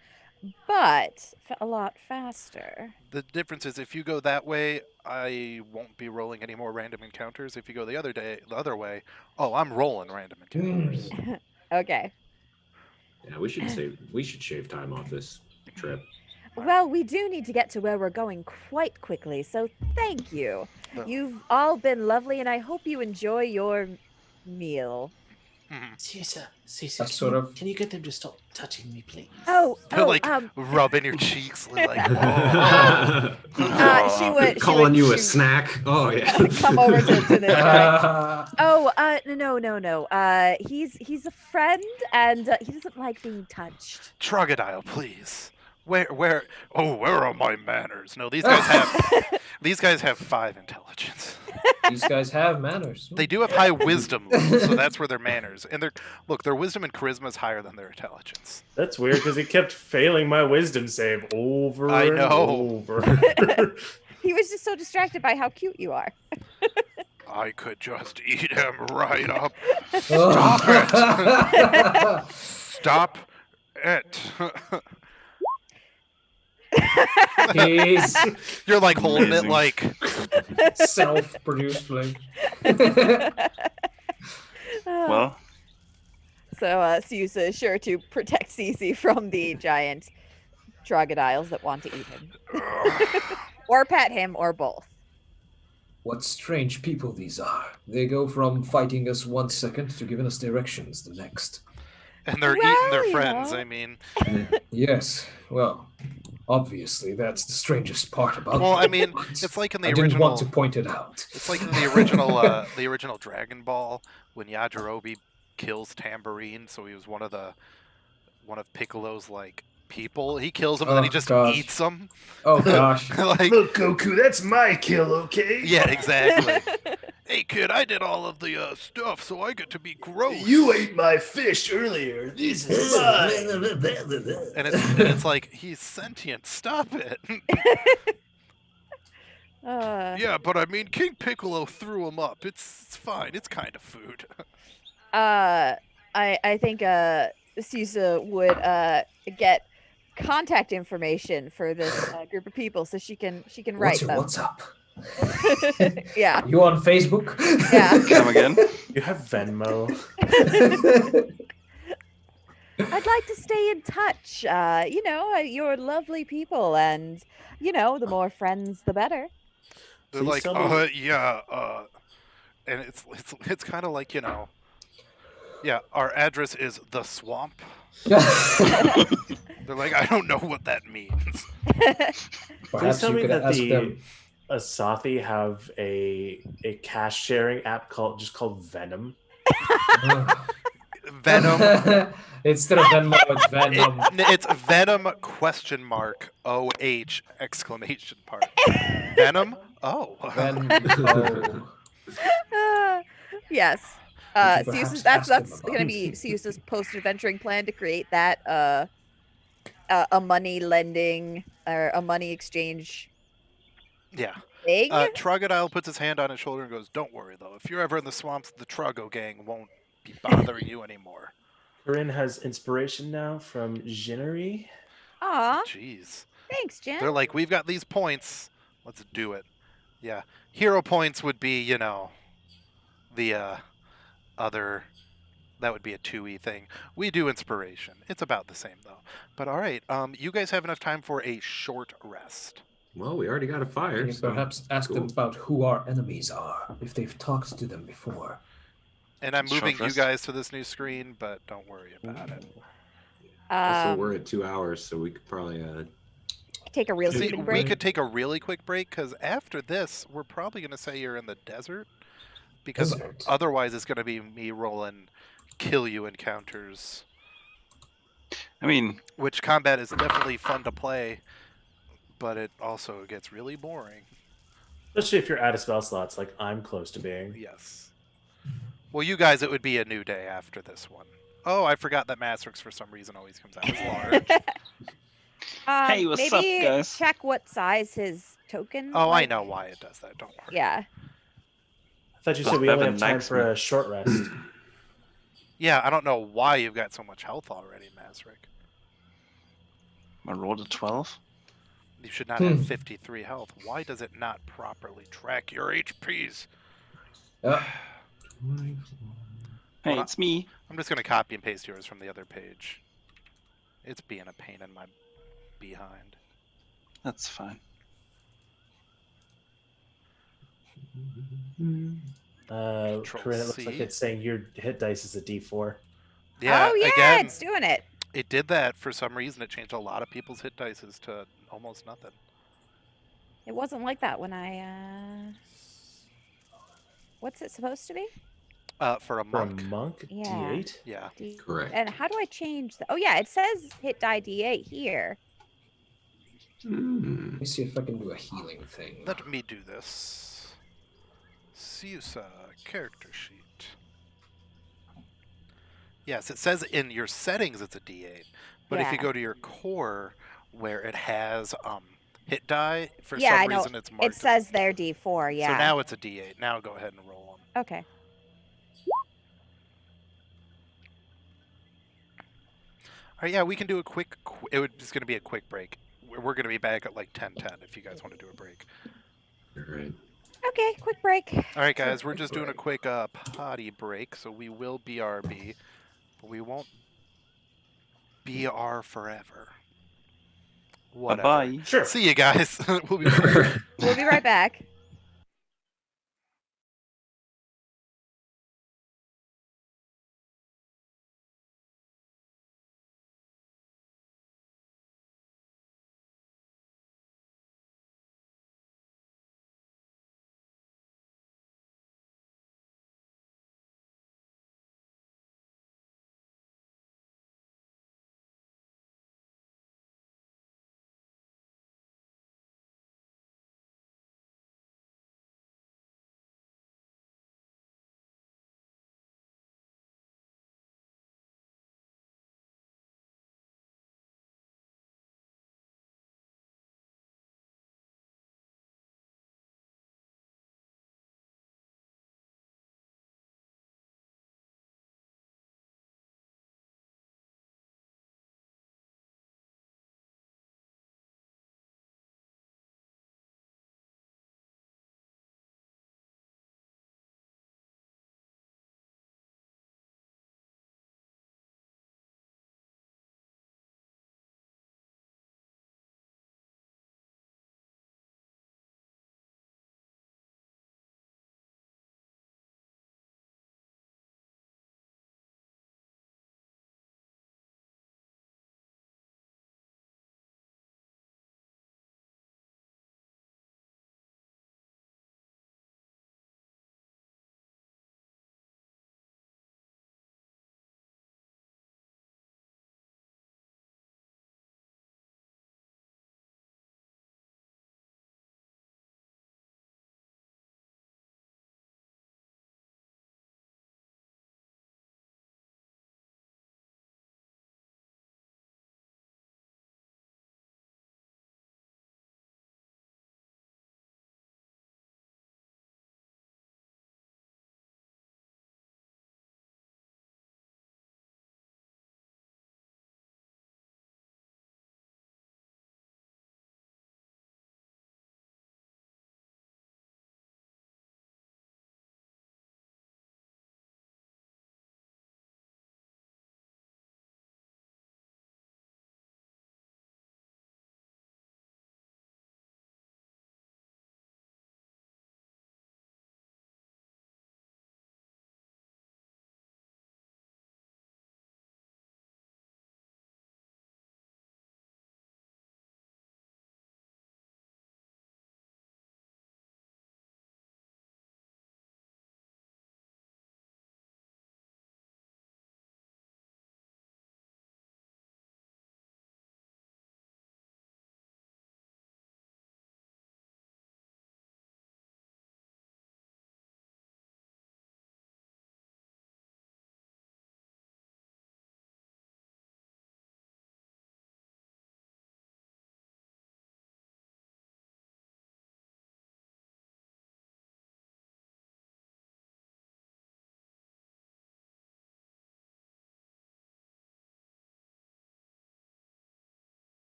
but a lot faster. The difference is if you go that way, I won't be rolling any more random encounters. If you go the other way, I'm rolling random encounters. Okay. Yeah, we should shave time off this trip. Well, we do need to get to where we're going quite quickly, so thank you. No. You've all been lovely, and I hope you enjoy your meal. Caesar, A sort of- can you get them to stop touching me, please? They're like rubbing your cheeks, like, she would calling you a shoot- snack. Oh yeah. come over to this guy. No. He's a friend, and he doesn't like being touched. Trogodile, please. Where are my manners? No, these guys have 5 intelligence. These guys have manners. They do have high wisdom, though, so that's where their manners. And their wisdom and charisma is higher than their intelligence. That's weird because he kept failing my wisdom save over I and know. over. He was just so distracted by how cute you are. I could just eat him right up. Stop it! Stop it! He's You're like holding it Amazing. like. self-produced flame. Well, So Susa is sure to protect Cece from the giant trogodiles that want to eat him. Or pet him, or both. What strange people these are. They go from fighting us 1 second to giving us directions the next. And they're Well, eating their you friends, know. I mean. Yes, well, obviously that's the strangest part about Well, I it, mean, but it's like in the I didn't original. want to point it out. It's like in the original Dragon Ball when Yajirobe kills Tambourine, so he was one of Piccolo's like people. He kills him and then he Oh, just gosh. eats them. Oh gosh. Like, Look, Goku, that's my kill, okay? yeah, exactly. Hey kid, I did all of the stuff, so I get to be gross. You ate my fish earlier. This is mine. And it's like he's sentient. Stop it. Yeah, but I mean, King Piccolo threw him up. It's fine. It's kind of food. I think Susa would get contact information for this group of people so she can write them. What's up? Yeah. You on Facebook? Yeah. come again. You have Venmo. I'd like to stay in touch. You're lovely people, and the more friends, the better. They're Please like, tell me- yeah, and it's kind of like, yeah, our address is the swamp. They're like, I don't know what that means. Please Perhaps tell you me could that ask the them. Asathi have a cash sharing app called Venom. Venom. Instead of Venmo, it's Venom. It's Venom question mark OH exclamation mark. Venom? Oh. Venmo. Yes. We could Susa's, perhaps that's ask them going to about be it. Susa's post-adventuring plan to create that a money lending or a money exchange Yeah. thing. Trogodile puts his hand on his shoulder and goes, "Don't worry though. If you're ever in the swamps, the Trogo gang won't be bothering you anymore." Corinne has inspiration now from Jinnery. Aw, Jeez. thanks, Jen. They're like, "We've got these points. Let's do it." Yeah. Hero points would be, the other. That would be a 2E thing. We do inspiration. It's about the same though. But all right, you guys have enough time for a short rest. Well, we already got a fire. Can you so perhaps ask them cool. about who our enemies are, if they've talked to them before? And I'm Short moving you rest. guys to this new screen, but don't worry about it. Also, we're at 2 hours, so we could probably Take a real See, quick we break. could take a really quick break because after this, we're probably going to say you're in the desert. Because Desert. otherwise, it's going to be me rolling kill you encounters, I mean, which combat is definitely fun to play, but it also gets really boring. Especially if you're out of spell slots, like I'm close to being. Yes. Well, you guys, it would be a new day after this one. Oh, I forgot that Masterix for some reason always comes out as large. Hey, what's up, maybe guys? check what size his token. Oh, I like. know why it does that. Don't worry. Yeah. I thought you But said we only Bevan have time likes for me. a short rest. Yeah, I don't know why you've got so much health already, Masric. I rolled a 12. You should not have 53 health. Why does it not properly track your HPs? Uh, Hey, Well, it's me. I'm just going to copy and paste yours from the other page. It's being a pain in my behind. That's fine. Corinne, it looks like C. it's saying your hit dice is a D4. Yeah, Oh yeah, again, it's doing it. it did that for some reason. It changed a lot of people's hit dices to almost nothing. It wasn't like that when I. What's it supposed to be? For a For a monk. monk, Yeah. D8. Yeah. Correct. And how do I change the? Oh yeah, it says hit die D8 here. Let me see if I can do a healing thing. Let me do this. Siusa character sheet. Yes, it says in your settings it's a D8, but if you Yeah. go to your core where it has hit die, for Yeah, some I know. reason it's marked. It says there D4. Yeah. So now it's a D8. Now go ahead and roll them. Okay. All right, yeah, we can do a quick. It's going to be a quick break. We're going to be back at like 10:10 if you guys want to do a break. All right. Okay, quick break. All right, guys, we're just doing a quick potty break, so we will BRB, but we won't BR forever. Whatever. Bye-bye. Sure. See you guys. We'll be back. We'll be right back.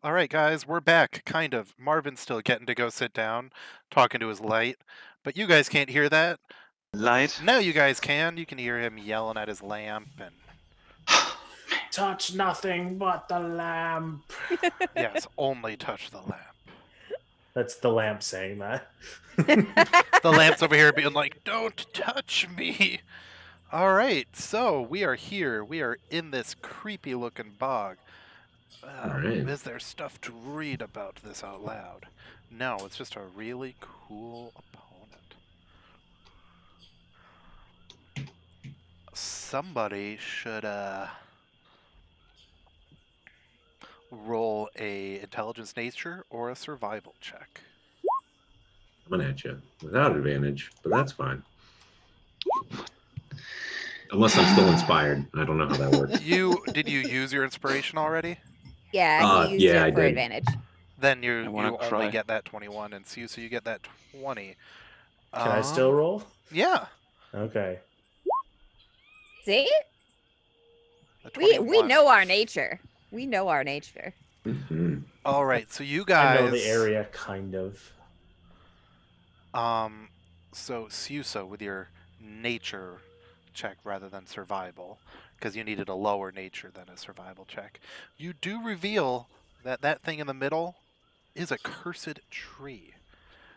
All right, guys, we're back. Kind of. Marvin's still getting to go sit down, talking to his light, but you guys can't hear that. Light. Now you guys can. You can hear him yelling at his lamp and Touch nothing but the lamp. yes, only touch the lamp. That's the lamp saying that. The lamp's over here being like, "Don't touch me." All right, so we are here. We are in this creepy-looking bog. right. Is there stuff to read about this out loud? No, it's just a really cool opponent. Somebody should roll a intelligence nature or a survival check. Coming at you without advantage, but that's fine. Unless I'm still inspired. I don't know how that works. Did you use your inspiration already? Yeah, he used yeah, I it for did. advantage. Then you wanna only cry. get that 21, and so you get that 20. Can I still roll? Yeah. Okay. See? a We 21. know our nature. We know our nature. Mhm. All right, so you I guys know the area, kind of. So Susa with your nature check rather than survival, because you needed a lower nature than a survival check. You do reveal that thing in the middle is a cursed tree.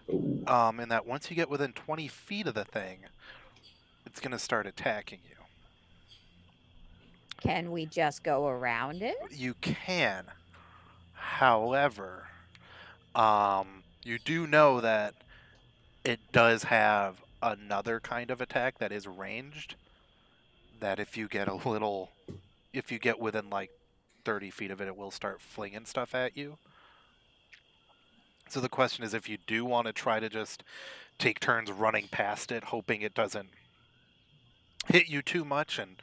Ooh. And that once you get within 20 feet of the thing, it's going to start attacking you. Can we just go around it? You can. However, you do know that it does have another kind of attack that is ranged. That if you get within like 30 feet of it, it will start flinging stuff at you. So the question is if you do want to try to just take turns running past it, hoping it doesn't hit you too much and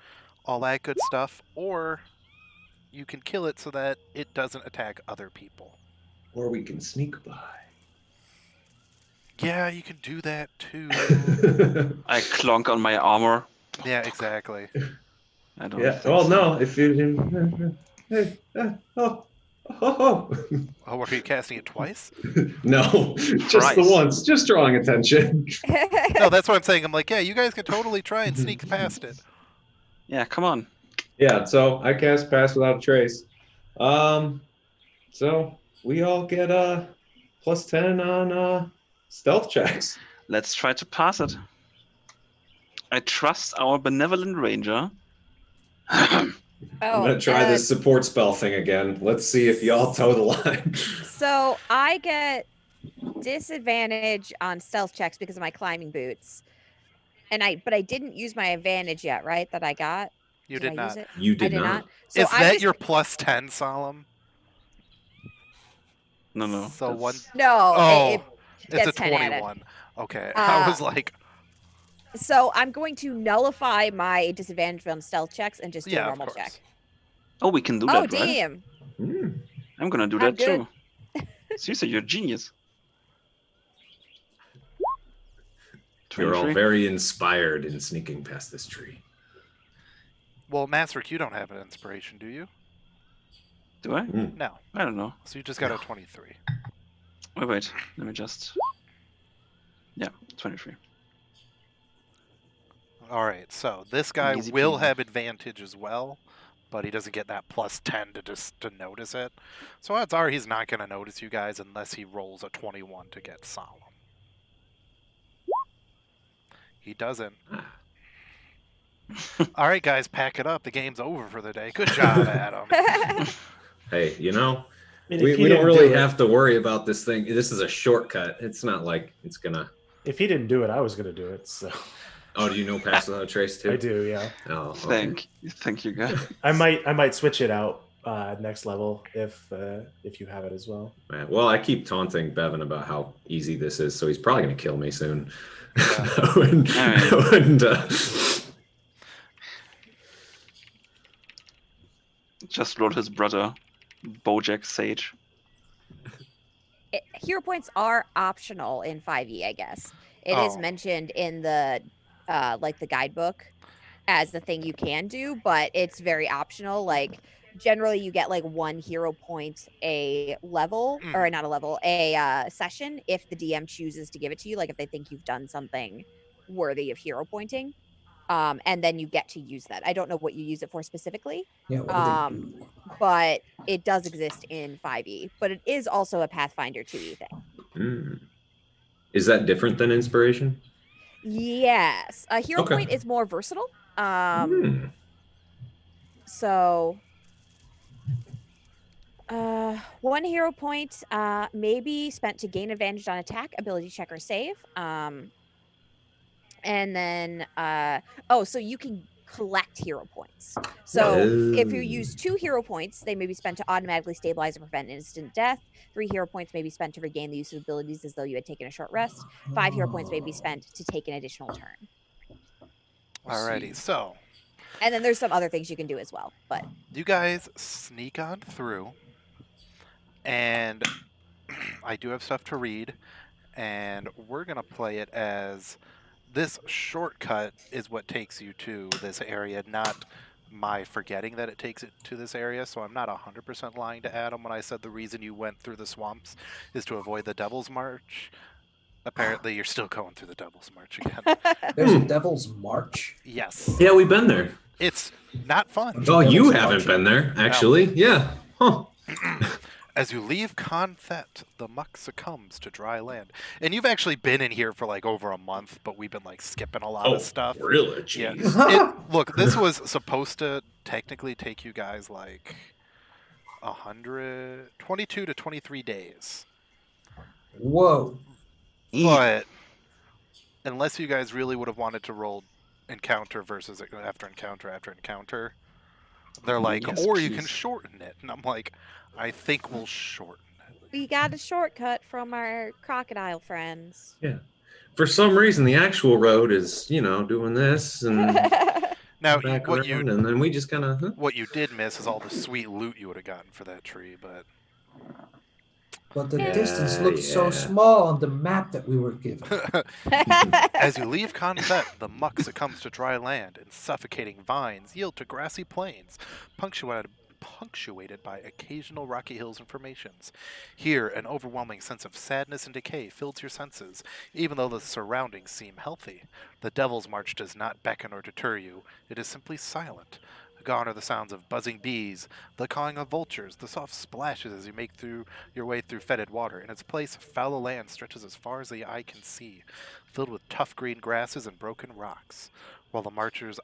all that good stuff, or you can kill it so that it doesn't attack other people. Or we can sneak by. Yeah, you can do that too. I clonk on my armor. Yeah, exactly. I don't Yeah. think Well, so. no. If you. Hey. Oh. Oh. Oh, were you casting it twice? No. Just Christ. the once. Just drawing attention. No, that's what I'm saying. I'm like, yeah, you guys can totally try and sneak past it. Yeah, come on. Yeah. So I cast Pass Without a Trace. So we all get +10 on stealth checks. Let's try to pass it. I trust our benevolent ranger. I'm gonna try this support spell thing again. Let's see if y'all toe the line. So I get disadvantage on stealth checks because of my climbing boots, but I didn't use my advantage yet, right? That I got. You Did did I use not. it? You I did did not. not. So Is I'm that just your +10, Solemn? No. So that's- one. no. Oh, It it's a gets 10 added. 21. Okay, I was like, So I'm going to nullify my disadvantage on stealth checks and just do yeah, a of normal course. check. Oh, we can do Oh, that, right? damn. I'm gonna do I'm that good. too. Seriously, you're a genius. You're all 23. very inspired in sneaking past this tree. Well, Master, you don't have an inspiration, do you? Do I? No. I don't know. So you just got a 23. Wait. Let me just. Yeah, 23. All right, so this guy Easy will peasy. have advantage as well, but he doesn't get that +10 to notice it. So odds are he's not going to notice you guys unless he rolls a 21 to get Solemn. He doesn't. All right, guys, pack it up. The game's over for the day. Good job, Adam. Hey, I mean, if we he don't didn't really do it- have to worry about this thing. This is a shortcut. It's not like it's gonna. If he didn't do it, I was gonna do it. So Oh, do you know Pass Without a Trace too? I do, yeah. Oh, okay. Thank you, guys. I might switch it out next level if you have it as well. Right. Well, I keep taunting Bevan about how easy this is, so he's probably gonna kill me soon. Yeah. Just wrote his brother, Bojack Sage. Hero points are optional in 5e, I guess. It is Oh. mentioned in the like the guidebook as the thing you can do, but it's very optional. Like generally you get like 1 hero point a level, or not a level, a session if the DM chooses to give it to you, like if they think you've done something worthy of hero pointing. And then you get to use that. I don't know what you use it for specifically. Yeah, what do they do? But it does exist in 5e, but it is also a Pathfinder 2e thing. Is that different than inspiration? Yes. A hero Okay. point is more versatile. So 1 hero point may be spent to gain advantage on attack, ability check, or save. And then so you can collect hero points. So if you use 2 hero points, they may be spent to automatically stabilize or prevent instant death. 3 hero points may be spent to regain the use of abilities as though you had taken a short rest. 5 hero points may be spent to take an additional turn. Alrighty, so. And then there's some other things you can do as well, but You guys sneak on through, and I do have stuff to read, and we're going to play it as this shortcut is what takes you to this area, not my forgetting that it takes it to this area, so I'm not 100% lying to Adam when I said the reason you went through the swamps is to avoid the Devil's March. Apparently, you're still going through the Devil's March again. There's a Devil's March? Yes. Yeah, we've been there. It's not fun. Oh, you haven't been there, actually. No. Yeah. Huh. As you leave Confet, the muck succumbs to dry land. And you've actually been in here for like over a month, but we've been like skipping a lot of stuff. Really? Yeah. Jeez. Look, this was supposed to technically take you guys like 22 to 23 days. Whoa. But unless you guys really would have wanted to roll encounter versus after encounter, they're like, Yes, or you please. can shorten it. And I'm like, I think we'll shorten it. we got a shortcut from our crocodile friends. Yeah. For some reason, the actual road is, doing this and Now, back what around, and then we just kind of. what you did miss is all the sweet loot you would have gotten for that tree, but But the Yeah, distance looked so yeah. small on the map that we were given. as you leave Confet, the muck succumbs to dry land, and suffocating vines yield to grassy plains, punctuated by occasional rocky hills and formations. Here, an overwhelming sense of sadness and decay fills your senses, even though the surroundings seem healthy. The Devil's March does not beckon or deter you. It is simply silent. Gone are the sounds of buzzing bees, the cawing of vultures, the soft splashes as you make your way through fetid water. In its place, fallow land stretches as far as the eye can see, filled with tough green grasses and broken rocks. While the marches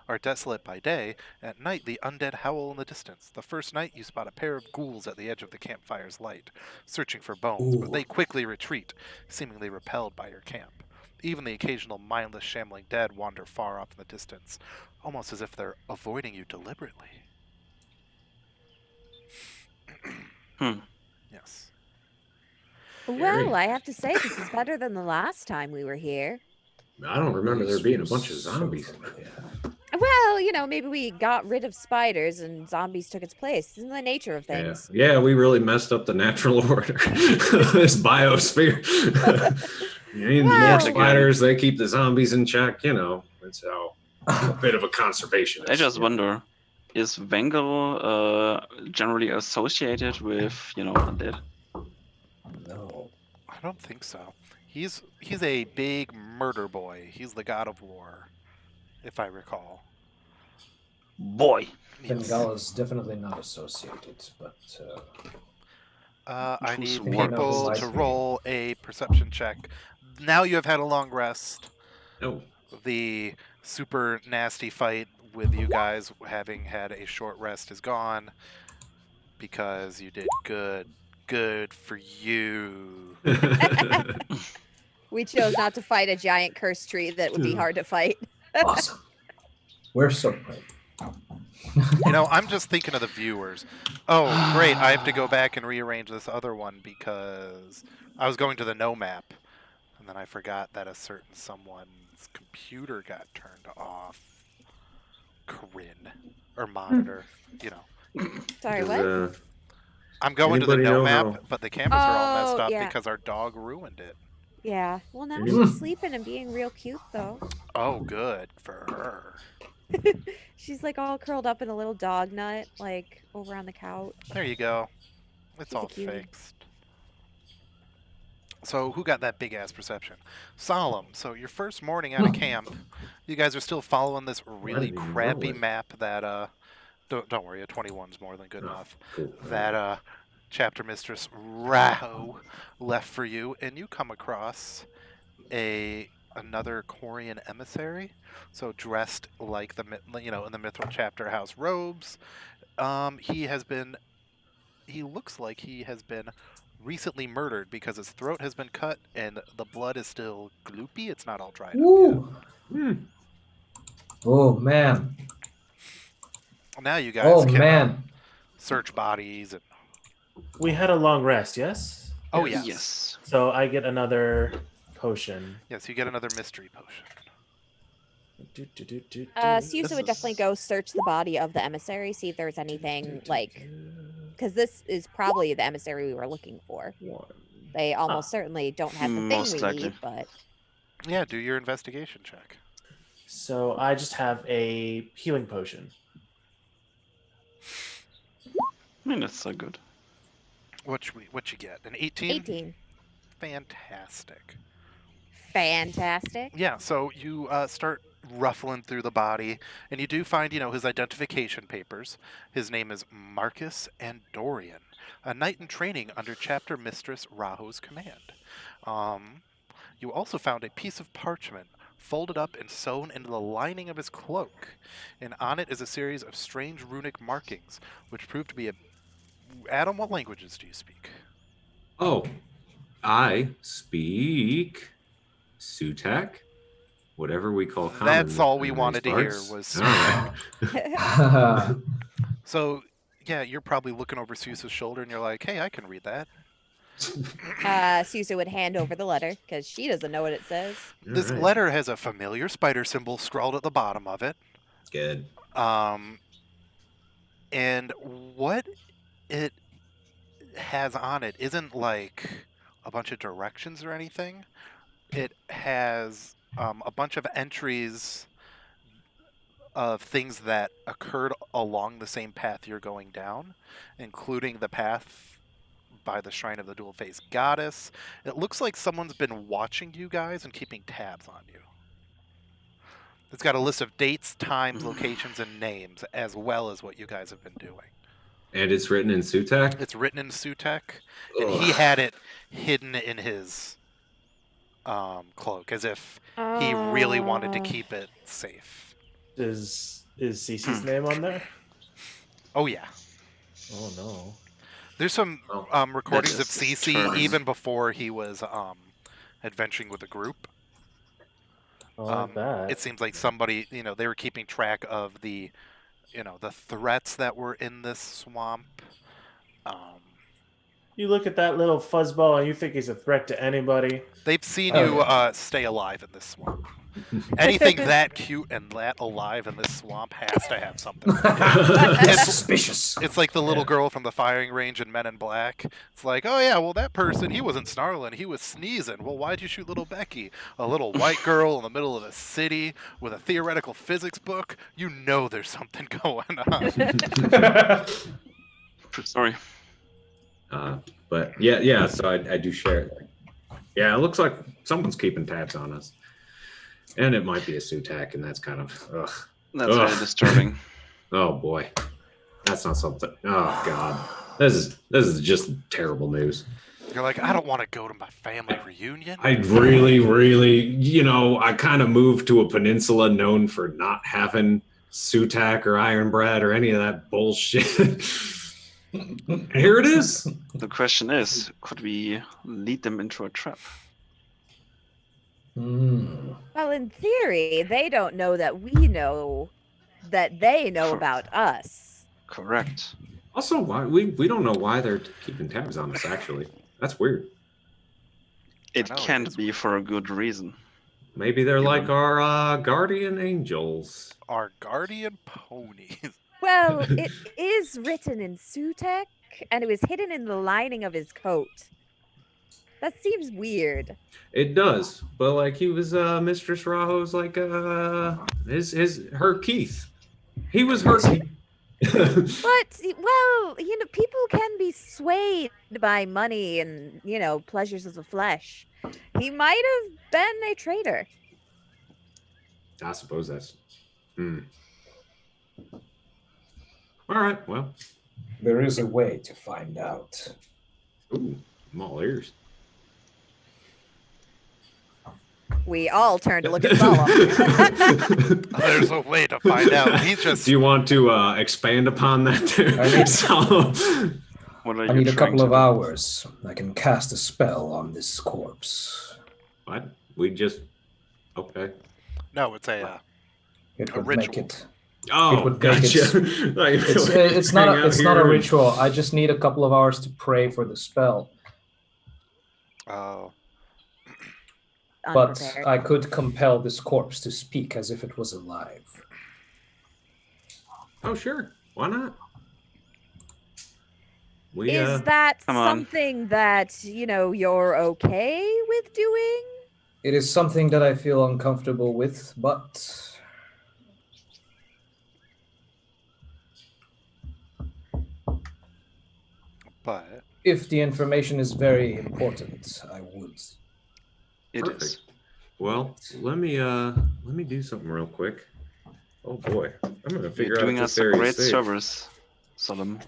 are desolate by day, at night the undead howl in the distance. The first night you spot a pair of ghouls at the edge of the campfire's light, searching for bones, but they quickly retreat, seemingly repelled by your camp. Even the occasional mindless shambling dead wander far off in the distance, almost as if they're avoiding you deliberately. Yes. Well, I have to say, this is better than the last time we were here. I don't remember there being a bunch of zombies. Well, maybe we got rid of spiders and zombies took its place. This is the nature of things. Yeah, we really messed up the natural order. This biosphere. You need more spiders, they keep the zombies in check, It's a bit of a conservationist. I just wonder, is Vengal generally associated with, undead? No. I don't think so. He's a big murder boy. He's the god of war, if I recall. Boy. Yes. Bengal is definitely not associated, but I need Choose one. people to roll a perception check. Now you have had a long rest. Oh. The super nasty fight with you guys having had a short rest is gone because you did good. Good for you. We chose not to fight a giant cursed tree that would be hard to fight. awesome. We're so great. I'm just thinking of the viewers. Oh, great. I have to go back and rearrange this other one because I was going to the no map. And then I forgot that a certain someone's computer got turned off. Corinne. Or monitor. Sorry, what? I'm going to the Anybody no know map, how- but the cameras are all messed Oh, up yeah. because our dog ruined it. Yeah. Well, now Mm. she's sleeping and being real cute, though. Oh, good for her. She's like all curled up in a little dog nut, like over on the couch. There you go. It's She's a all cutie. fixed. So who got that big ass perception? Solemn. So your first morning out of camp, you guys are still following this really didn't even crappy roll it. map that don't worry, a 21's more than good Oh, enough. cool. That chapter mistress Raho left for you, and you come across another Corian emissary, so dressed like in the Mithril chapter house robes. He looks like he has been recently murdered because his throat has been cut and the blood is still gloopy. It's not all dried up Woo! Hmm. Oh man! yet. Now you Oh guys can man! search bodies and We had a long rest, yes? oh Yes. yes. So I get another potion. Yes, you get another mystery potion. Susa would definitely go search the body of the emissary, see if there's anything like, because this is probably the emissary we were looking for. They almost certainly don't have the thing Most we likely. need, but Yeah, do your investigation check. So I just have a healing potion. I mean, that's so good. What you get? An 18? 18. Fantastic. Fantastic. Yeah, so you start ruffling through the body, and you do find, his identification papers. His name is Marcus Andorian, a knight in training under Chapter Mistress Raho's command. You also found a piece of parchment folded up and sewn into the lining of his cloak, and on it is a series of strange runic markings, which prove to be Adam, what languages do you speak? Oh, I speak Sutak, whatever we call common. That's all we in these wanted to hear parts. was All right. So, yeah, you're probably looking over Susa's shoulder and you're like, hey, I can read that. Susa would hand over the letter because she doesn't know what it says. This All right. letter has a familiar spider symbol scrawled at the bottom of it. Good. And what it has on it isn't like a bunch of directions or anything. It has a bunch of entries of things that occurred along the same path you're going down, including the path by the shrine of the dual-faced goddess. It looks like someone's been watching you guys and keeping tabs on you. It's got a list of dates, times, locations, and names, as well as what you guys have been doing. And it's written in Sutak? It's written in Sutek, and he had it hidden in his cloak, as if he really wanted to keep it safe. Is Cece's name on there? Oh, yeah. Oh no. There's some Oh. recordings of That is Cece disturbing. even before he was adventuring with the group. Oh, like that. It seems like somebody, they were keeping track of the threats that were in this swamp. You look at that little fuzzball and you think he's a threat to anybody. They've seen Oh, you yeah. stay alive in this swamp. Anything that cute and that alive in this swamp has to have something. That's suspicious. It's like the little Yeah. girl from the firing range in Men in Black. It's like, oh yeah, well that person, he wasn't snarling, he was sneezing. Well, why'd you shoot little Becky? A little white girl in the middle of the city with a theoretical physics book? You know there's something going on. True story. But yeah. So I do share it. Yeah, it looks like someone's keeping tabs on us, and it might be a Sutak, and that's kind of ugh. That's very disturbing. Oh boy, that's not something. Oh god, this is just terrible news. You're like, I don't want to go to my family reunion. I really, I kind of moved to a peninsula known for not having Sutak or Iron Bread or any of that bullshit. And here it is. The question is, could we lead them into a trap? Well, in theory, they don't know that we know that they know about us. Correct. Also, why we don't know why they're keeping tabs on us. Actually, that's weird. It know, it can't is be for a good reason. Maybe they're Yeah. like our guardian angels. Our guardian ponies. Well, it is written in Sutek, and it was hidden in the lining of his coat. That seems weird. It does, but like he was Mistress Raho's like her Keith. He was her Keith. But well, people can be swayed by money and pleasures of the flesh. He might have been a traitor. I suppose that's. All right, well. There is a way to find out. Ooh, I'm all ears. We all turn to look at Solemn. There's a way to find out. He's just. Do you want to expand upon that there? I need a couple of hours. I can cast a spell on this corpse. What? We just. Okay. No, it's a would ritual. make it. Oh, it would gotcha. It's not a ritual. I just need a couple of hours to pray for the spell. Oh. But I could compel this corpse to speak as if it was alive. Oh, sure. Why not? Is that something that, you're okay with doing? It is something that I feel uncomfortable with, but... if the information is very important, I would. It is. Well, let me do something real quick. Oh boy, I'm gonna figure You're out. doing us a great service, Solemn.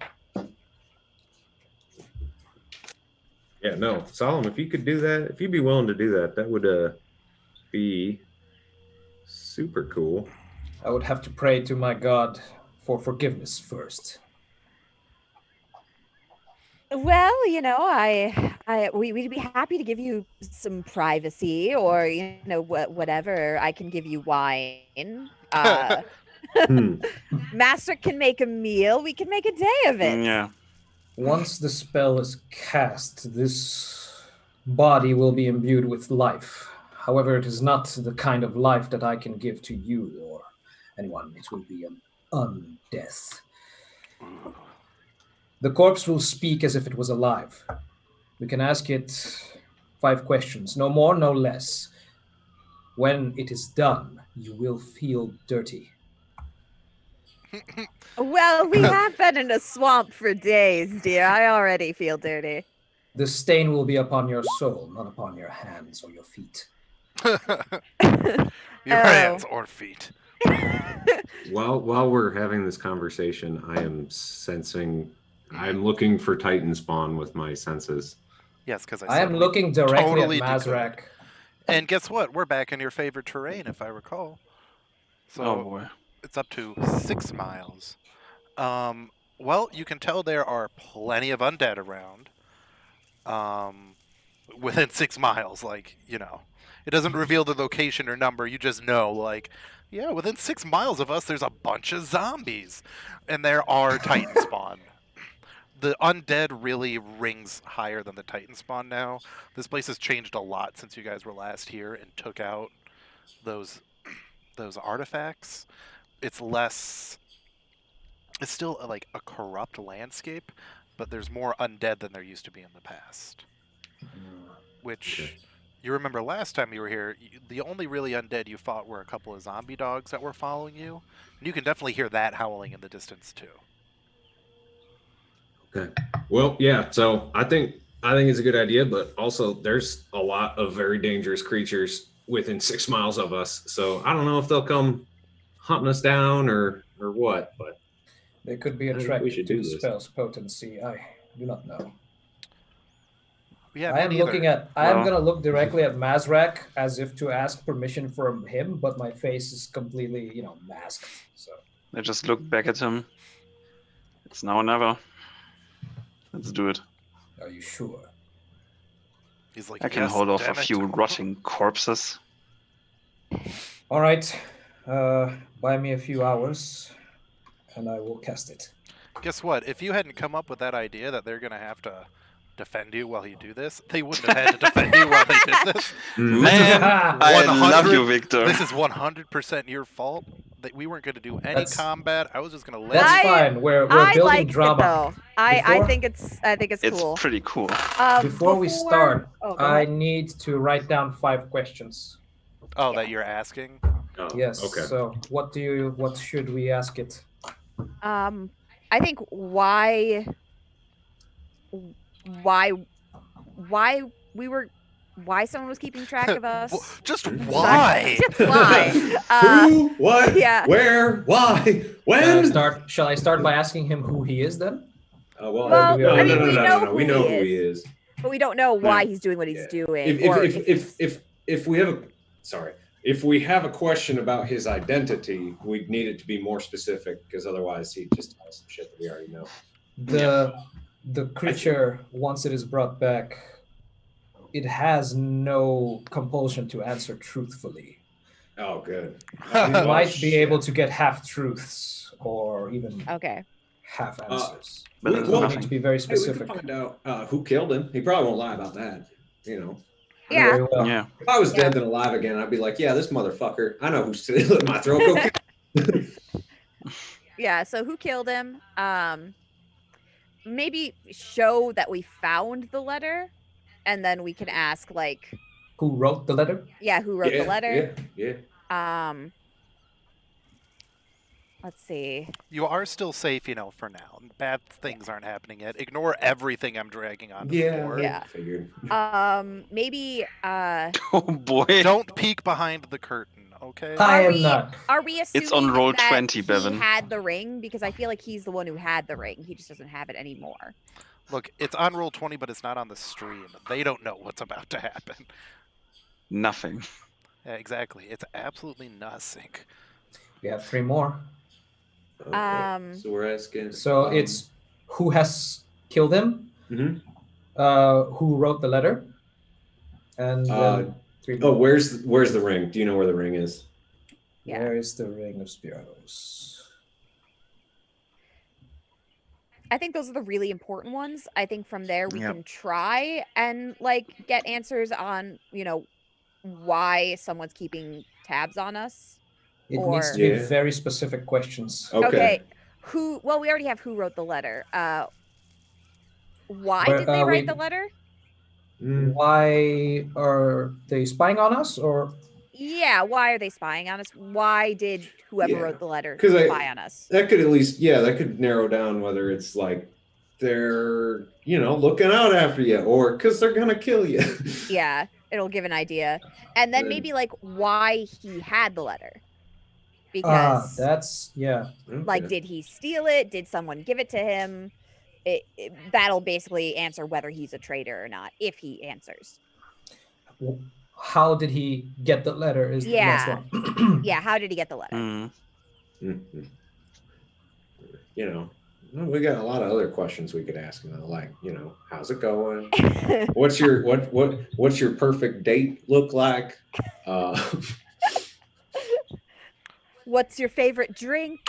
Yeah, no, Solemn. If you could do that, if you'd be willing to do that, that would be super cool. I would have to pray to my God for forgiveness first. Well, we'd be happy to give you some privacy, or whatever. I can give you wine. Master can make a meal. We can make a day of it. Yeah. Once the spell is cast, this body will be imbued with life. However, it is not the kind of life that I can give to you or anyone. It will be an undeath. The corpse will speak as if it was alive. We can ask it 5 questions, no more, no less. When it is done, you will feel dirty. Well, we have been in a swamp for days, dear. I already feel dirty. The stain will be upon your soul, not upon your hands or your feet. Your hands or feet. While we're having this conversation, I am sensing. I'm looking for Titan spawn with my senses. Yes, because I am looking directly totally at Mazrak. And guess what? We're back in your favorite terrain, if I recall. So Oh boy. it's up to 6 miles. Well, you can tell there are plenty of undead around. Within 6 miles, it doesn't reveal the location or number. You just know, yeah, within 6 miles of us, there's a bunch of zombies, and there are Titan spawn. The undead really rings higher than the Titan spawn now. This place has changed a lot since you guys were last here and took out those artifacts. It's still a corrupt landscape, but there's more undead than there used to be in the past. Which, you remember last time you were here, the only really undead you fought were a couple of zombie dogs that were following you. And you can definitely hear that howling in the distance too. Okay. Well, yeah. So I think it's a good idea, but also there's a lot of very dangerous creatures within 6 miles of us. So I don't know if they'll come hunting us down or what. But they could be attracted to the spell's potency. I do not know. Yeah, I am gonna look directly at Mazrak as if to ask permission from him, but my face is completely, masked. So I just look back at him. It's now or never. Let's do it. Are you sure? He's like, I can hold off a few rotting corpses. All right. Buy me a few hours, and I will cast it. Guess what? If you hadn't come up with that idea that they're gonna have to defend you while you do this, they wouldn't have had to defend you while they did this. Man, I love you, Victor. This is 100% your fault. that we weren't going to do any That's- combat. I was just going to let That's you. fine. We're I building like drama. it though. I Before- think it's It's cool. pretty cool. Before we start, oh, go I ahead. need to write down 5 questions. Oh, Yeah. that you're asking? Oh, Yes. Okay. So what should we ask it? I think why someone was keeping track of us. Just why? Just why? Who? What? yeah. Where? Why? When? Shall I start by asking him who he is then? Well, Well, no, I no, mean, no, we no, know no, no. We who know he who he is. But we don't know why Yeah. he's doing what he's Yeah. doing. If we have a question about his identity, we'd need it to be more specific because otherwise he'd just tell us some shit that we already know. The creature, once it is brought back, it has no compulsion to answer truthfully. Oh, good. We Oh, might be shit. able to get half truths or even Okay. half answers. Better we- than well, We nothing. need to be very Hey, we specific. could find out who killed him. He probably won't lie about that. You know. Yeah. Very well. Yeah. If I was dead then alive again, I'd be like, yeah, this motherfucker. I know who's slit my throat. Go kill him. Yeah. So who killed him? Maybe show that we found the letter, and then we can ask like, Who wrote the letter? yeah, who wrote the letter? Yeah. Let's see. You are still safe, for now. Bad things aren't happening yet. Ignore everything I'm dragging on the Yeah. board. Yeah. Figured. Maybe Oh boy. Don't peek behind the curtain, okay? I Are am we- not. are we assuming It's on roll that 20, he Bevan. had the ring? Because I feel like he's the one who had the ring. He just doesn't have it anymore. Look, it's on roll 20, but it's not on the stream. They don't know what's about to happen. Nothing. Yeah, exactly. It's absolutely nothing. We have 3 more. Okay. So we're asking. So it's who has killed him, Mhm. who wrote the letter, and then 3 Oh, more. where's the ring? Do you know where the ring is? Yeah. Where is the ring of Spiragos? I think those are the really important ones. I think from there we Yep. can try and get answers on, why someone's keeping tabs on us. It needs to be Yeah. very specific questions. Okay. Well, we already have who wrote the letter. Why Where- did they write we- the letter? Mm. Why are they spying on us? Or Yeah, why are they spying on us? Why did whoever Yeah, wrote the letter 'cause spy on us? That could at least, that could narrow down whether it's like they're, looking out after you or because they're going to kill you. Yeah, it'll give an idea. And then Then- maybe why he had the letter. Because that's Okay. did he steal it? Did someone give it to him? That'll basically answer whether he's a traitor or not, if he answers. how did he get the letter? Is the next Yeah. one. Yeah, how did he get the letter? Mm. Mhm. We got a lot of other questions we could ask him, like, how's it going? What's your perfect date look like? What's your favorite drink?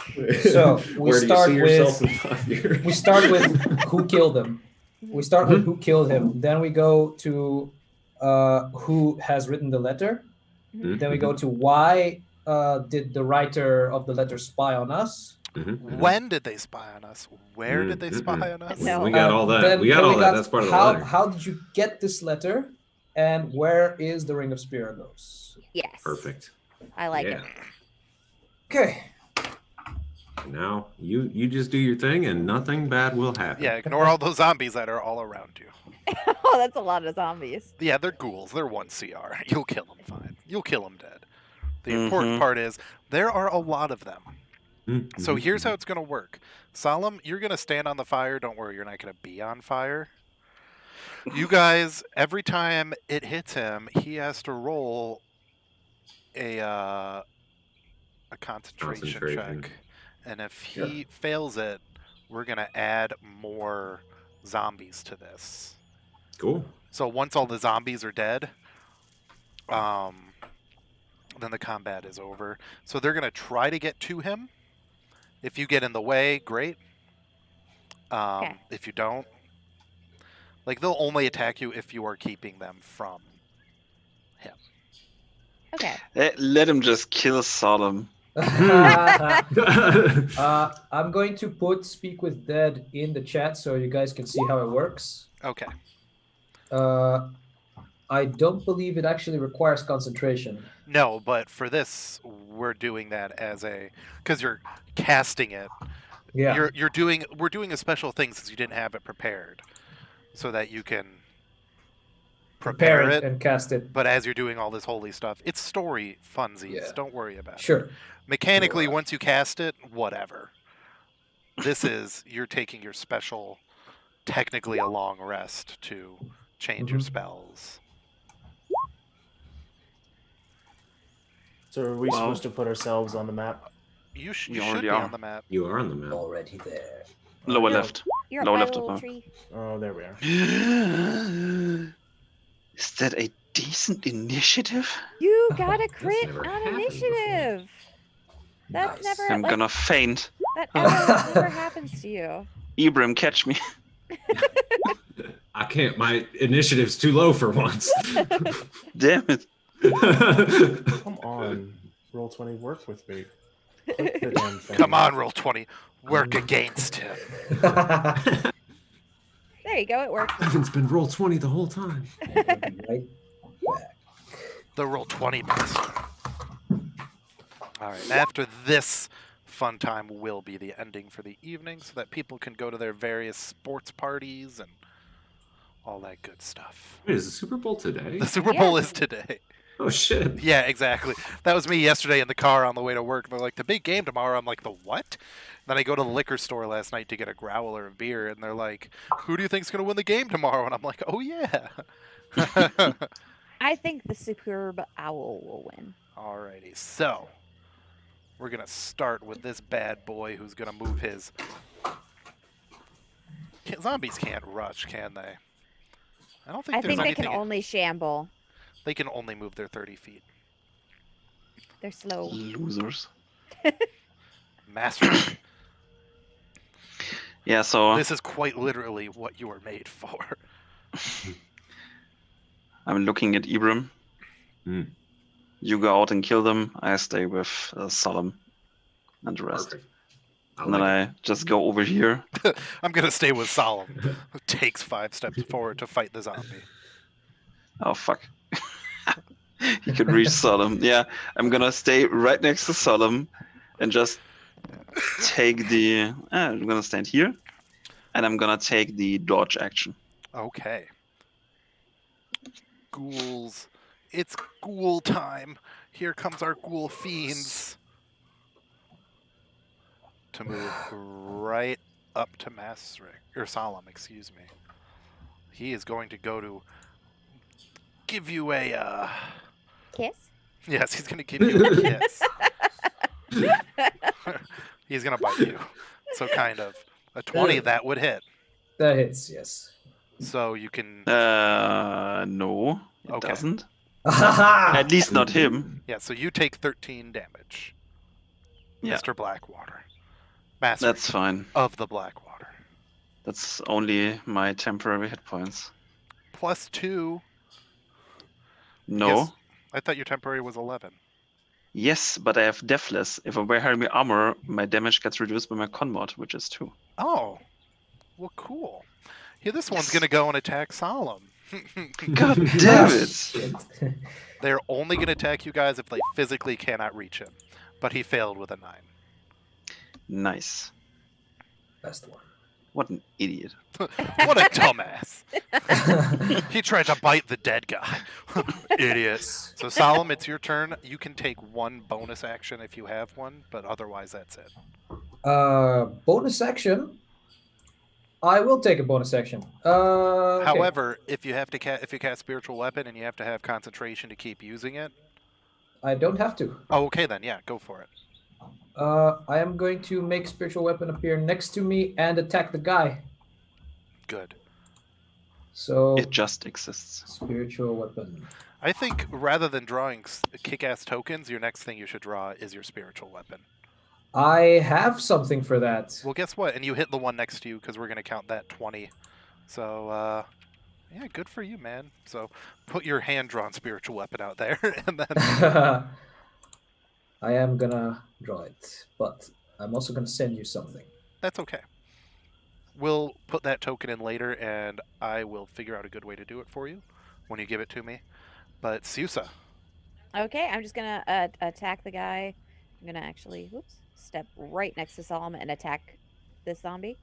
So we where do you start see yourself in 5 years? We start with who killed him. We start with who killed him. Then we go to who has written the letter. Mhm. Then we go to why did the writer of the letter spy on us? Mhm. When did they spy on us? Where did they Mm-mm. spy on us? No. We got all that. Then- we got then all that. got That's part of the how, letter. How did you get this letter? And where is the ring of Spiragos? Yes. Perfect. I like it. Okay. Now you just do your thing and nothing bad will happen. Yeah, ignore all those zombies that are all around you. Oh, that's a lot of zombies. Yeah, they're ghouls. They're 1 CR. You'll kill them fine. You'll kill them dead. The important part is there are a lot of them. Mhm. So here's how it's going to work. Solemn, you're going to stand on the fire. Don't worry, you're not going to be on fire. You guys, every time it hits him, he has to roll a concentration check. And if he fails it, we're going to add more zombies to this. Cool. So once all the zombies are dead, then the combat is over. So they're going to try to get to him. If you get in the way, great. If you don't, they'll only attack you if you are keeping them from him. Okay. Let him just kill Solemn. I'm going to put Speak with Dead in the chat so you guys can see how it works. Okay. I don't believe it actually requires concentration. No, but for this, we're doing that as because you're casting it. Yeah. We're doing a special thing since you didn't have it prepared, so that you can prepare it and cast it. But as you're doing all this holy stuff, it's story funsies. Yeah. Don't worry about it. Sure. Mechanically, Sure. once you cast it, whatever. This is you're taking your special, technically a long rest to change your spells. So are we supposed to put ourselves on the map? You We should be already on are. the map. You are on the map. Already there. Lower No. left. You're Lower up by left a of little her. tree. Oh, there we are. Is that a decent initiative? You got a crit never on happened initiative. That's Nice. never I'm like, gonna faint. that never happens to you. Ibram, catch me. I can't. My initiative's too low for once. Damn it. Come on. Roll 20, work with me. Click the damn thing. Come on, roll 20. Work against him. There you go. It worked. Evan's been roll 20 the whole time. Right back. The roll 20 master. All right. After this fun time will be the ending for the evening, so that people can go to their various sports parties and all that good stuff. Wait, is the Super Bowl today? The Super Bowl is today. Oh shit. Yeah, exactly. That was me yesterday in the car on the way to work. They're like, the big game tomorrow. I'm like, the what? Then I go to the liquor store last night to get a growler of beer, and they're like, who do you think's going to win the game tomorrow? And I'm like, oh, yeah. I think the superb owl will win. Alrighty, so we're going to start with this bad boy who's going to move his... Zombies can't rush, can they? I don't think I there's think they anything... can only shamble. They can only move their 30 feet. They're slow. Losers. Master, Yeah, so this is quite literally what you were made for. I'm looking at Ibram. Hmm. You go out and kill them. I stay with Solemn and the rest. Perfect. And then I just go over here. I'm going to stay with Solemn, who takes 5 steps forward to fight the zombie. Oh, fuck. He could reach Solemn. Yeah, I'm gonna stay right next to Solemn and just take the... I'm gonna stand here. And I'm gonna take the dodge action. Okay. Ghouls. It's ghoul time. Here comes our ghoul fiends. To move right up to Solemn, excuse me. He is going to go to give you a Kiss? yes, he's going to give you a kiss. He's going to bite you. So kind of a 20 that would hit. That hits, yes. So you can No, it Okay. doesn't. Ah! At least not him. yeah, so you take 13 damage. Yeah. Mr. Blackwater. Master That's fine. of the Blackwater. That's only my temporary hit points. Plus 2. No. Yes. I thought your temporary was 11. Yes, but I have Deathless. If I wear heavy armor, my damage gets reduced by my con mod, which is 2. Oh. Well, cool. Here, this one's Yes. going to go and attack Solemn. God damn Ah, it! shit. They're only going to attack you guys if they physically cannot reach him. But he failed with a 9. Nice. Best one. What an idiot. What a dumbass. He tried to bite the dead guy. Idiot. So, Solemn, it's your turn. You can take 1 bonus action if you have one, but otherwise that's it. Bonus action. I will take a bonus action. Okay. However, if you have to if you cast Spiritual Weapon and you have to have concentration to keep using it... I don't have to. Oh, okay then. Yeah, go for it. I am going to make spiritual weapon appear next to me and attack the guy. Good. So It just exists. spiritual weapon. I think rather than drawing kick-ass tokens, your next thing you should draw is your spiritual weapon. I have something for that. Well, guess what? And you hit the one next to you because we're going to count that 20. So, yeah, good for you, man. So put your hand-drawn spiritual weapon out there, and then I am gonna draw it, but I'm also gonna send you something. That's okay. We'll put that token in later, and I will figure out a good way to do it for you when you give it to me. But Susa, Okay, I'm just gonna attack the guy. I'm gonna actually, whoops, step right next to Solomon and attack this zombie.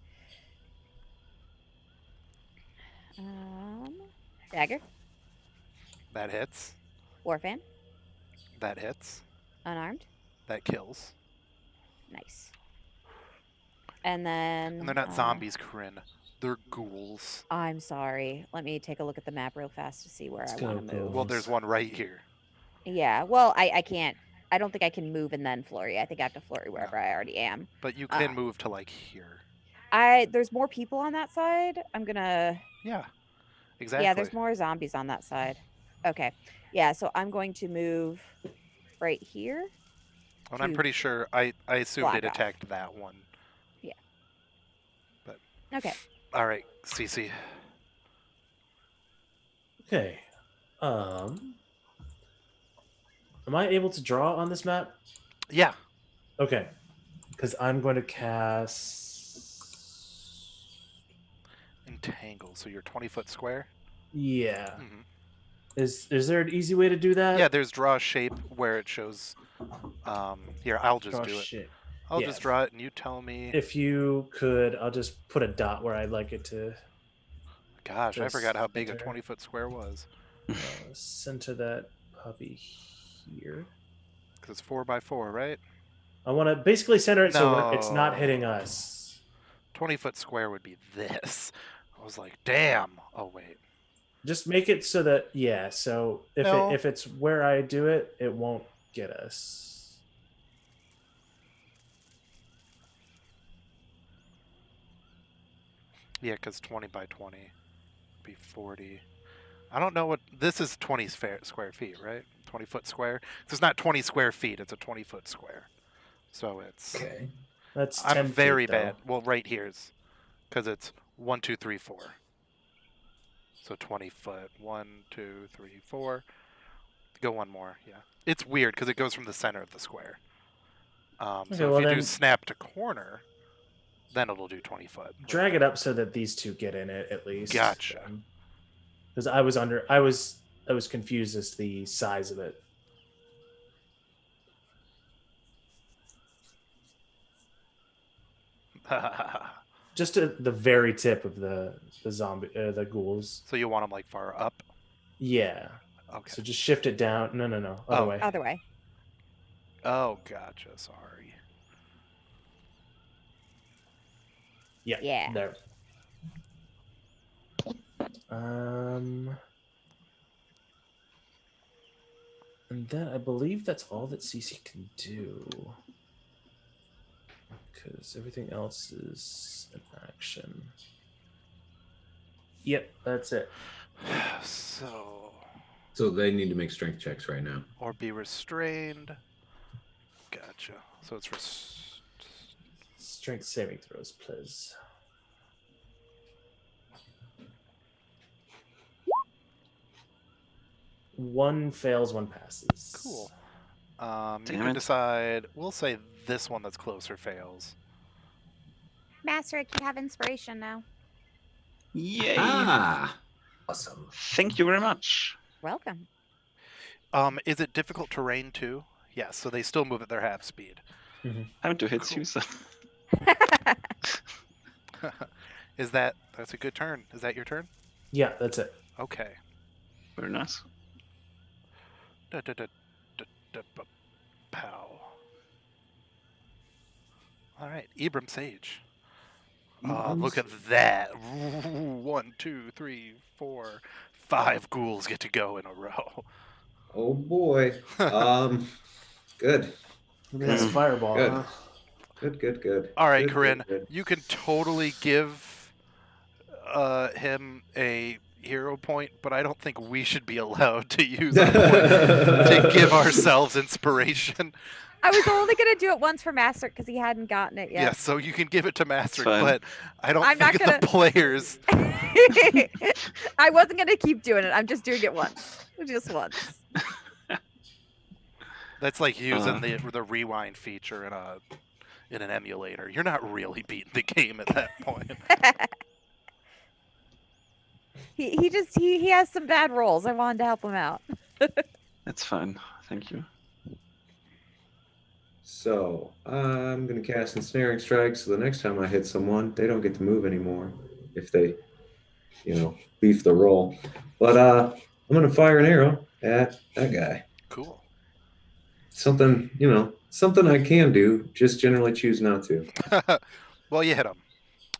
Dagger, that hits. Warfan, That hits. unarmed, That kills. nice. And then And they're not zombies, Corinne. They're ghouls. I'm sorry. Let me take a look at the map real fast to see where Let's I go want to move. Well, there's one right here. Yeah, well, I can't. I don't think I can move and then flurry. I think I have to flurry wherever I already am. But you can move to like here. There's more people on that side. I'm gonna. Yeah, exactly. Yeah, there's more zombies on that side. Okay. Yeah, so I'm going to move right here. And I'm pretty sure I assumed block it off. attacked that one. Yeah. But Okay. all right, Cece. Okay. Am I able to draw on this map? Yeah. Okay. Because I'm going to cast. Entangle. So you're 20-foot square. Yeah. Mm-hmm. Is there an easy way to do that? Yeah, there's draw shape where it shows. Here, I'll just Draw do it. shit. I'll Yeah. just draw it, and you tell me. If you could, I'll just put a dot where I'd like it to Gosh, I forgot how big a center. 20-foot square was. Center that puppy here. Because it's 4x4, right? I want to basically center it so it's not No. hitting us. 20-foot square would be this. I was like, damn. Oh wait. Just make it so that so if it's where I do it, it won't get us. Yeah, because 20 by 20 would be 40. I don't know what this is. 20 square feet, right? 20-foot square. It's not 20 square feet. It's a 20-foot square. So it's. Okay. That's 10 I'm very feet, though. bad. Well, right here's because it's 1, 2, 3, 4. So 20 foot. 1, 2, 3, 4. Go one more. Yeah. It's weird because it goes from the center of the square. Okay, So well if you then- do snap to corner, then it'll do 20 foot. Drag it up so that these two get in it at least. Gotcha. Because I was confused as to the size of it. Just at the very tip of the zombie, the ghouls. So you want them like far up? Yeah. Okay. So just shift it down. No. Other Oh. way. Other way. Oh, gotcha. Sorry. Yeah. Yeah. There. And then I believe that's all that CC can do. Because everything else is an action. Yep, that's it. So. So they need to make strength checks right now. Or be restrained. Gotcha. So it's Strength saving throws, please. One fails, one passes. cool. You Damn can it. decide. We'll say this one that's closer fails. Master, I can have inspiration now. Yay! Ah! Awesome. Thank you very much. Welcome. Is it difficult terrain too? Yes. So they still move at their half speed. Time to hit Cool. Susan. That's a good turn? Is that your turn? Yeah, that's it. Okay. Very nice. Pow. All right, Ibram Sage. Look at that. 1, 2, 3, 4, 5 ghouls get to go in a row. Oh boy. Good. That's fireball. Good. Huh? Good. All right, Good, Corinne, good. you can totally give him a hero point, but I don't think we should be allowed to use a point to give ourselves inspiration. I was only gonna do it once for Master because he hadn't gotten it Yeah, yet. so you can give it to Master, Fine. but I don't I'm not think the players. I wasn't gonna keep doing it. I'm just doing it once, just once. That's like using the rewind feature in an emulator. You're not really beating the game at that point. he has some bad rolls. I wanted to help him out. That's fine. Thank you. So I'm gonna cast Ensnaring Strike. So the next time I hit someone, they don't get to move anymore if they, beef the roll. But I'm gonna fire an arrow at that guy. Cool. Something I can do, just generally choose not to. Well, you hit him,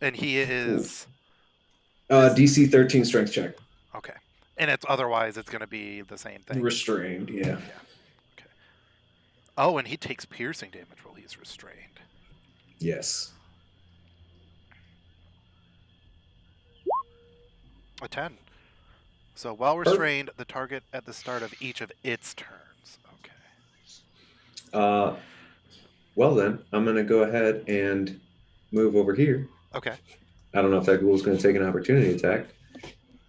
and he is DC 13 Strength check. okay. And otherwise it's going to be the same thing. Restrained, yeah. Okay. Oh, and he takes piercing damage while he's restrained. Yes. A 10. So while restrained, the target at the start of each of its turns. Okay. Well then, I'm gonna go ahead and move over here. Okay. I don't know if that ghoul's gonna take an opportunity attack.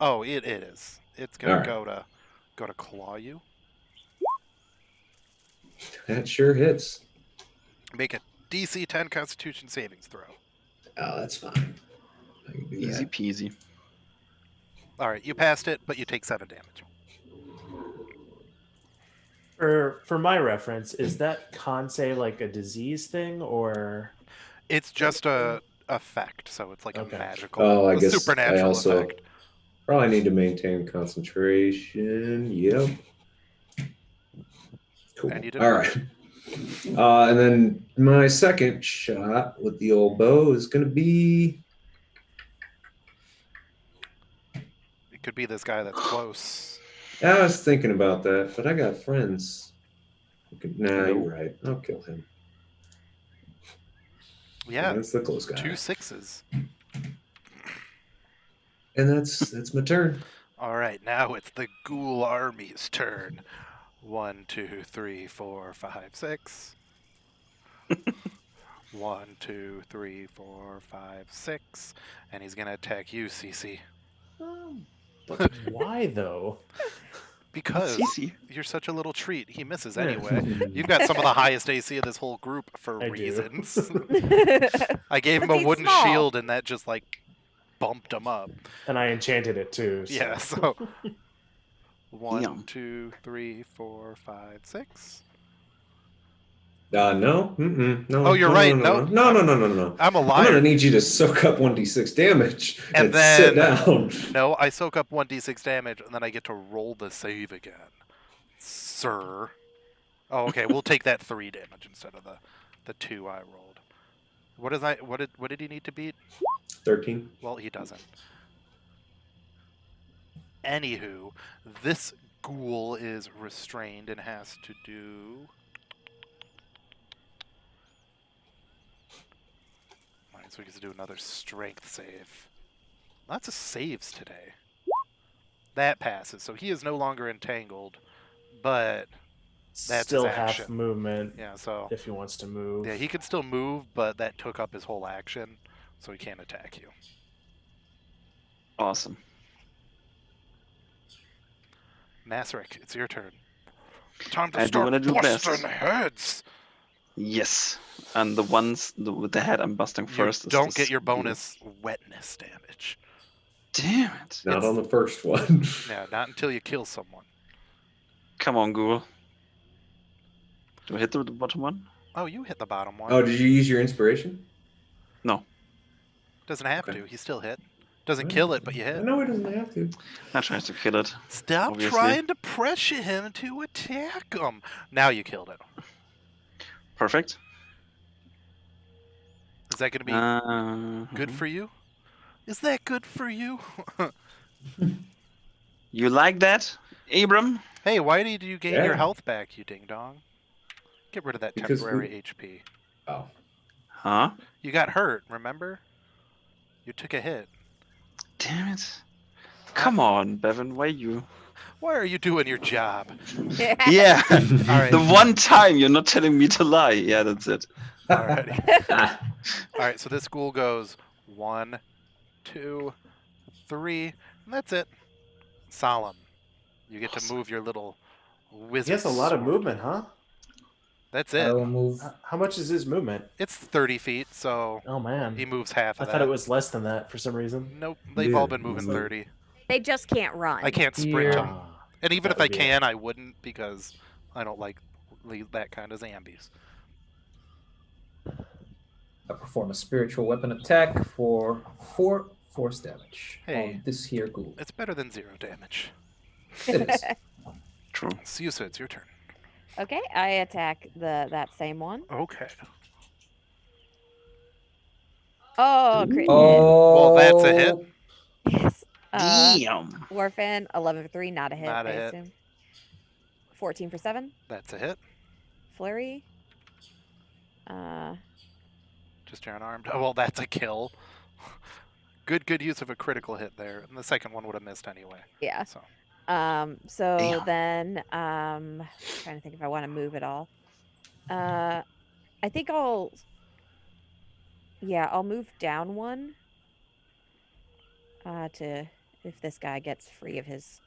Oh, it is. It's gonna All go to claw you. That sure hits. Make a DC 10 Constitution savings throw. Oh, that's fine. I can do Easy that. peasy. All right, you passed it, but you take 7 damage. For my reference, is that Kansei like a disease thing or? It's just a effect, so it's like Okay. a magical, Oh, I a guess supernatural I also effect. probably need to maintain concentration. Yep. Cool. And you did All well. right. And then my second shot with the old bow is going to be. It could be this guy that's close. I was thinking about that, but I got friends. Nah, Nope. you're right. I'll kill him. Yeah, That's the close guy. 2 6s. And that's my turn. All right, now it's the ghoul army's turn. 1, 2, 3, 4, 5, 6. 1, 2, 3, 4, 5, 6. And he's going to attack you, Cece. But why though? Because Cece. you're such a little treat. He misses Yeah. anyway. You've got some of the highest AC of this whole group for I do. reasons. I gave him But a he's wooden small. shield, and that just, like, bumped him up. And I enchanted it too. So. Yeah, so... 1, Damn. 2, 3, 4, 5, 6. No. Mm-mm. No. Oh, you're right. No. I'm a I'm liar. gonna need you to soak up 1d6 damage And sit then- down. No, I soak up 1d6 damage, and then I get to roll the save again. Sir. Oh, okay, we'll take that 3 damage instead of the 2 I rolled. What did he need to beat? 13. Well, he doesn't. Anywho, this ghoul is restrained and has to do... Alright, so he gets to do another strength save. Lots of saves today. That passes, so he is no longer entangled, but that's Still his half action. movement Yeah, so... if he wants to move. Yeah, he can still move, but that took up his whole action, so he can't attack you. Awesome. Nasrik, it's your turn. Time to I do start wanna do busting best. heads! Yes. And the ones with the head I'm busting first. You is don't this get your ghoul. bonus wetness damage. Damn it. Not It's- on the first one. Yeah, not until you kill someone. Come on, ghoul. Do I hit the bottom one? Oh, you hit the bottom one. Oh, did you use your inspiration? No. Doesn't have Okay. to. He still hit. Doesn't Right. kill it, but you hit. No, it doesn't have to. I tried to kill it. Stop Obviously. trying to pressure him to attack him. Now you killed it. Perfect. Is that going to be good for you? Is that good for you? You like that, Abram? Hey, why did you gain your Yeah. health back, you ding dong? Get rid of that Because temporary HP. Oh. Huh? You got hurt, remember? You took a hit. Damn it. Come on, Bevan, why you? Why are you doing your job? Yeah. All right. The one time you're not telling me to lie. Yeah, that's it. Alrighty. Ah, All right, so this ghoul goes 1, 2, 3, and that's it. Solemn. You get to Awesome. move your little He wizard. has a lot of sword. movement, huh? That's I it. will move. How much is his movement? It's 30 feet, so Oh man, he moves half I of thought that. it was less than that for some reason. Nope, they've Yeah, all been moving it's like- 30. They just can't run. I can't sprint Here. them. And even that if I would be can, I wouldn't because I don't like that kind of zombies. I perform a spiritual weapon attack for 4 force damage Hey. on this here ghoul. It's better than 0 damage. It is. True. Susa, it's your turn. Okay, I attack that same one. Okay. Oh, crit hit. Oh, Well, that's a hit. Yes. Damn. Warfin, 11 for 3, not a hit, Not a I hit. assume. 14 for 7. That's a hit. Flurry. Just your unarmed. Oh, well, that's a kill. Good use of a critical hit there. And the second one would have missed anyway. Yeah. So So Damn. then, trying to think if I want to move at all. I think I'll move down one. To if this guy gets free of his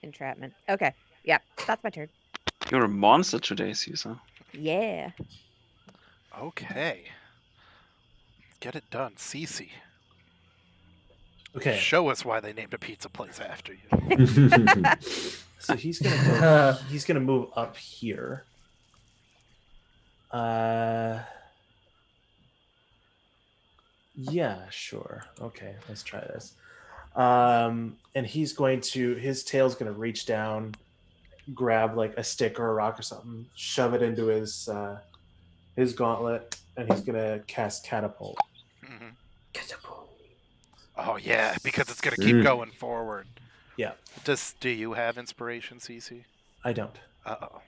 entrapment. Okay. Yeah, that's my turn. You're a monster today, Caesar. Yeah. okay. Get it done, Cece. Okay, Show us why they named a pizza place after you. so he's gonna move up here. Yeah, sure. Okay, let's try this. And he's going to, his tail's going to reach down, grab like a stick or a rock or something, shove it into his gauntlet, and he's going to cast catapult. Mhm. Oh yeah, because it's gonna keep going forward. Yeah. Do you have inspiration, Cece? I don't. Uh-oh.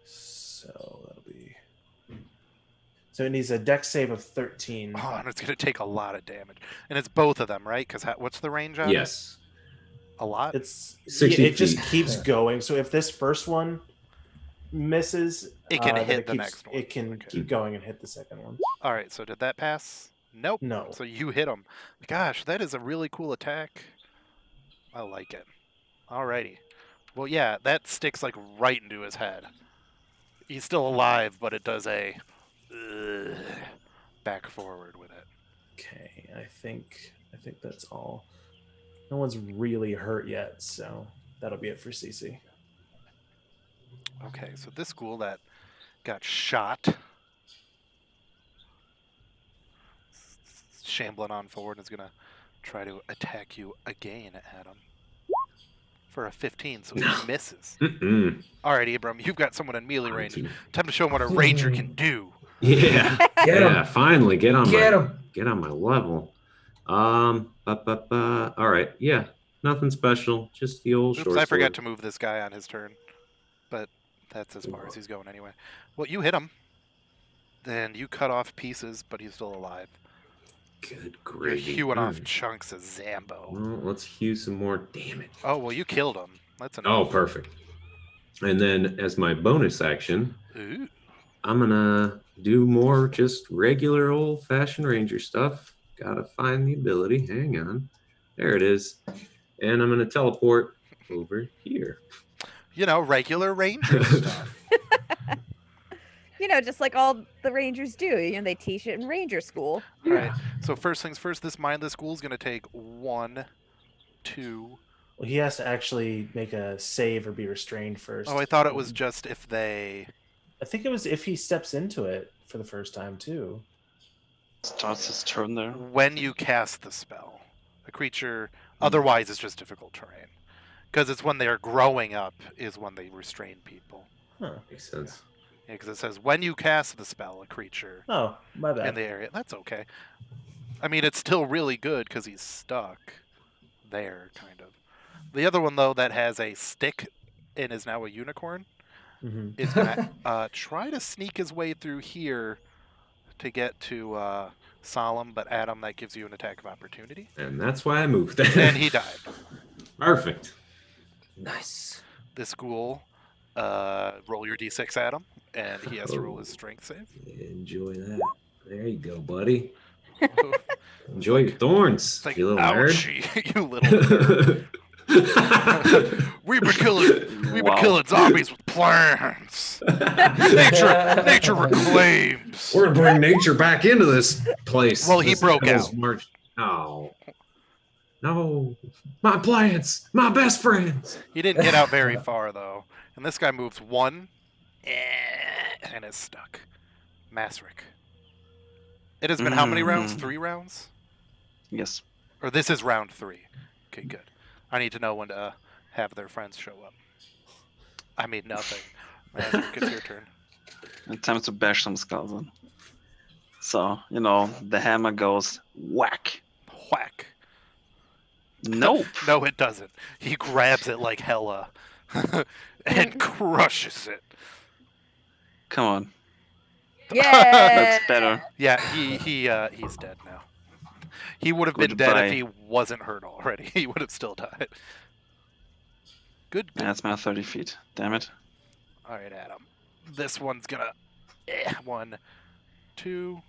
So that'll be. So it needs a dex save of 13. Oh, and it's gonna take a lot of damage, and it's both of them, right? Because what's the range on it? Yes. A lot. It's 60 it just feet. keeps going. So if this first one misses, It can then hit the keeps- next one. It can Okay. keep going and hit the second one. All right. So did that pass? Nope. No. So you hit him. Gosh, that is a really cool attack. I like it. Alrighty. Well, yeah, that sticks like right into his head. He's still alive, but it does a back forward with it. Okay, I think that's all. No one's really hurt yet, so that'll be it for CC. Okay, so this ghoul that got shot, shambling on forward, and is gonna try to attack you again, Adam. For a 15, so he misses. Mm-mm. All right, Abram, you've got someone in melee range. Too. Time to show him what a ranger can do. Yeah. Get him. Yeah, finally get on Get my him. get on my level. All right. Yeah. Nothing special. Just the old Oops, short I forgot sword. to move this guy on his turn. But that's as far as he's going anyway. Well, you hit him. Then you cut off pieces, but he's still alive. Good You're gravy. hewing off Mm. chunks of Zambo. Well, let's hew some more. Damn it. Oh, well, you killed him. That's enough. Oh, perfect. And then as my bonus action, Ooh. I'm gonna do more just regular old-fashioned ranger stuff. Gotta find the ability. Hang on. There it is. And I'm gonna teleport over here. You know, regular ranger stuff. Just like all the rangers do. They teach it in ranger school. All right. So first things first, this mindless ghoul is going to take 1, 2. Well, he has to actually make a save or be restrained first. Oh, I thought it was just if they... I think it was if he steps into it for the first time too. Starts his turn there. When you cast the spell, a creature otherwise is just difficult terrain. Because it's when they are growing up is when they restrain people. Huh. Makes sense. Yeah, because it says when you cast the spell, a creature Oh, my bad. in the area. That's okay. I mean, it's still really good because he's stuck there, kind of. The other one, though, that has a stick and is now a unicorn, Mhm. is going to try to sneak his way through here to get to Solemn, but Adam, that gives you an attack of opportunity. And that's why I moved. And he died. Perfect. Nice. This ghoul, roll your d6, Adam, and he has to roll his strength save. Enjoy that. There you go, buddy. Enjoy your thorns, It's like, you little nerd. ouchie, you little nerd. We've been killing zombies with plants. Nature reclaims. We're gonna bring nature back into this place. Well, he This broke devil's out. March. Oh. No. My plants. My best friends. He didn't get out very far though, and this guy moves 1, and is stuck. Masrick. It has been how many rounds? 3 rounds? Yes. Or this is round 3. Okay, good. I need to know when to have their friends show up. I mean nothing. Masrick, it's your turn. And time to bash some skulls in. So, the hammer goes whack. Whack. Nope. No, it doesn't. He grabs it like hella and crushes it. Come on. Yeah. That's better. Yeah, he's dead now. He would have been dead Goodbye. if he wasn't hurt already. He would have still died. Good. That's my 30 feet. Damn it. All right, Adam. This one's gonna. 1, 2,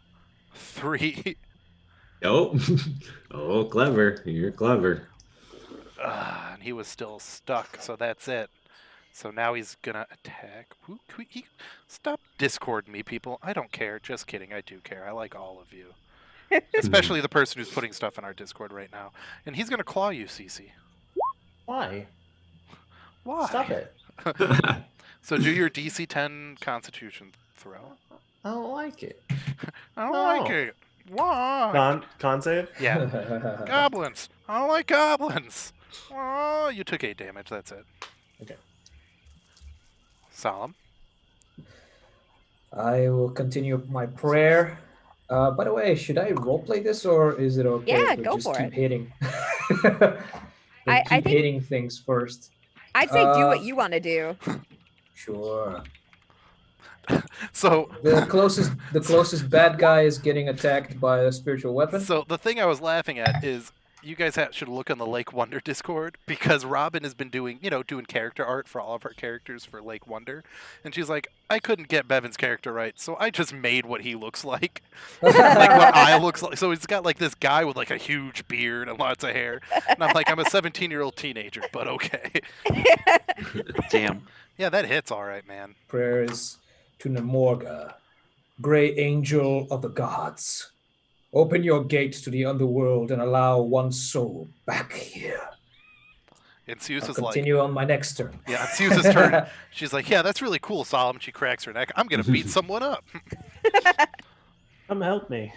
3. Oh. Oh, clever. You're clever. And he was still stuck, so that's it. So now he's gonna attack. Stop Discording me, people. I don't care. Just kidding. I do care. I like all of you. Especially the person who's putting stuff in our Discord right now. And he's gonna claw you, Cece. Why? Why? Stop it. So do your DC 10 Constitution throw. I don't like it. I don't No. like it. Why? Con save? Yeah. Goblins. I don't like goblins. Oh, you took 8 damage. That's it. Okay. Solemn. I will continue my prayer. By the way, should I roleplay this or is it okay? Yeah, if we go just for keep it. hitting? I keep think- hitting things first. I'd say do what you want to do. Sure. So The closest bad guy is getting attacked by a spiritual weapon. So the thing I was laughing at is you guys should look on the Lake Wonder Discord because Robin has been doing character art for all of our characters for Lake Wonder, and she's like, I couldn't get Bevan's character right, so I just made what he looks like, like what I looks like. So he's got like this guy with like a huge beard and lots of hair, and I'm like, I'm a 17-year-old teenager, but okay. Damn. Yeah, that hits all right, man. Prayers to Namorga, great angel of the gods. Open your gates to the underworld and allow one soul back here. And Zeus I'll is like, continue on my next turn. yeah, it's Zeus's turn. She's like, yeah, that's really cool, Solomon. She cracks her neck. I'm gonna beat someone up. Come help me.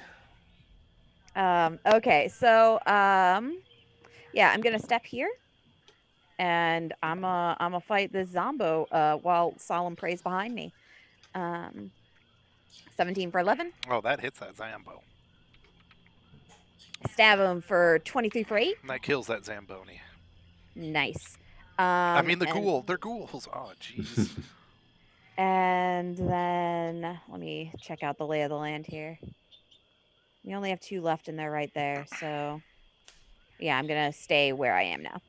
Okay, so yeah, I'm gonna step here, and I'm a fight this Zombo while Solemn prays behind me. 17 for 11. Oh, that hits that Zambo. Stab him for 23 for 8. And that kills that Zamboni. Nice. I mean, the and- ghoul. They're ghouls. Oh, jeez. And then let me check out the lay of the land here. We only have 2 left, and they're right there. So, yeah, I'm gonna stay where I am now.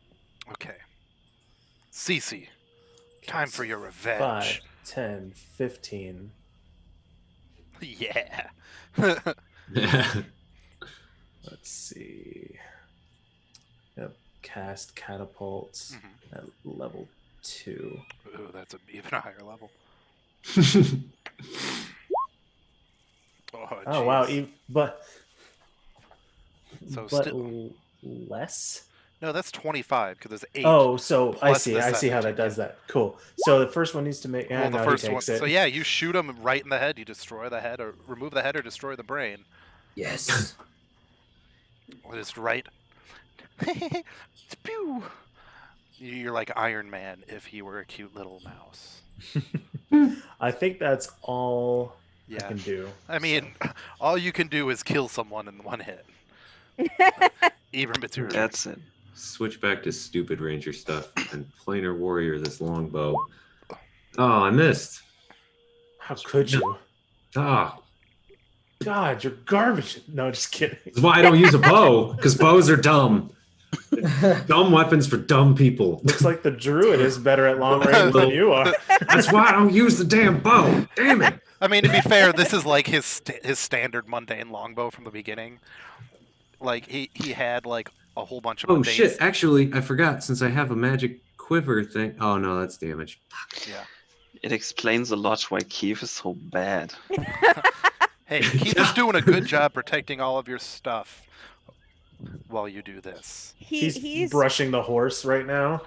Okay. Cece, time for your 5, revenge. 10, 15. Yeah. Let's see. Yep. Cast catapults Mhm. at level 2. Ooh, that's an even higher level. Oh, Oh wow! jeez. But So but still, less. no, that's 25 because there's 8. Oh, so I plus see. the I see how 17, that does that. Cool. So the first one needs to make. well, the no, first he one. takes it. So yeah, you shoot him right in the head. You destroy the head, or remove the head, or destroy the brain. Yes. Just right. Pew! You're like Iron Man if he were a cute little mouse. I think that's all I Yeah. can do. I mean, all you can do is kill someone in one hit. Even Matsuri. That's it. Switch back to stupid ranger stuff and planar warrior this longbow. Oh, I missed. How could you? Ah, God, you're garbage. No, just kidding. that's why I don't use a bow, because bows are dumb. Dumb weapons for dumb people. Looks like the druid is better at long range than you are. That's why I don't use the damn bow. Damn it. I mean, to be fair, this is like his standard mundane longbow from the beginning. Like he had like a whole bunch of Oh mundane shit! Actually, I forgot. Since I have a magic quiver thing. Oh no, that's damage. Yeah. It explains a lot why Keith is so bad. Hey, Keith is doing a good job protecting all of your stuff while you do this. He's brushing the horse right now.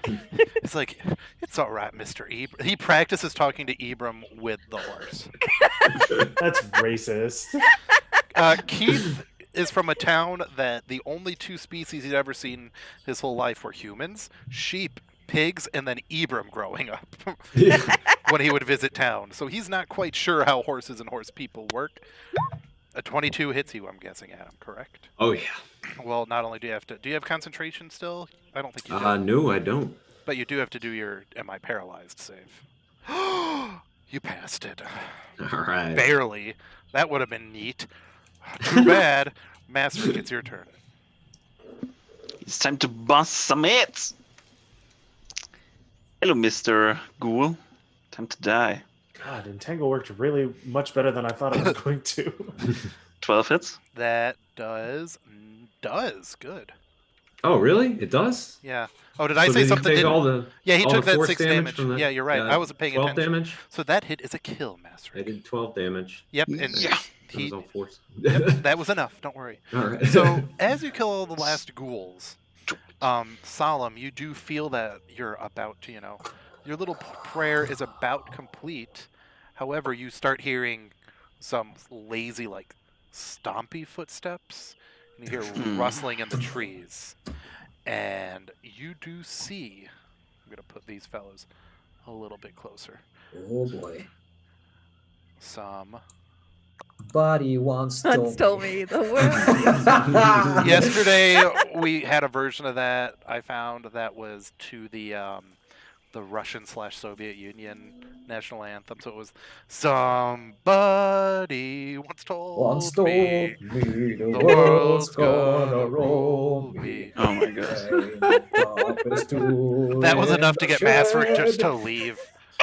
It's like, it's all right, Mr. Ibram. He practices talking to Ibram with the horse. That's racist. Keith is from a town that the only two species he'd ever seen his whole life were humans, sheep, pigs, and then Ibram growing up when he would visit town. So he's not quite sure how horses and horse people work. A 22 hits you, I'm guessing, Adam, correct? Oh yeah. Well, not only do you have concentration still? I don't think you do. No, I don't. But you do have to do your Am I Paralyzed save. You passed it. All right. Barely. That would have been neat. Too bad. Master, it's your turn. It's time to bust some hits. Hello, Mr. Ghoul. Time to die. God, Entangle worked really much better than I thought it was going to. 12 hits. That does good. Oh really? It does. Yeah. Oh, did I So say did he something? take all the? Yeah, he all took the that force 6 damage damage. from that? Yeah, you're right. I wasn't paying 12 attention. damage. So that hit is a kill, Master. I did 12 damage. Yep, and Yeah. That was all force. yep, that was enough. Don't worry. All right. So as you kill all the last ghouls, Solemn, you do feel that you're about to, your little prayer is about complete. However, you start hearing some lazy, like, stompy footsteps, and you hear rustling in the trees. And you do see, I'm going to put these fellows a little bit closer. Oh boy. Some. Body once Stole me the word. Yesterday, we had a version of that I found that was to the Russian/Soviet Union national anthem. So it was somebody once told me the world's gonna roll me. Oh my god. That was enough to get Master just to leave.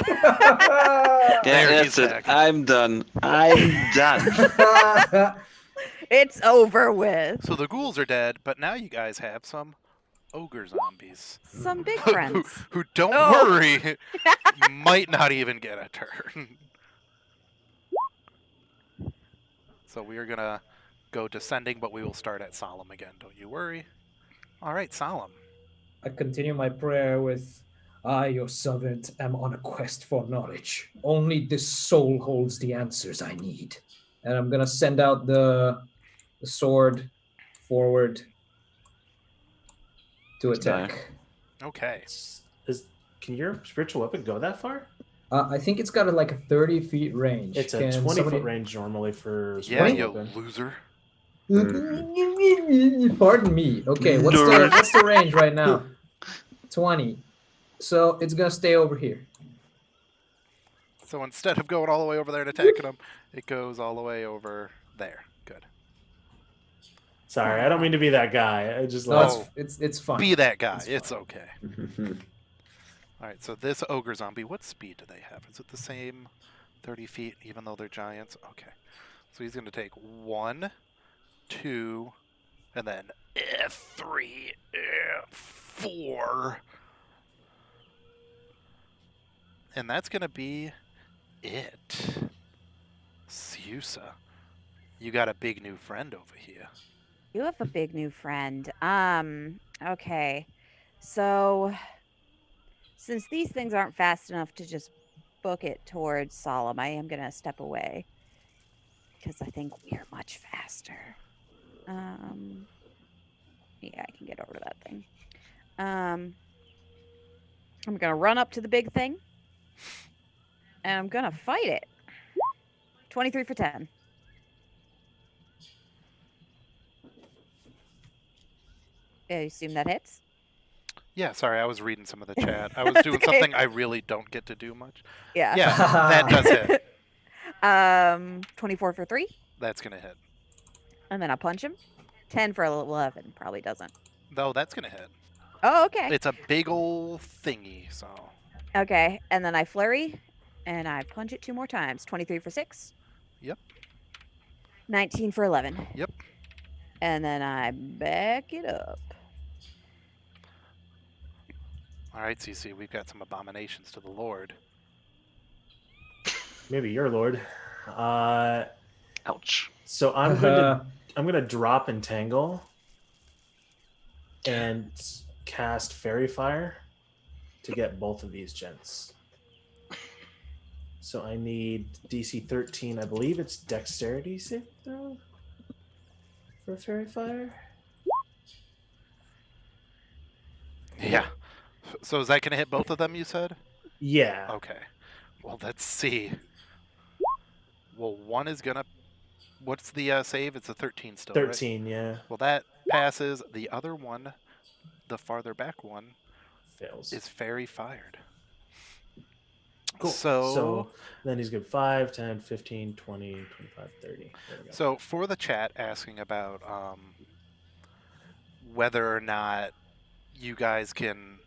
Yeah, There, that's he's it. back. I'm done. I'm done. It's over with. So the ghouls are dead, but now you guys have some ogre zombies. Some big friends. who don't Oh. worry, might not even get a turn. So we are gonna go descending, but we will start at Solemn again. Don't you worry. All right, Solemn. I continue my prayer with, I, your servant, am on a quest for knowledge. Only this soul holds the answers I need. And I'm gonna send out the sword forward to attack. Okay. Can your spiritual weapon go that far? I think it's got like a 30 feet range. It's a Can 20-foot range normally for Yeah, spiritual you weapon. loser. Pardon me. Okay, what's the range right now? 20. So it's gonna stay over here. So instead of going all the way over there and attacking them, it goes all the way over there. Good. Sorry, I don't mean to be that guy. I just No, like it's fine. Be that guy. It's It's okay. All right, so this ogre zombie, what speed do they have? Is it the same 30 feet, even though they're giants? Okay. So he's going to take 1, 2, and then 3, 4. And that's going to be it. Siusa, you got a big new friend over here. You have a big new friend. Okay. So since these things aren't fast enough to just book it towards Solemn, I am gonna step away. Because I think we are much faster. Yeah, I can get over to that thing. I'm gonna run up to the big thing. And I'm gonna fight it. 23 for 10. I assume that hits. Yeah, sorry, I was reading some of the chat. I was doing Okay. something I really don't get to do much. Yeah. Yeah, that does hit. 24 for 3. That's going to hit. And then I'll punch him. 10 for 11. Probably doesn't. No, that's going to hit. Oh, okay. It's a big ol' thingy, so. Okay. And then I flurry. And I punch it 2 more times. 23 for 6. Yep. 19 for 11. Yep. And then I back it up. All right, CC, we've got some abominations to the Lord. Maybe your lord. Ouch. So I'm gonna drop Entangle and cast Fairy Fire to get both of these gents. So I need DC 13. I believe it's Dexterity save throw for Fairy Fire. Yeah. So is that going to hit both of them, you said? Yeah. Okay. Well, let's see. Well, one is going to... What's the save? It's a 13 still, 13, right? yeah. Well, that passes. The other one, the farther back one, Fails. is Fairy Fired. Cool. So So then he's good 5, 10, 15, 20, 25, 30. There we go. So for the chat asking about whether or not you guys can,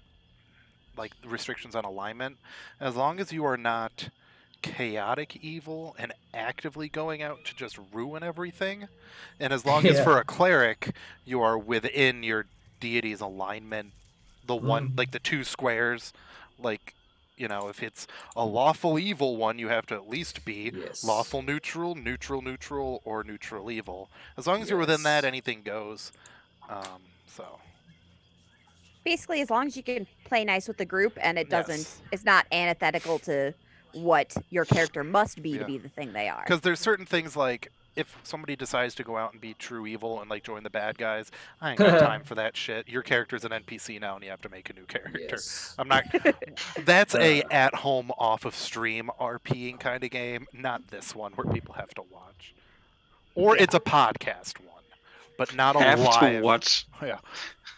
like, restrictions on alignment, as long as you are not chaotic evil and actively going out to just ruin everything, and as long as Yeah. for a cleric you are within your deity's alignment, the one, like the 2 squares, like, you know, if it's a lawful evil one, you have to at least be Yes. lawful neutral, neutral neutral, or neutral evil. As long as you're within that, anything goes. So Basically, as long as you can play nice with the group and it doesn't, Yes. it's not antithetical to what your character must be Yeah. to be the thing they are. because there's certain things, like if somebody decides to go out and be true evil and like join the bad guys, I ain't got time for that shit. Your character's an NPC now, and you have to make a new character. Yes. I'm not. That's a at-home, off-of-stream RPing kind of game, not this one where people have to watch. Or it's a podcast one, but not a Have live. to watch. Yeah,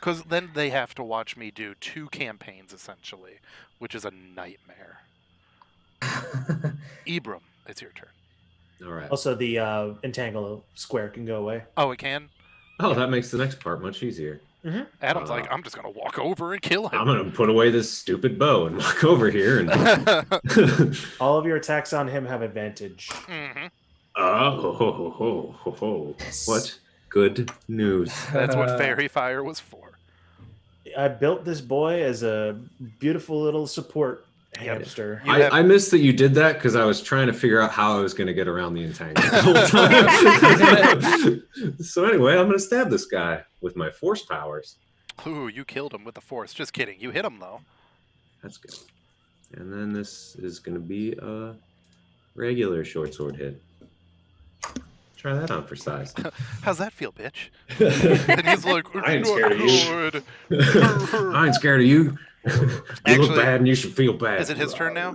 because then they have to watch me do 2 campaigns essentially, which is a nightmare. Ibram, it's your turn. All right. Also, the Entangle square can go away. Oh, it can. Oh, that makes the next part much easier. Adam's like, I'm just gonna walk over and kill I'm him. gonna put away this stupid bow and walk over here and. All of your attacks on him have advantage. Mhm. Oh, ho, ho, ho, ho, ho. What good news! That's what Fairy Fire was for. I built this boy as a beautiful little support Yep. hamster. You have- I missed that you did that because I was trying to figure out how I was going to get around the entanglement the whole time. So anyway, I'm going to stab this guy with my force powers. Ooh, you killed him with the force. Just kidding. You hit him though. That's good. And then this is going to be a regular short sword hit. Try that on for size. How's that feel, bitch? And he's like, I ain't "Not scared of you." good." I ain't scared of you. You Actually, look bad and you should feel bad. Is it his turn now?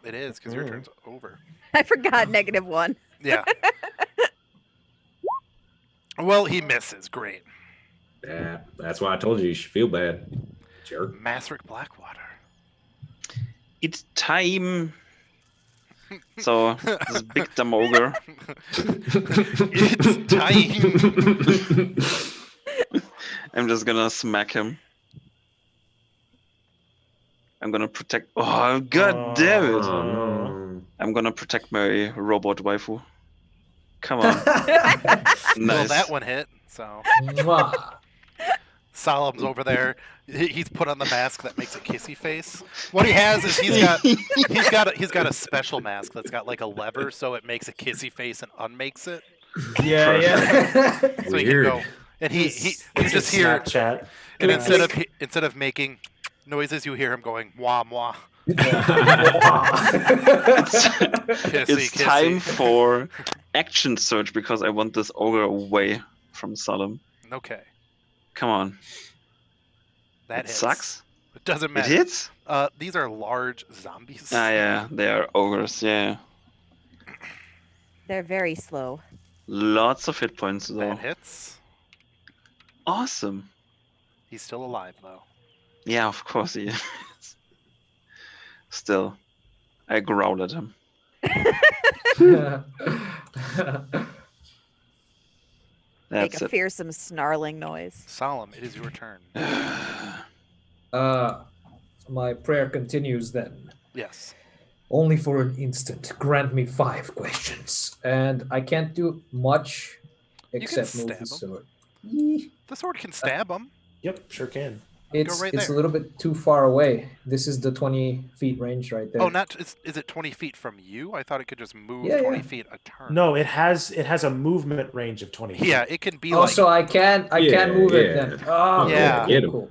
It is, because your turn's over. I forgot -1. Yeah. Well, he misses. Great. Yeah, that's why I told you should feel bad. Jerk. Masric Blackwater. It's time. So this big dumb ogre. It's time. I'm just gonna smack him. I'm gonna protect. Oh, god damn it! Oh, no. I'm gonna protect my robot waifu. Come on. Well, Nice. that one hit. So Mwah. Solemn's over there. He's put on the mask that makes a kissy face. What he has is he's got a special mask that's got like a lever, so it makes a kissy face and unmakes it. Yeah, yeah. So he can Weird. go. And you It's just a hear, Snapchat. and Yeah. instead of making noises, you hear him going mwah mwah. Kissy, It's kissy. time for action search because I want this ogre away from Solemn. Okay, Come on. that It hits. sucks. It doesn't It matter. hits? These are large zombies. Ah, yeah, they are ogres. Yeah. They're very slow. Lots of hit points though. That hits. Awesome. He's still alive though. Yeah, of course he is. Still, I growl at him. Make That's a it. fearsome snarling noise. Solemn, it is your turn. My prayer continues then. Yes. Only for an instant, grant me 5 questions. And I can't do much except move stab the him. sword. Yee. The sword can stab him. Yep, sure can. It's right it's a there. little bit too far away. This is the 20 feet range right there. Oh, is it 20 feet from you? I thought it could just move Yeah, 20 yeah. feet a turn. No, it has a movement range of 20 feet. Yeah, it can be Oh, like. so I can't move it Yeah. then. Oh, Yeah. cool, Get him. cool.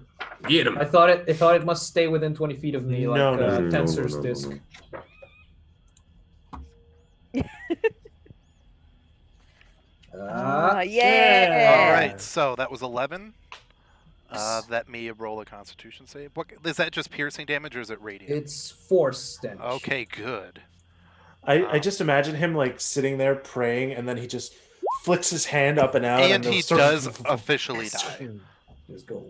Get him. I thought it must stay within 20 feet of me, No, like no. Tensor's No. disc. Yeah. All right, so that was 11. Let me roll a Constitution save. What is that? Just piercing damage, or is it radiant? It's force damage. Okay, good. I just imagine him like sitting there praying, and then he just flicks his hand up and out, And he those sort does of- officially die. Just go.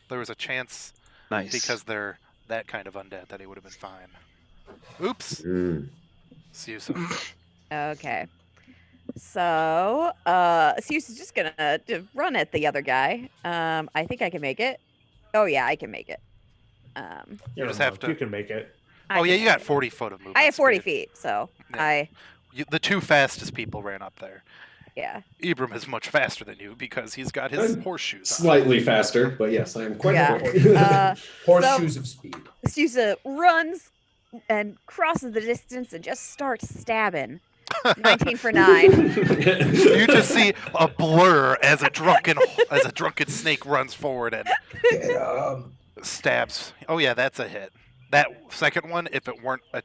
There was a chance Nice. because they're that kind of undead that he would have been fine. Oops. Mm. Susa. Okay. So, Zeus is just gonna run at the other guy. I think I can make it. Oh yeah, I can make it. You're just a have monk, to- You can make it. I Oh can yeah, you make got it. 40 foot of movement. I have 40 speed. feet, so Yeah. The two fastest people ran up there. yeah. Ibram is much faster than you because he's got his I'm horseshoes on. Slightly faster, but yes, I am quite Yeah. quick. Horseshoes of speed. Zeus runs and crosses the distance and just starts stabbing. 19 for 9. You just see a blur as a drunken snake runs forward and stabs. Oh yeah, that's a hit. That second one, if it weren't a,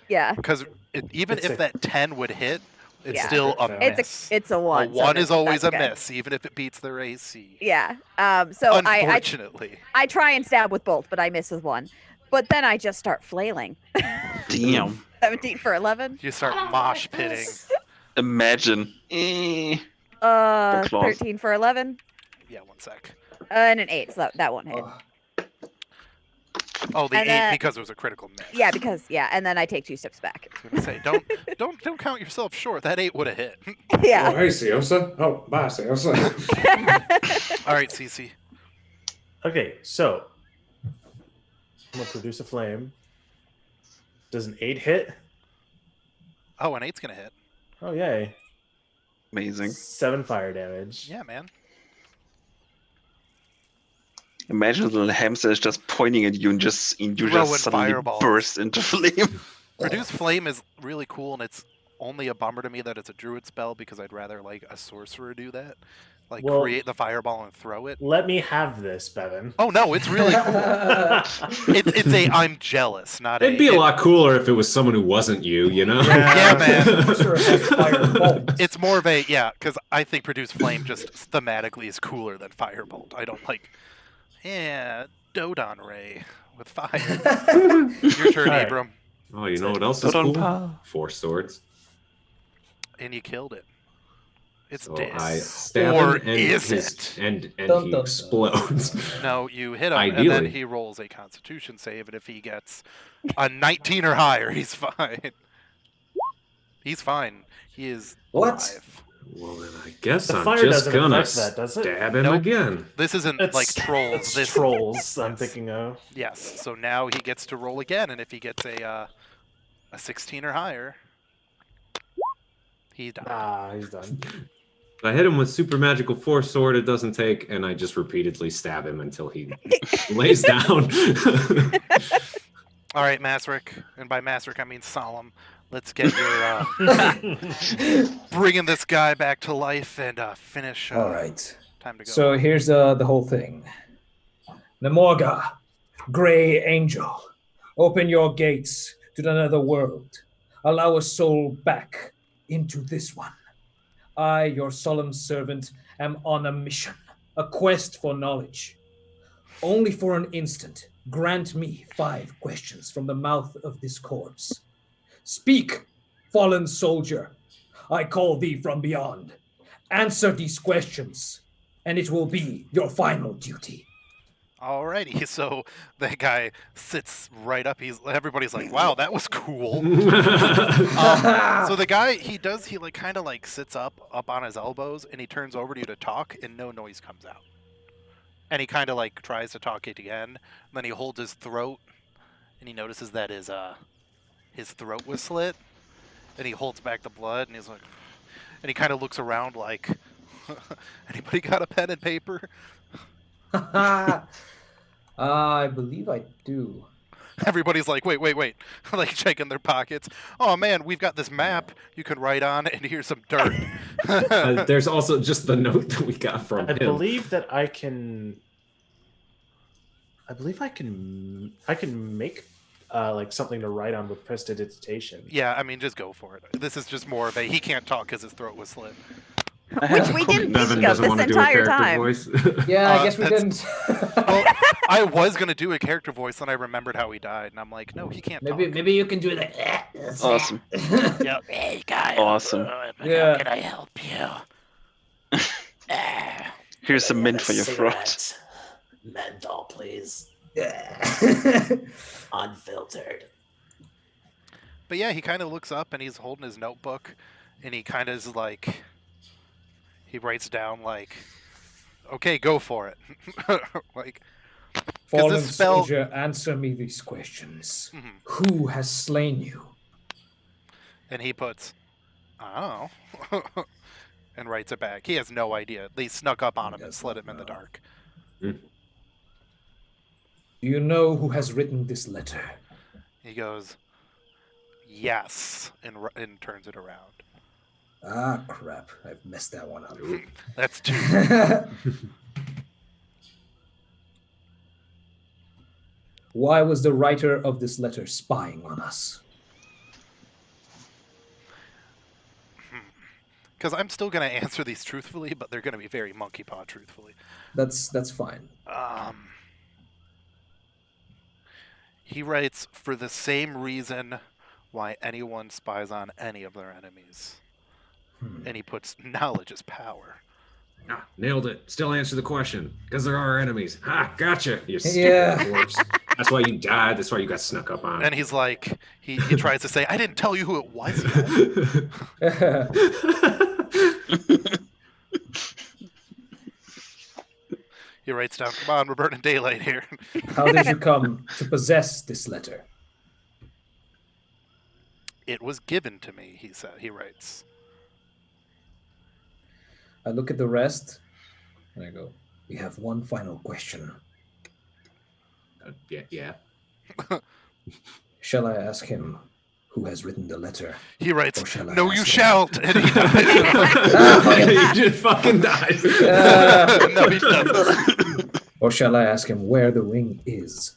Yeah. because even It's if a- that 10 would hit, it's Yeah. still a It's miss. It's a 1. A 1 so is always that's a good. miss, even if it beats their AC. Yeah. So Unfortunately. I try and stab with both, but I miss with 1. But then I just start flailing. Damn. 17 for 11. You start mosh pitting. Imagine. claws. 13 for 11. Yeah, 1 sec. And an 8, so that won't hit. Oh, the And 8 then- because it was a critical miss. Yeah, and then I take 2 steps back. I was gonna say, don't count yourself short. That 8 would have hit. Oh, Yeah. hey, Siosa. Oh, bye, Siosa. All right, CC. Okay, so I'm gonna produce a flame. Does an 8 hit? Oh, an 8's gonna hit. Oh yay! Amazing. 7 fire damage. Yeah, man. Imagine the little hamster is just pointing at you and you Throwing just suddenly fireballs. burst into flame. Produce Flame is really cool, and it's only a bummer to me that it's a druid spell because I'd rather like a sorcerer do that. Like Well- create the fireball and throw it. Let me have this, Bevan. Oh no, it's really cool. It's a I'm jealous, not It'd be a lot cooler if it was someone who wasn't you, you know? Yeah, man. Sorcerer has firebolt. It's more of a because I think Produce Flame just thematically is cooler than Firebolt. I don't like Dodon Ray with fire. Your turn, All right. Abram. Oh, you know what else is Dodon cool? Pa. 4 swords. And you killed it. It's So dead. I stab Or him and is his, it? and Dun, he dun, dun. explodes. No, you hit him, and Ideally. then he rolls a Constitution save, and if he gets a 19 or higher, he's fine. He's fine. He is What? alive. Well, then I guess The I'm fire just doesn't gonna affect that, does it? stab him Nope. again. This isn't It's like trolls. It's This trolls. I'm Yes. thinking of. Yes. So now he gets to roll again, and if he gets a 16 or higher, he died. Ah, he's done. I hit him with super magical force sword. It doesn't take, and I just repeatedly stab him until he lays down. All right, Masric, and by Masric I mean Solemn. Let's get your bringing this guy back to life and finish. All right. Time to go. So here's the whole thing. Namorga, Gray Angel, open your gates to another world. Allow a soul back into this one. I, your solemn servant, am on a mission, a quest for knowledge. Only for an instant, grant me 5 questions from the mouth of this corpse. Speak, fallen soldier. I call thee from beyond. Answer these questions, and it will be your final duty. Alrighty, so that guy sits right up. Everybody's like, "Wow, that was cool." So the guy, he like kind of like sits up on his elbows, and he turns over to you to talk, and no noise comes out. And he kind of like tries to talk it again, and then he holds his throat, and he notices that his throat was slit, and he holds back the blood, and he's like, and he kind of looks around like, anybody got a pen and paper? I believe I do. Everybody's like, wait, like checking their pockets. Oh man, we've got this map you can write on, and here's some dirt. There's also just the note that we got from I him. believe that I can. I believe I can make like something to write on with prestidigitation. Yeah, I mean, just go for it. This is just more of a he can't talk because his throat was slit. Which we didn't Bevan think of doesn't this want to do a entire character time. voice. Yeah, I guess we that's- didn't. Well, I was gonna do a character voice, then I remembered how he died, and I'm like, no, he can't talk. maybe you can do that. Awesome. Yeah. Hey guy. Awesome. Yeah. How can I help you? Here's some mint for your throat. Cigarette. Menthol, please. Unfiltered. But yeah, he kind of looks up and he's holding his notebook, and he kind of is like, he writes down like, okay, go for it. Like, Fallen this spell- soldier, answer me these questions. mhm. Who has slain you? And he puts, oh, and writes it back. He has no idea. They snuck up on him and does slid not him in the know. dark. Do you know who has written this letter? He goes, yes, and turns it around. Ah, crap. I've messed that one up. That's two. Why was the writer of this letter spying on us? Because I'm still going to answer these truthfully, but they're going to be very monkey paw truthfully. That's fine. He writes, for the same reason why anyone spies on any of their enemies. And he puts, knowledge is power. Ah, nailed it. Still answer the question. Because there are enemies. Ha, gotcha. You stupid Yeah. corpse. That's why you died. That's why you got snuck up on. And he's like, he tries to say, I didn't tell you who it was yet. He writes down, come on, we're burning daylight here. How did you come to possess this letter? It was given to me, he writes. I look at the rest and I go, we have one final question. Yeah. Shall I ask him who has written the letter? He writes, Or shall I no, ask you him? shalt. And he dies. He just fucking died. No, he doesn't. Or shall I ask him where the ring is?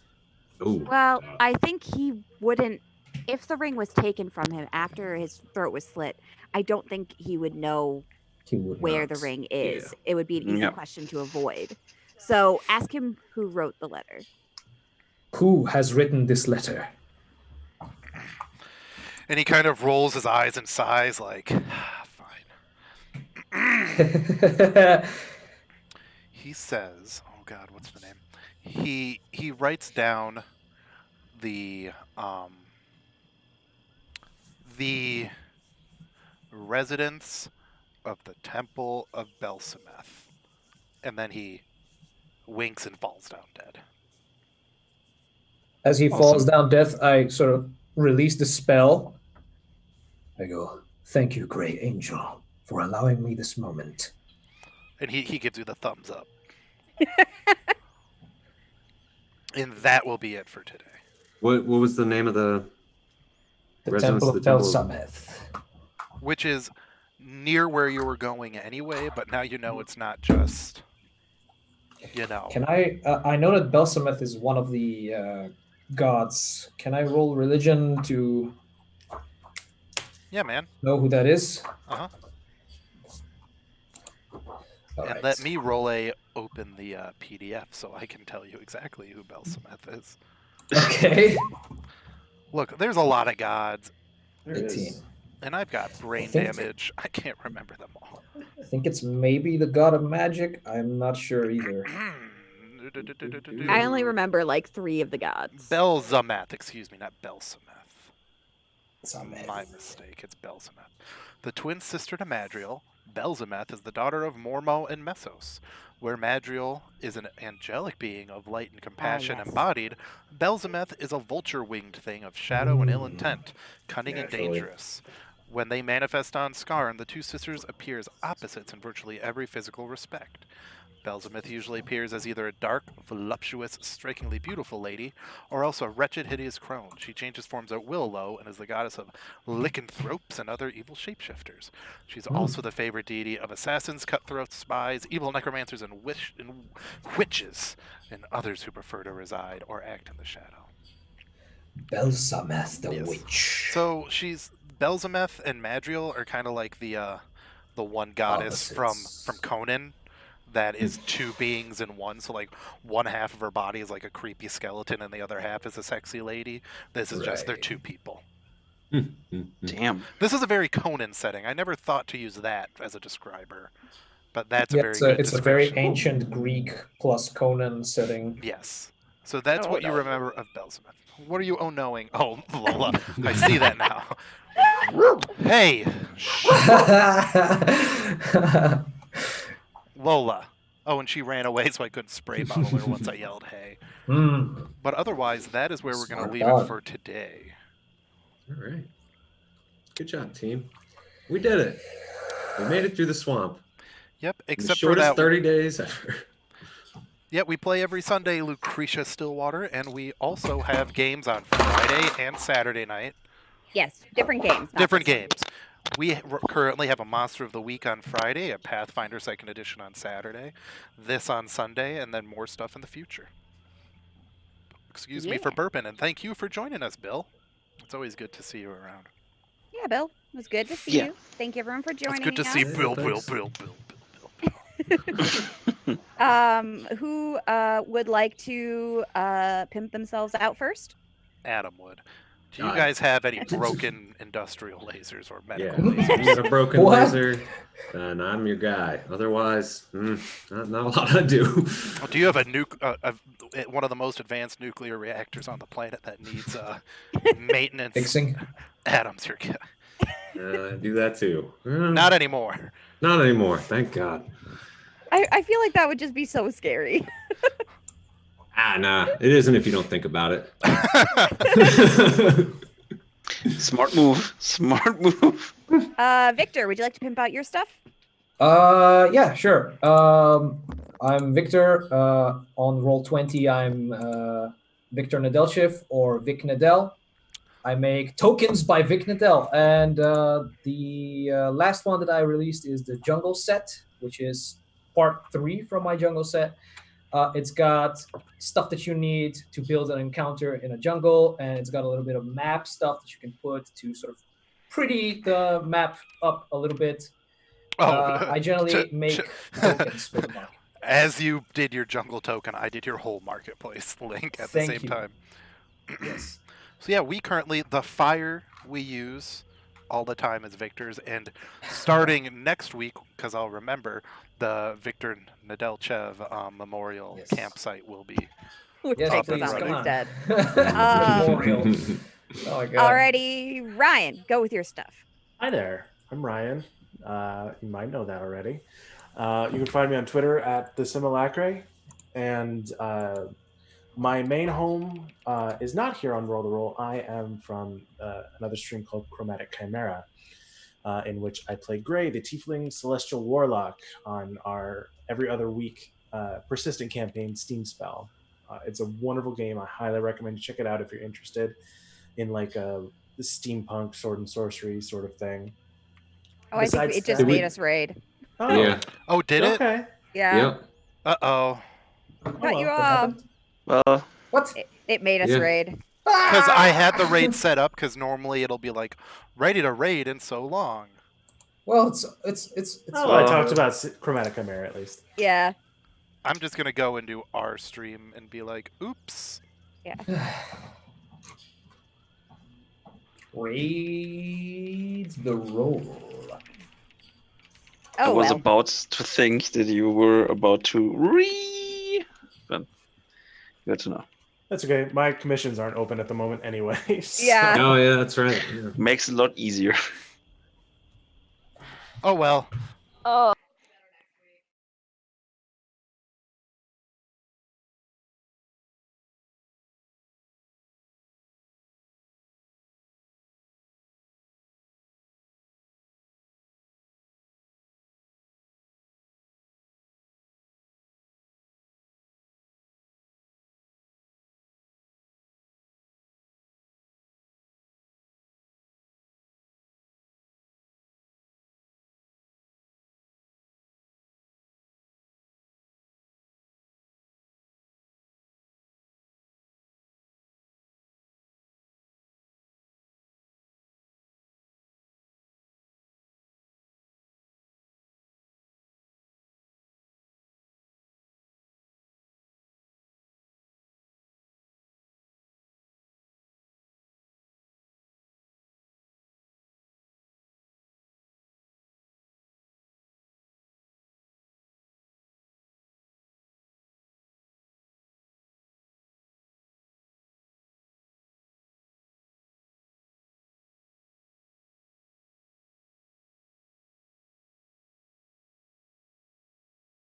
Ooh. Well, I think he wouldn't. If the ring was taken from him after his throat was slit, I don't think he would know He would where not. the ring is. Yeah. It would be an easy Yeah. question to avoid. So ask him who wrote the letter. Who has written this letter? And he kind of rolls his eyes and sighs like, fine. He says, oh God, what's the name? He writes down the residence of the Temple of Belsameth. And then he winks and falls down dead. As he Awesome. falls down death, I sort of release the spell. I go, thank you, Grey Angel, for allowing me this moment. And he gives you the thumbs up. And that will be it for today. What was the name of the The Residence Temple of of the Temple Belsameth. Which is near where you were going anyway, but now you know it's not just, you know. Can I know that Belsameth is one of the gods. Can I roll religion to Yeah, man. know who that is? Uh-huh. All And right. let me open the PDF so I can tell you exactly who Belsameth is. Okay. Look, there's a lot of gods, There it 18. is. and I've got brain think- damage. I can't remember them all. I think it's maybe the god of magic. I'm not sure either. I only remember like 3 of the gods. Belzamath, excuse me, not Belsameth. Belsameth. My mistake, it's Belzamath. The twin sister to Madriel, Belzamath is the daughter of Mormo and Messos. Where Madriel is an angelic being of light and compassion yes. embodied, Belzamath is a vulture-winged thing of shadow and ill intent, cunning and Naturally. dangerous. When they manifest on Skarn, the two sisters appear as opposites in virtually every physical respect. Belzamith usually appears as either a dark, voluptuous, strikingly beautiful lady, or else a wretched, hideous crone. She changes forms at will, though, and is the goddess of lycanthropes and other evil shapeshifters. She's also the favorite deity of assassins, cutthroats, spies, evil necromancers, and witches, and others who prefer to reside or act in the shadow. Belsameth the Yes. witch. So she's Belzameth and Madriel are kind of like the one goddess Opposites. from Conan that is two beings in one. So like one half of her body is like a creepy skeleton and the other half is a sexy lady. This is just they're Right. two people. Damn. This is a very Conan setting. I never thought to use that as a describer, but that's a Yeah, very good it's a very description. ancient Greek plus Conan setting. Yes. So that's Oh, what you no. remember of Belzameth. What are you knowing? Oh, Lola. I see that now. Hey, Lola. Oh, and she ran away, so I couldn't spray bottle her once I yelled, hey. But otherwise, that is where we're going to Smart leave dog. it for today. All right. Good job, team. We did it. We made it through the swamp. Yep, In the except for shortest that. 30 days ever. Yeah, we play every Sunday, Lucretia Stillwater, and we also have games on Friday and Saturday night. Yes, different games. not Different the same. games. We currently have a Monster of the Week on Friday, a Pathfinder 2nd Edition on Saturday, this on Sunday, and then more stuff in the future. Excuse me for burping, and thank you for joining us, Bill. It's always good to see you around. Yeah, Bill. It was good to see Yeah. you. Thank you everyone for joining It's good to us. see Yeah, Bill. Who would like to pimp themselves out first? Adam would. Do you guys have any broken industrial lasers or Yeah, medical if lasers? you got a broken What? laser, then I'm your guy. Otherwise, not a lot to do. Do you have one of the most advanced nuclear reactors on the planet that needs maintenance? Fixing. Adam's your guy. I do that too. Not anymore. Not anymore. Thank God. I feel like that would just be so scary. Nah. It isn't if you don't think about it. Smart move. Smart move. Victor, would you like to pimp out your stuff? Yeah, sure. I'm Victor. On Roll20, I'm Victor Nedelchev or Vic Nedel. I make tokens by Vic Nedel, and the last one that I released is the Jungle set, which is part 3 from my Jungle set. It's got stuff that you need to build an encounter in a jungle, and it's got a little bit of map stuff that you can put to sort of pretty the map up a little bit. I generally make tokens for the market. As you did your jungle token, I did your whole marketplace link at the Thank same you. time. Yes. So yeah, we currently, the fire we use all the time is Victor's, and starting next week, because I'll remember, the Victor Nedelchev Memorial Yes. campsite will be. Yes, Up please, and come running. on. Dead. Memorial. Oh my God. Alrighty, Ryan, go with your stuff. Hi there. I'm Ryan. You might know that already. You can find me on Twitter at the Simulacre, and my main home is not here on Roll to Roll. I am from another stream called Chromatic Chimera, in which I play Gray, the Tiefling Celestial Warlock, on our every other week persistent campaign Steam Spell. It's a wonderful game. I highly recommend you check it out if you're interested in like the steampunk sword and sorcery sort of thing. Oh, I think Besides it just that- made us raid. Oh, Yeah. Oh, did it? okay. Yeah. Yep. Uh-oh. Cut you What off. happened? Well, What? It made us Yeah. raid. Because I had the raid set up, because normally it'll be like, ready to raid in so long. Well, it's. Oh, I talked about Chromatic Chimera at least. Yeah. I'm just going to go and do our stream and be like, oops. Raid the roll. I Oh was well. about to think that you were about to but good to know. That's okay. My commissions aren't open at the moment anyway. so- Yeah. Oh, yeah, that's right. Yeah. Makes it a lot easier. Oh, well. Oh.